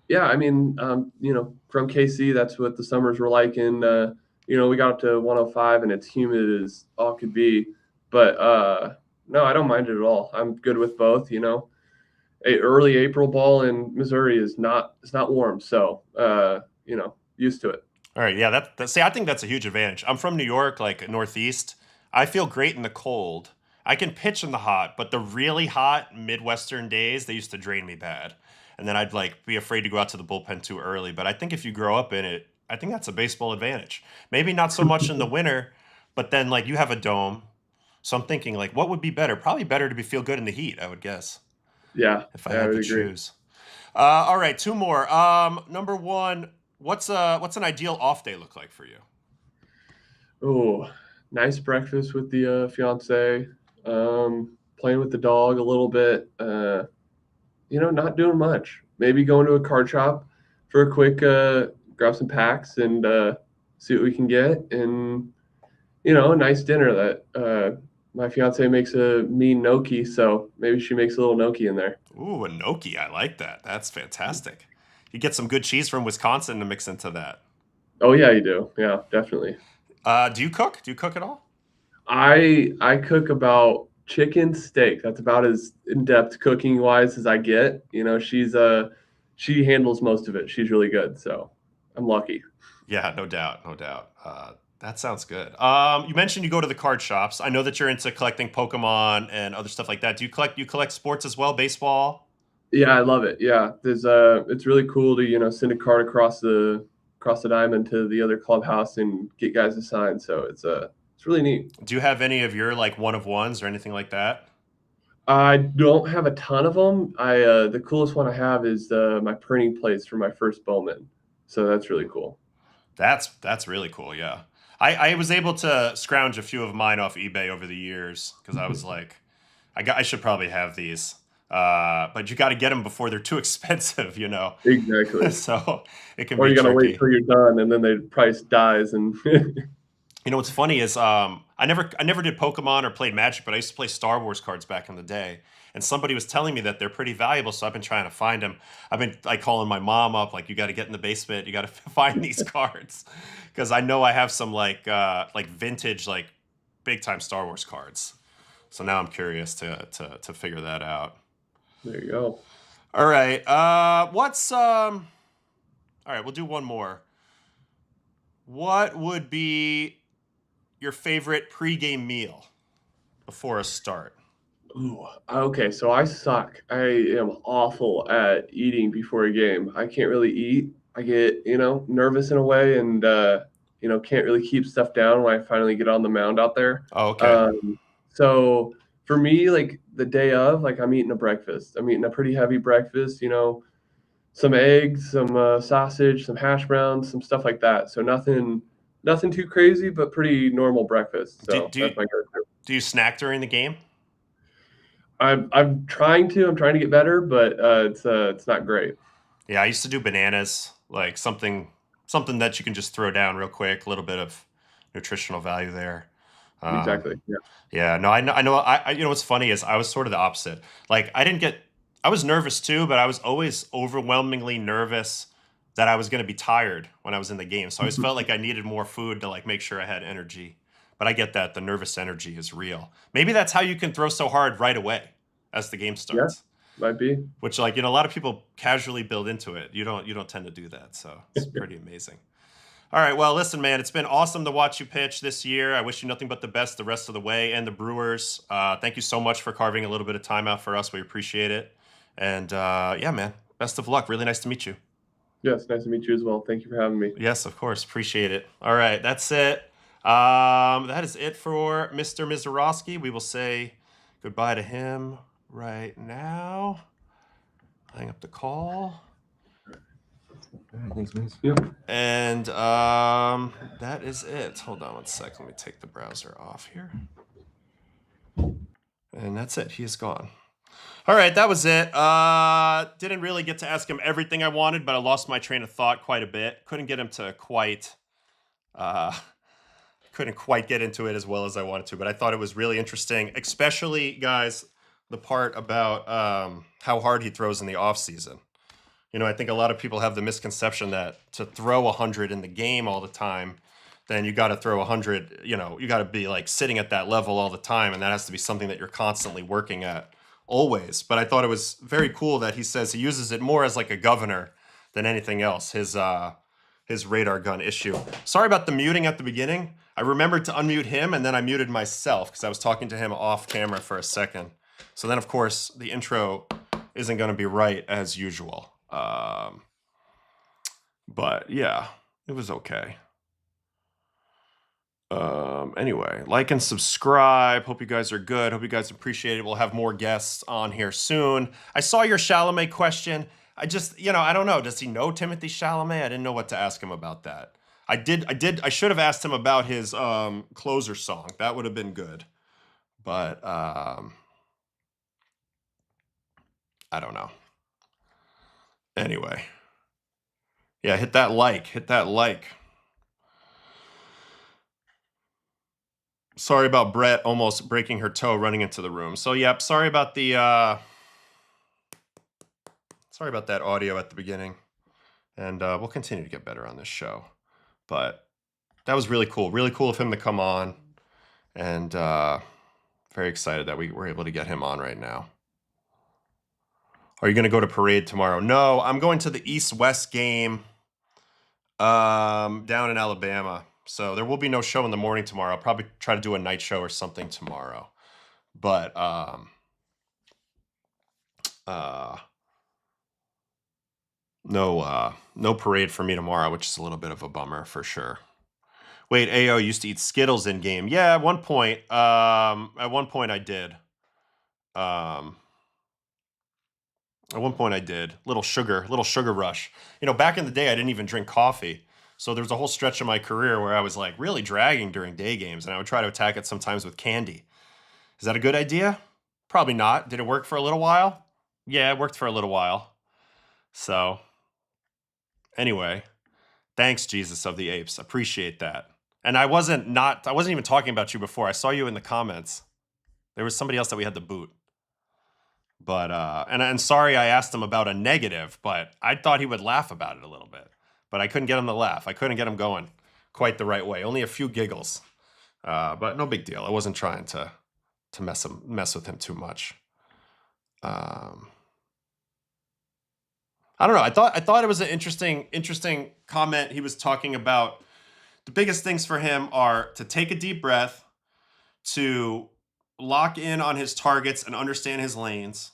Speaker 6: Yeah, I mean, from KC, that's what the summers were like. And we got up to 105, and it's humid as all could be. But no, I don't mind it at all. I'm good with both. Early April ball in Missouri it's not warm, so used to it.
Speaker 1: All right, yeah, see, I think that's a huge advantage. I'm from New York, like Northeast. I feel great in the cold. I can pitch in the hot, but the really hot Midwestern days, they used to drain me bad. And then I'd like be afraid to go out to the bullpen too early. But I think if you grow up in it, I think that's a baseball advantage. Maybe not so much in the winter, but then like you have a dome. So I'm thinking like, what would be better? Probably better to feel good in the heat, I would guess.
Speaker 6: Yeah,
Speaker 1: if I had to choose. All right, two more. Number one, what's an ideal off day look like for you?
Speaker 6: Oh, nice breakfast with the fiance. Playing with the dog a little bit. Not doing much. Maybe going to a card shop for a quick grab some packs and see what we can get, and a nice dinner that my fiance makes a mean gnocchi, so maybe she makes a little gnocchi in there.
Speaker 1: Ooh, a gnocchi. I like that. That's fantastic. You get some good cheese from Wisconsin to mix into that.
Speaker 6: Oh, yeah, you do. Yeah, definitely.
Speaker 1: Do you cook? Do you cook at all?
Speaker 6: I cook about chicken steak. That's about as in-depth cooking wise as I get. You know, she handles most of it. She's really good, so I'm lucky.
Speaker 1: Yeah, no doubt, no doubt. That sounds good. You mentioned you go to the card shops. I know that you're into collecting Pokemon and other stuff like that. Do you collect sports as well, baseball?
Speaker 6: Yeah, I love it. Yeah, it's really cool to send a card across the diamond to the other clubhouse and get guys to sign. So it's really neat.
Speaker 1: Do you have any of your like one of ones or anything like that?
Speaker 6: I don't have a ton of them. The coolest one I have is my printing plates for my first Bowman. So that's really cool.
Speaker 1: That's really cool. Yeah, I was able to scrounge a few of mine off eBay over the years because I was like, I should probably have these. But you got to get them before they're too expensive, you know.
Speaker 6: Exactly.
Speaker 1: So it can
Speaker 6: Or
Speaker 1: be
Speaker 6: you gotta
Speaker 1: tricky.
Speaker 6: wait till you're done, and then the price dies. And
Speaker 1: You know what's funny is I never did Pokemon or played Magic, but I used to play Star Wars cards back in the day. And somebody was telling me that they're pretty valuable, so I've been trying to find them. I've been like calling my mom up, like you got to get in the basement, you got to find these cards, because I know I have some like vintage like big time Star Wars cards. So now I'm curious to figure that out.
Speaker 6: there you go.
Speaker 1: All right, all right, we'll do one more. What would be your favorite pregame meal before a start?
Speaker 6: Ooh, okay, so I suck. I am awful at eating before a game. I can't really eat. I get, nervous in a way and, can't really keep stuff down when I finally get on the mound out there.
Speaker 1: Oh, okay.
Speaker 6: So for me, like the day of, like I'm eating a breakfast. I'm eating a pretty heavy breakfast, some eggs, some sausage, some hash browns, some stuff like that. So nothing too crazy, but pretty normal breakfast.
Speaker 1: Do,
Speaker 6: So
Speaker 1: do,
Speaker 6: that's
Speaker 1: you,
Speaker 6: my go-to.
Speaker 1: do you snack during the game?
Speaker 6: I'm trying to. I'm trying to get better, but it's not great.
Speaker 1: Yeah, I used to do bananas, like something that you can just throw down real quick, a little bit of nutritional value there. Um,
Speaker 6: Exactly. Yeah.
Speaker 1: yeah, no, I know. You know what's funny is I was sort of the opposite. Like I was nervous too, but I was always overwhelmingly nervous that I was going to be tired when I was in the game. So I always felt like I needed more food to like make sure I had energy. But I get that the nervous energy is real. Maybe that's how you can throw so hard right away as the game
Speaker 6: Yeah.
Speaker 1: starts.
Speaker 6: Might be.
Speaker 1: Which, like, a lot of people casually build into it. You don't tend to do that, so it's pretty amazing. All right, well, listen, man, it's been awesome to watch you pitch this year. I wish you nothing but the best the rest of the way, and the Brewers. Thank you so much for carving a little bit of time out for us. We appreciate it, and yeah, man, best of luck. Really nice to meet you.
Speaker 6: Yes. Nice to meet you as well. Thank you for having me.
Speaker 1: Yes, of course, appreciate it. All right, that's it. That is it for Mr. Misiorowski. We will say goodbye to him right now. Hang up the call.
Speaker 7: All right, thanks, man.
Speaker 6: Yep.
Speaker 1: And that is it. Hold on one sec. Let me take the browser off here. And that's it. He is gone. All right, that was it. Didn't really get to ask him everything I wanted, but I lost my train of thought quite a bit. Couldn't get him to couldn't quite get into it as well as I wanted to, but I thought it was really interesting, especially, guys, the part about how hard he throws in the offseason. I think a lot of people have the misconception that to throw 100 in the game all the time, then you got to throw 100, you got to be like sitting at that level all the time. And that has to be something that you're constantly working at always. But I thought it was very cool that he says he uses it more as like a governor than anything else, his radar gun issue. Sorry about the muting at the beginning. I remembered to unmute him and then I muted myself because I was talking to him off camera for a second. So then, of course, the intro isn't going to be right as usual. But yeah, it was okay. Anyway, like and subscribe. Hope you guys are good. Hope you guys appreciate it. We'll have more guests on here soon. I saw your Chalamet question. I just, I don't know. Does he know Timothy Chalamet? I didn't know what to ask him about that. I should have asked him about his closer song. That would have been good. But I don't know. Anyway. Yeah, hit that like. Hit that like. Sorry about Brett almost breaking her toe running into the room. So, yep, sorry about that audio at the beginning. And we'll continue to get better on this show. But that was really cool. Really cool of him to come on. And Very excited that we were able to get him on right now. Are you going to go to parade tomorrow? No, I'm going to the East-West game down in Alabama. So there will be no show in the morning tomorrow. I'll probably try to do a night show or something tomorrow. But no parade for me tomorrow, which is a little bit of a bummer for sure. Wait, AO used to eat Skittles in game. Yeah, at one point I did. At one point I did. Little sugar rush. You know, back in the day I didn't even drink coffee. So there was a whole stretch of my career where I was like really dragging during day games, and I would try to attack it sometimes with candy. Is that a good idea? Probably not. Did it work for a little while? Yeah, it worked for a little while. So anyway, thanks, Jesus of the Apes. Appreciate that. And I wasn't even talking about you before. I saw you in the comments. There was somebody else that we had to boot. But and sorry I asked him about a negative, but I thought he would laugh about it a little bit. But I couldn't get him to laugh. I couldn't get him going quite the right way. Only a few giggles. But no big deal. I wasn't trying to mess with him too much. I don't know. I thought it was an interesting comment. He was talking about the biggest things for him are to take a deep breath, to lock in on his targets and understand his lanes,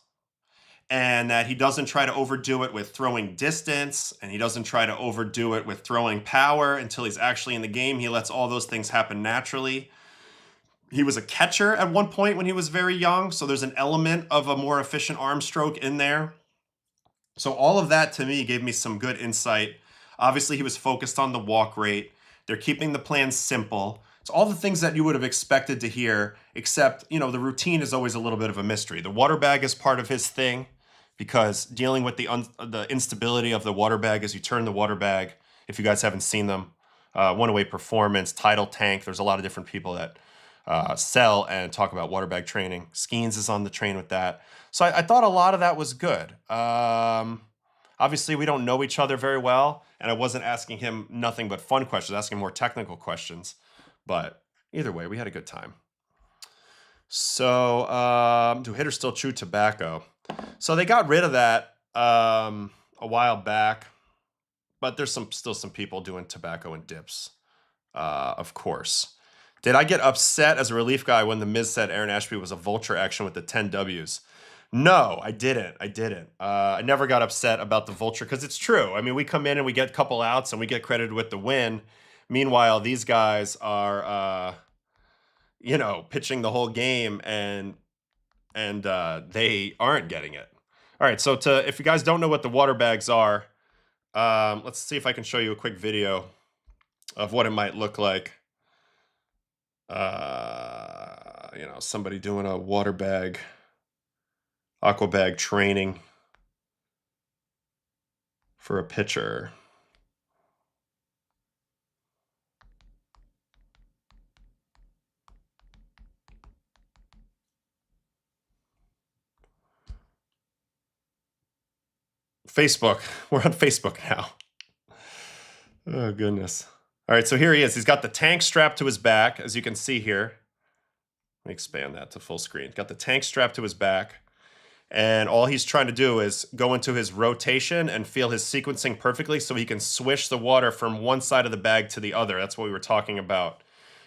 Speaker 1: and that he doesn't try to overdo it with throwing distance, and he doesn't try to overdo it with throwing power until he's actually in the game. He lets all those things happen naturally. He was a catcher at one point when he was very young, so there's an element of a more efficient arm stroke in there. So all of that to me gave me some good insight. Obviously, he was focused on the walk rate. They're keeping the plan simple. It's all the things that you would have expected to hear, except, you know, the routine is always a little bit of a mystery. The water bag is part of his thing because dealing with the instability of the water bag as you turn the water bag, if you guys haven't seen them, One-Away Performance, Tidal Tank, there's a lot of different people that sell and talk about water bag training. Skeens is on the train with that. So I thought a lot of that was good. Obviously, we don't know each other very well, and I wasn't asking him nothing but fun questions, asking more technical questions. But either way, we had a good time. So do hitters still chew tobacco? So they got rid of that a while back, but there's still some people doing tobacco and dips, of course. Did I get upset as a relief guy when the Miz said Aaron Ashby was a vulture action with the 10 Ws? No, I didn't. I never got upset about the vulture because it's true. I mean, we come in and we get a couple outs and we get credited with the win. Meanwhile, these guys are, pitching the whole game and they aren't getting it. All right, so if you guys don't know what the water bags are, let's see if I can show you a quick video of what it might look like. Somebody doing a water bag, aqua bag training for a pitcher. Facebook. We're on Facebook now. Oh, goodness. All right, so here he is. He's got the tank strapped to his back, as you can see here. Let me expand that to full screen. Got the tank strapped to his back. And all he's trying to do is go into his rotation and feel his sequencing perfectly so he can swish the water from one side of the bag to the other. That's what we were talking about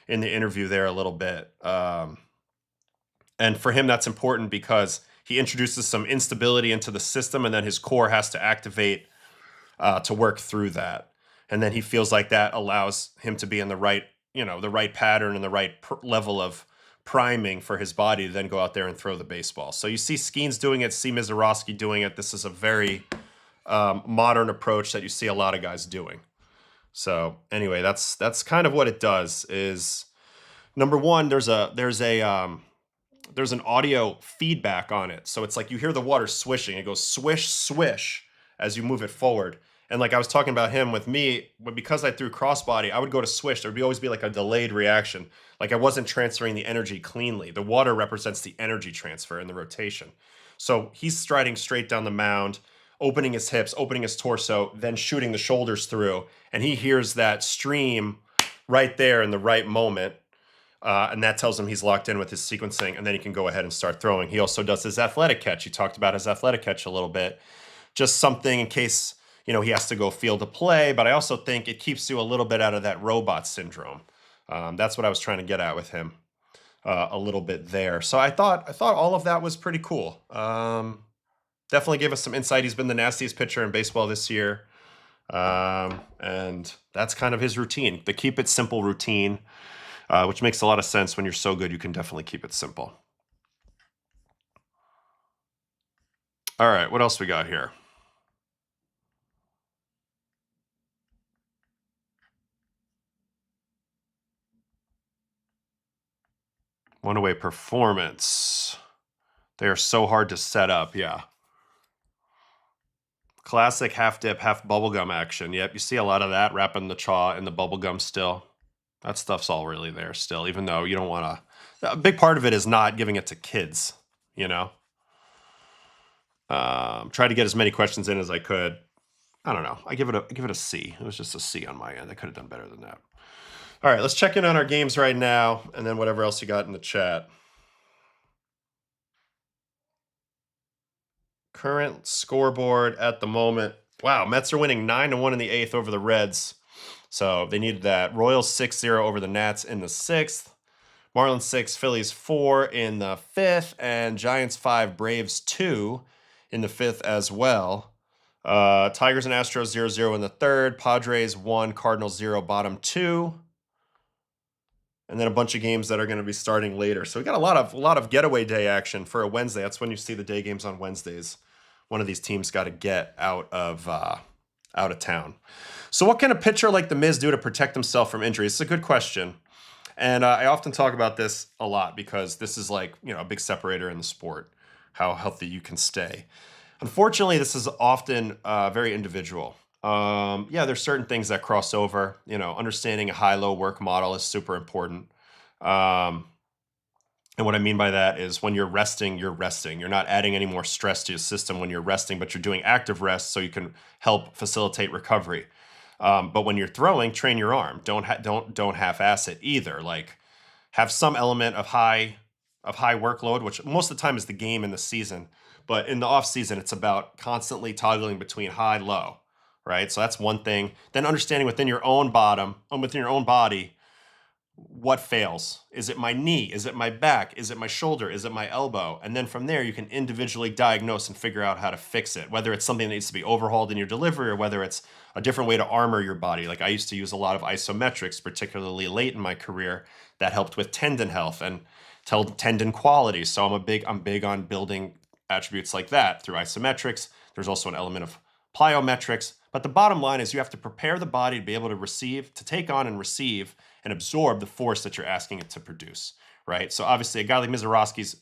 Speaker 1: in the interview there a little bit. And for him, that's important because he introduces some instability into the system, and then his core has to activate to work through that. And then he feels like that allows him to be in the right pattern and the right level of priming for his body to then go out there and throw the baseball. So you see Skeens doing it, see Misiorowski doing it. This is a very modern approach that you see a lot of guys doing. So anyway, that's kind of what it does. Is number one, there's an audio feedback on it. So it's like you hear the water swishing. It goes swish, swish as you move it forward. And like I was talking about him with me, but because I threw crossbody, I would go to swish. There would always be like a delayed reaction. Like I wasn't transferring the energy cleanly. The water represents the energy transfer in the rotation. So he's striding straight down the mound, opening his hips, opening his torso, then shooting the shoulders through. And he hears that stream right there in the right moment. and that tells him he's locked in with his sequencing, and then he can go ahead and start throwing. He also does his athletic catch. He talked about his athletic catch a little bit. Just something in case, he has to go field to play, but I also think it keeps you a little bit out of that robot syndrome. That's what I was trying to get at with him a little bit there. So I thought all of that was pretty cool. Definitely gave us some insight. He's been the nastiest pitcher in baseball this year. And that's kind of his routine, the keep it simple routine, which makes a lot of sense. When you're so good, you can definitely keep it simple. All right, what else we got here? One away performance. They are so hard to set up. Yeah. Classic half dip, half bubblegum action. Yep, you see a lot of that, wrapping the chaw in the bubblegum still. That stuff's all really there still, even though you don't want to. A big part of it is not giving it to kids, Try to get as many questions in as I could. I don't know. I give it a C. It was just a C on my end. I could have done better than that. All right, let's check in on our games right now, and then whatever else you got in the chat. Current scoreboard at the moment. Wow, Mets are winning 9-1 in the 8th over the Reds. So they needed that. Royals 6-0 over the Nats in the 6th. Marlins 6, Phillies 4 in the 5th. And Giants 5, Braves 2 in the 5th as well. Tigers and Astros 0-0 in the 3rd. Padres 1, Cardinals 0, bottom 2. And then a bunch of games that are going to be starting later. So we got a lot of getaway day action for a Wednesday. That's when you see the day games on Wednesdays. One of these teams got to get out of town. So what can a pitcher like the Miz do to protect himself from injuries? It's a good question. And I often talk about this a lot because this is like, a big separator in the sport, how healthy you can stay. Unfortunately, this is often very individual. There's certain things that cross over. Understanding a high-low work model is super important. And what I mean by that is when you're resting, you're resting. You're not adding any more stress to your system when you're resting, but you're doing active rest so you can help facilitate recovery. But when you're throwing, train your arm. Don't half-ass it either. Like, have some element of high workload, which most of the time is the game in the season. But in the off season, it's about constantly toggling between high, low, right? So that's one thing. Then understanding within your own body, what fails. Is it my knee? Is it my back? Is it my shoulder? Is it my elbow? And then from there, you can individually diagnose and figure out how to fix it, whether it's something that needs to be overhauled in your delivery or whether it's a different way to armor your body. Like I used to use a lot of isometrics, particularly late in my career, that helped with tendon health and tendon quality. So I'm big on building attributes like that through isometrics. There's also an element of plyometrics. But the bottom line is you have to prepare the body to be able to take on and receive and absorb the force that you're asking it to produce, right? So obviously a guy like Misiorowski's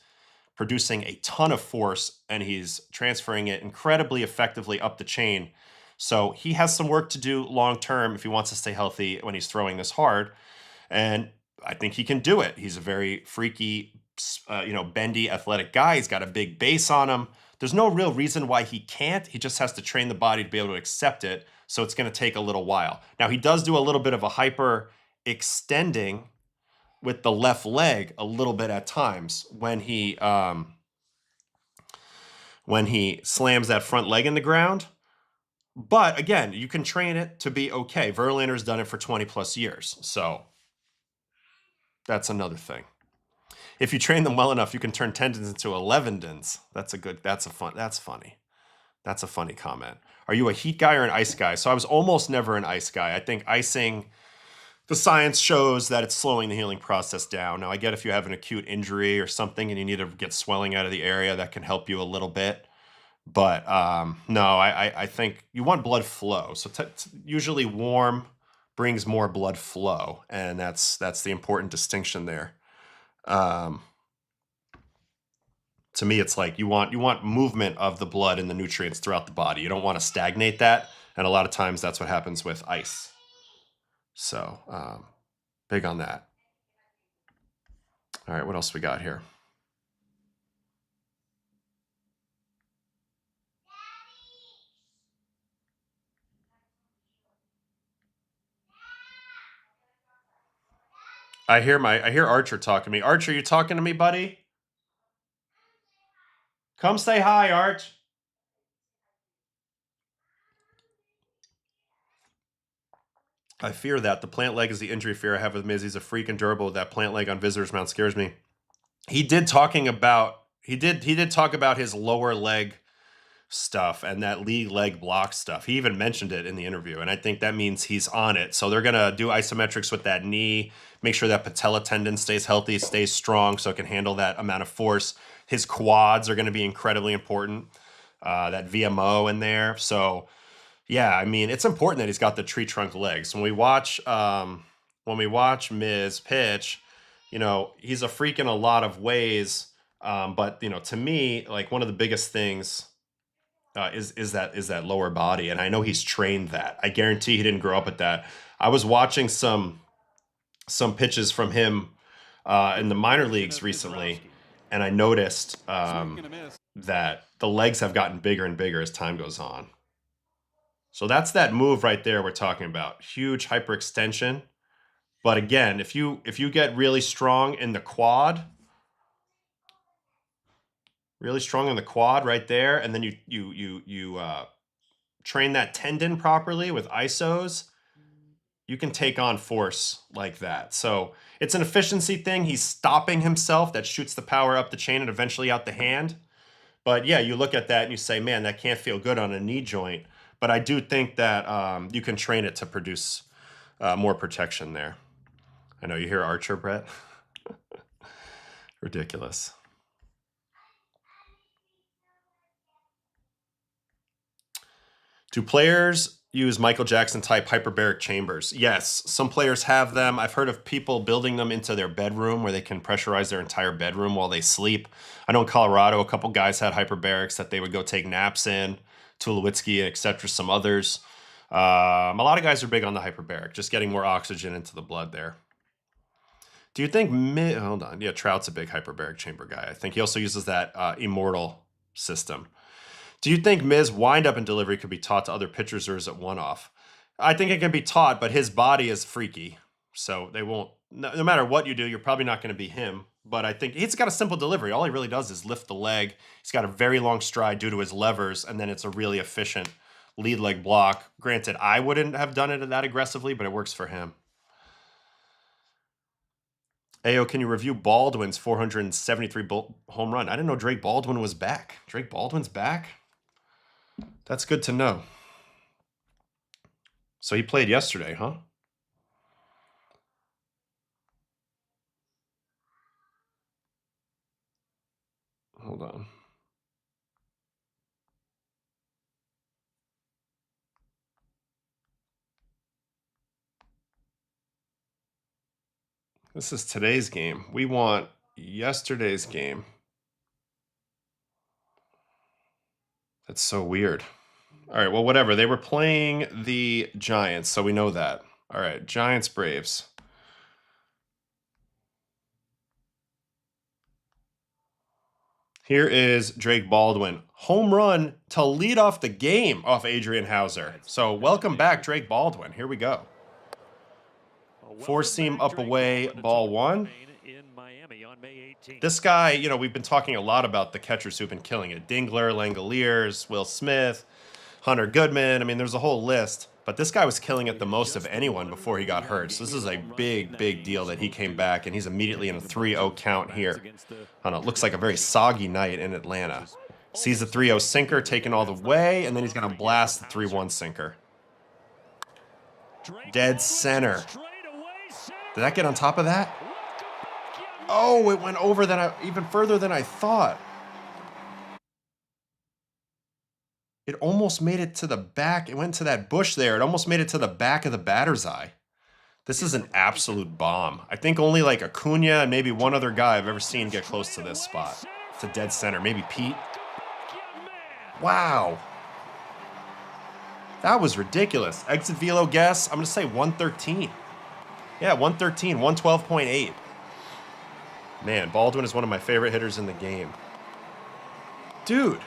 Speaker 1: producing a ton of force and he's transferring it incredibly effectively up the chain. So he has some work to do long-term if he wants to stay healthy when he's throwing this hard. And I think he can do it. He's a very freaky, bendy, athletic guy. He's got a big base on him. There's no real reason why he can't. He just has to train the body to be able to accept it. So it's going to take a little while. Now, he does do a little bit of a hyper extending with the left leg a little bit at times when he slams that front leg in the ground. But again, you can train it to be okay. Verlander's done it for 20 plus years. So that's another thing. If you train them well enough, you can turn tendons into 11dons. That's funny. That's a funny comment. Are you a heat guy or an ice guy? So I was almost never an ice guy. I think icing, the science shows that it's slowing the healing process down. Now, I get if you have an acute injury or something and you need to get swelling out of the area, that can help you a little bit. But no, I think you want blood flow. So usually warm brings more blood flow, and that's the important distinction there. To me, it's like you want movement of the blood and the nutrients throughout the body. You don't want to stagnate that, and a lot of times that's what happens with ice. So big on that. All right, what else we got here? I hear Archer talking to me. Archer, you talking to me, buddy? Come say hi, Arch. I fear that. The plant leg is the injury fear I have with Miz. He's a freak and durable. That plant leg on visitors mount scares me. He did talk about his lower leg stuff and that lead leg block stuff. He even mentioned it in the interview, and I think that means he's on it. So they're gonna do isometrics with that knee, make sure that patella tendon stays healthy, stays strong, so it can handle that amount of force. His quads are going to be incredibly important. That VMO in there. So yeah, I mean, it's important that he's got the tree trunk legs. When we watch Miz pitch, you know, he's a freak in a lot of ways. But you know, to me, like one of the biggest things is that lower body, and I know he's trained that. I guarantee he didn't grow up with that. I was watching some pitches from him in the minor leagues recently, and I noticed that the legs have gotten bigger and bigger as time goes on. So that's that move right there we're talking about. Huge hyperextension. But again, if you get really strong in the quad, right there, and then you train that tendon properly with isos, you can take on force like that. So it's an efficiency thing. He's stopping himself. That shoots the power up the chain and eventually out the hand. But yeah, you look at that and you say, man, that can't feel good on a knee joint. But I do think that you can train it to produce more protection there. I know you hear Archer, Brett. Ridiculous. Do players use Michael Jackson type hyperbaric chambers? Yes, some players have them. I've heard of people building them into their bedroom where they can pressurize their entire bedroom while they sleep. I know in Colorado, a couple guys had hyperbarics that they would go take naps in. Tulowitzki, etc., some others. A lot of guys are big on the hyperbaric, just getting more oxygen into the blood there. Do you think hold on. Yeah, Trout's a big hyperbaric chamber guy. I think he also uses that Immortal system. Do you think Miz windup and delivery could be taught to other pitchers, or is it one-off? I think it can be taught, but his body is freaky. So they won't, no matter what you do, you're probably not going to be him. But I think he's got a simple delivery. All he really does is lift the leg. He's got a very long stride due to his levers, and then it's a really efficient lead leg block. Granted, I wouldn't have done it that aggressively, but it works for him. Ayo, can you review Baldwin's 473 home run? I didn't know Drake Baldwin was back. Drake Baldwin's back? That's good to know. So he played yesterday, huh? Hold on. This is today's game. We want yesterday's game. That's so weird. All right, well, whatever. They were playing the Giants, so we know that. All right, Giants, Braves. Here is Drake Baldwin. Home run to lead off the game off Adrian Hauser. So welcome back, Drake Baldwin. Here we go. Four-seam up away, ball one. This guy, you know, we've been talking a lot about the catchers who've been killing it. Dingler, Langoliers, Will Smith, Hunter Goodman. I mean, there's a whole list. But this guy was killing it the most of anyone before he got hurt. So this is a big, big deal that he came back, and he's immediately in a 3-0 count here. I don't know, it looks like a very soggy night in Atlanta. Sees the 3-0 sinker taken all the way, and then he's going to blast the 3-1 sinker. Dead center. Did that get on top of that? Oh, it went over even further than I thought. It almost made it to the back. It went to that bush there. It almost made it to the back of the batter's eye. This is an absolute bomb. I think only like Acuna and maybe one other guy I've ever seen get close to this spot. It's a dead center. Maybe Pete. Wow. That was ridiculous. Exit velo guess. I'm going to say 113. Yeah, 113, 112.8. Man, Baldwin is one of my favorite hitters in the game. Dude.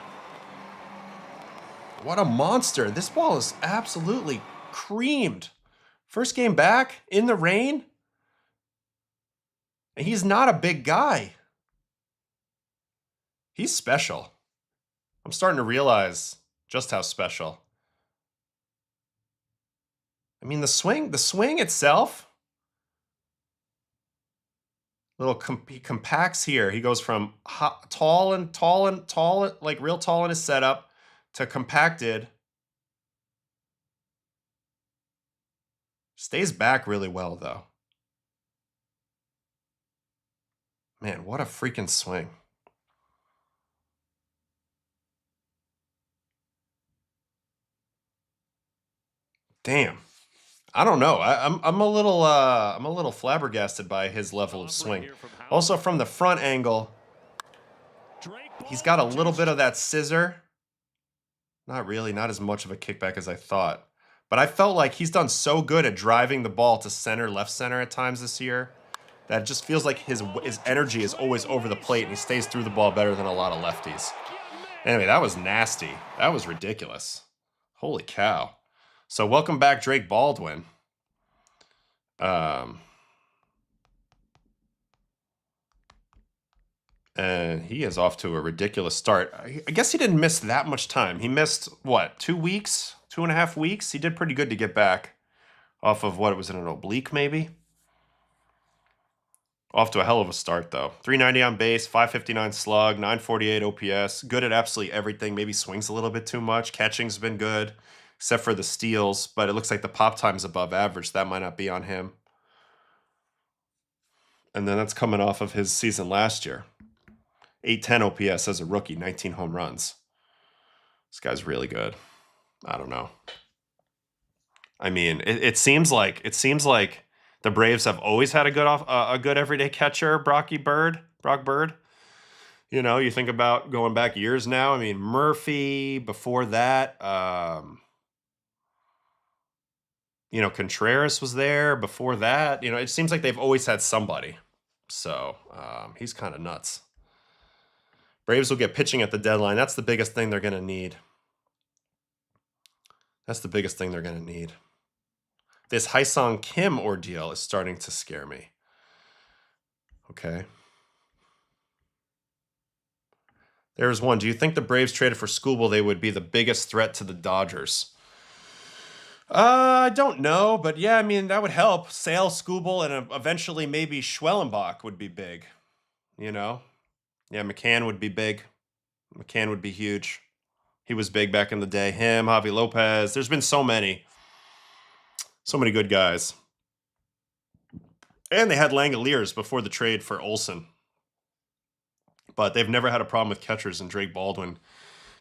Speaker 1: What a monster. This ball is absolutely creamed. First game back in the rain. And he's not a big guy. He's special. I'm starting to realize just how special. I mean, the swing itself, he compacts here. He goes from tall, like real tall in his setup to compacted. Stays back really well, though. Man, what a freaking swing. Damn. I don't know. I'm a little flabbergasted by his level of swing. Also from the front angle, he's got a little bit of that scissor. Not really, not as much of a kickback as I thought. But I felt like he's done so good at driving the ball to center, left center at times this year that it just feels like his energy is always over the plate and he stays through the ball better than a lot of lefties. Anyway, that was nasty. That was ridiculous. Holy cow. So welcome back, Drake Baldwin. And he is off to a ridiculous start. I guess he didn't miss that much time. He missed, what, 2 weeks? 2.5 weeks? He did pretty good to get back off of, what, was it, an oblique maybe? Off to a hell of a start, though. 390 on base, 559 slug, 948 OPS. Good at absolutely everything. Maybe swings a little bit too much. Catching's been good, except for the steals. But it looks like the pop time's above average. That might not be on him. And then that's coming off of his season last year. 810 OPS as a rookie, 19 home runs. This guy's really good. I don't know. I mean, it seems like the Braves have always had a good everyday catcher, Brock Bird. You know, you think about going back years now. I mean, Murphy before that. You know, Contreras was there before that. You know, it seems like they've always had somebody. So he's kind of nuts. Braves will get pitching at the deadline. That's the biggest thing they're going to need. This Haesung Kim ordeal is starting to scare me. Okay. There's one. Do you think the Braves traded for Skubal, they would be the biggest threat to the Dodgers? I don't know, but yeah, I mean, that would help. Sale, Skubal, and eventually maybe Schwellenbach would be big. You know? Yeah, McCann would be big. McCann would be huge. He was big back in the day. Him, Javi Lopez. There's been so many good guys. And they had Langoliers before the trade for Olsen. But they've never had a problem with catchers, and Drake Baldwin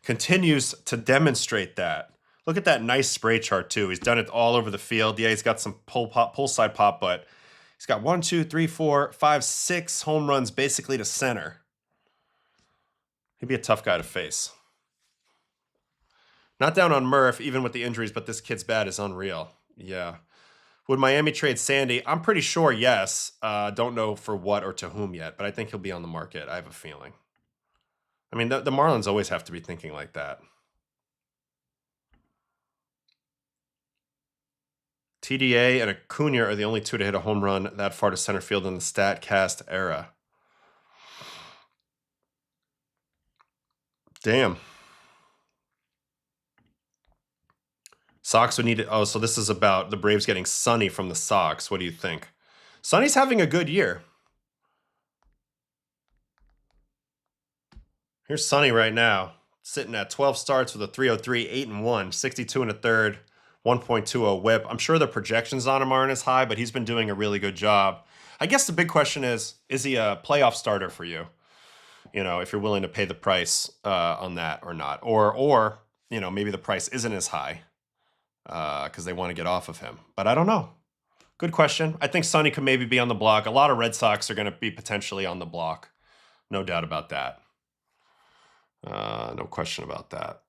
Speaker 1: continues to demonstrate that. Look at that nice spray chart, too. He's done it all over the field. Yeah, he's got some pull side pop, but he's got 1, 2, 3, 4, 5, 6 home runs basically to center. He'd be a tough guy to face. Not down on Murph, even with the injuries, but this kid's bat is unreal. Yeah. Would Miami trade Sandy? I'm pretty sure yes. Don't know for what or to whom yet, but I think he'll be on the market. I have a feeling. I mean, the Marlins always have to be thinking like that. TDA and Acuna are the only two to hit a home run that far to center field in the StatCast era. Damn. Sox would need to... Oh, so this is about the Braves getting Sonny from the Sox. What do you think? Sonny's having a good year. Here's Sonny right now, sitting at 12 starts with a 303, 8-1, 62 and a third, 1.20 whip. I'm sure the projections on him aren't as high, but he's been doing a really good job. I guess the big question is he a playoff starter for you? You know, if you're willing to pay the price on that or not. Or you know, maybe the price isn't as high because they want to get off of him. But I don't know. Good question. I think Sonny could maybe be on the block. A lot of Red Sox are going to be potentially on the block. No doubt about that. No question about that.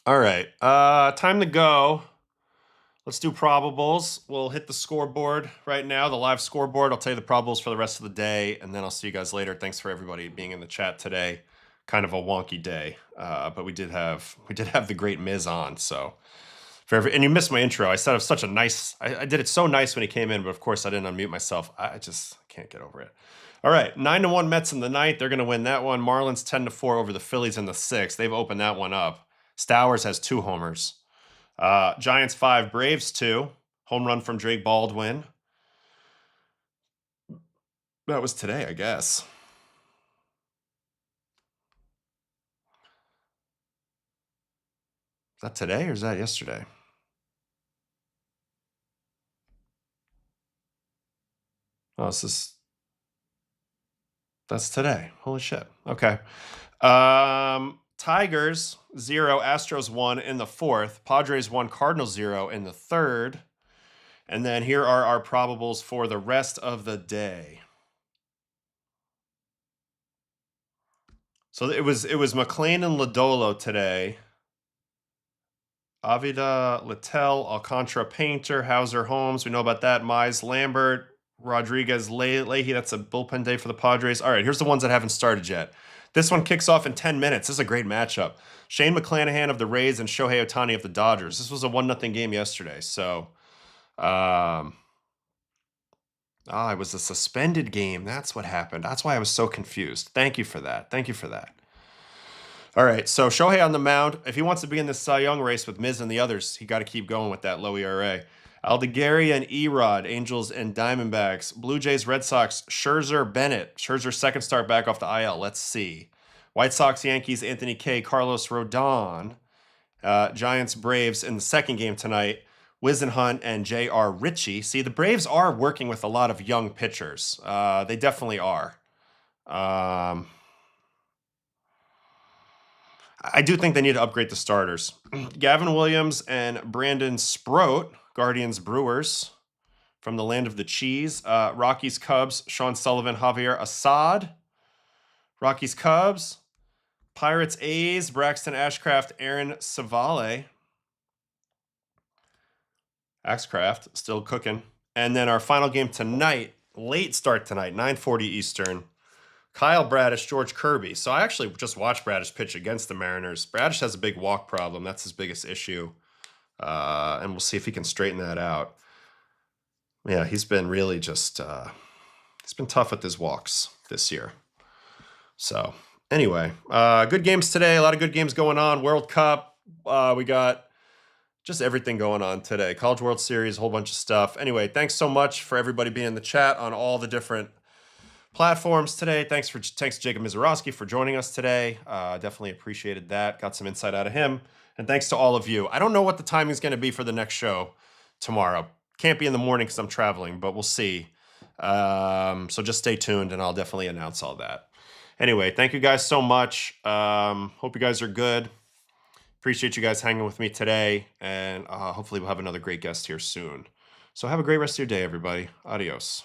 Speaker 1: All right. Time to go. Let's do probables. We'll hit the scoreboard right now, the live scoreboard. I'll tell you the probables for the rest of the day, and then I'll see you guys later. Thanks for everybody being in the chat today. Kind of a wonky day, but we did have the great Miz on, so And you missed my intro. I said it was such a nice. I did it so nice when he came in, but of course I didn't unmute myself. I just can't get over it. All right, 9-1 Mets in the ninth. They're going to win that one. Marlins 10-4 over the Phillies in the sixth. They've opened that one up. Stowers has 2 homers. Giants 5, Braves 2. Home run from Drake Baldwin. That was today, I guess. Is that today or is that yesterday? Oh, that's today. Holy shit. Okay. Tigers 0, Astros 1 in the fourth. Padres 1, Cardinals 0 in the third. And then here are our probables for the rest of the day. So it was McLean and Lodolo today. Avila, Littell, Alcantara, Painter, Hauser, Holmes. We know about that. Mize, Lambert, Rodriguez, Leahy. That's a bullpen day for the Padres. All right, here's the ones that haven't started yet. This one kicks off in 10 minutes. This is a great matchup. Shane McClanahan of the Rays and Shohei Ohtani of the Dodgers. This was a 1-0 game yesterday. So, it was a suspended game. That's what happened. That's why I was so confused. Thank you for that. Thank you for that. All right, so Shohei on the mound. If he wants to be in this Cy Young race with Miz and the others, he got to keep going with that low ERA. Aldegari and Erod, Angels and Diamondbacks. Blue Jays, Red Sox, Scherzer, Bennett. Scherzer's second start back off the IL. Let's see. White Sox, Yankees, Anthony K, Carlos Rodon. Giants, Braves in the second game tonight. Wisenhunt and J.R. Ritchie. See, the Braves are working with a lot of young pitchers. They definitely are. I do think they need to upgrade the starters. Gavin Williams and Brandon Sproat, Guardians Brewers from the land of the cheese. Rockies Cubs, Sean Sullivan, Javier Assad. Rockies Cubs. Pirates A's, Braxton Ashcraft, Aaron Savale. Axcraft, still cooking. And then our final game tonight, late start tonight, 9:40 Eastern. Kyle Bradish, George Kirby. So I actually just watched Bradish pitch against the Mariners. Bradish has a big walk problem. That's his biggest issue. And we'll see if he can straighten that out. Yeah, he's been really just, he's been tough with his walks this year. So anyway, good games today. A lot of good games going on. World Cup. We got just everything going on today. College World Series, a whole bunch of stuff. Anyway, thanks so much for everybody being in the chat on all the different platforms today. Thanks to Jacob Misiorowski for joining us today. Definitely appreciated that. Got some insight out of him. And thanks to all of you. I don't know what the timing is going to be for the next show tomorrow. Can't be in the morning because I'm traveling, but we'll see. So just stay tuned and I'll definitely announce all that. Anyway, thank you guys so much. Hope you guys are good. Appreciate you guys hanging with me today. And hopefully we'll have another great guest here soon. So have a great rest of your day, everybody. Adios.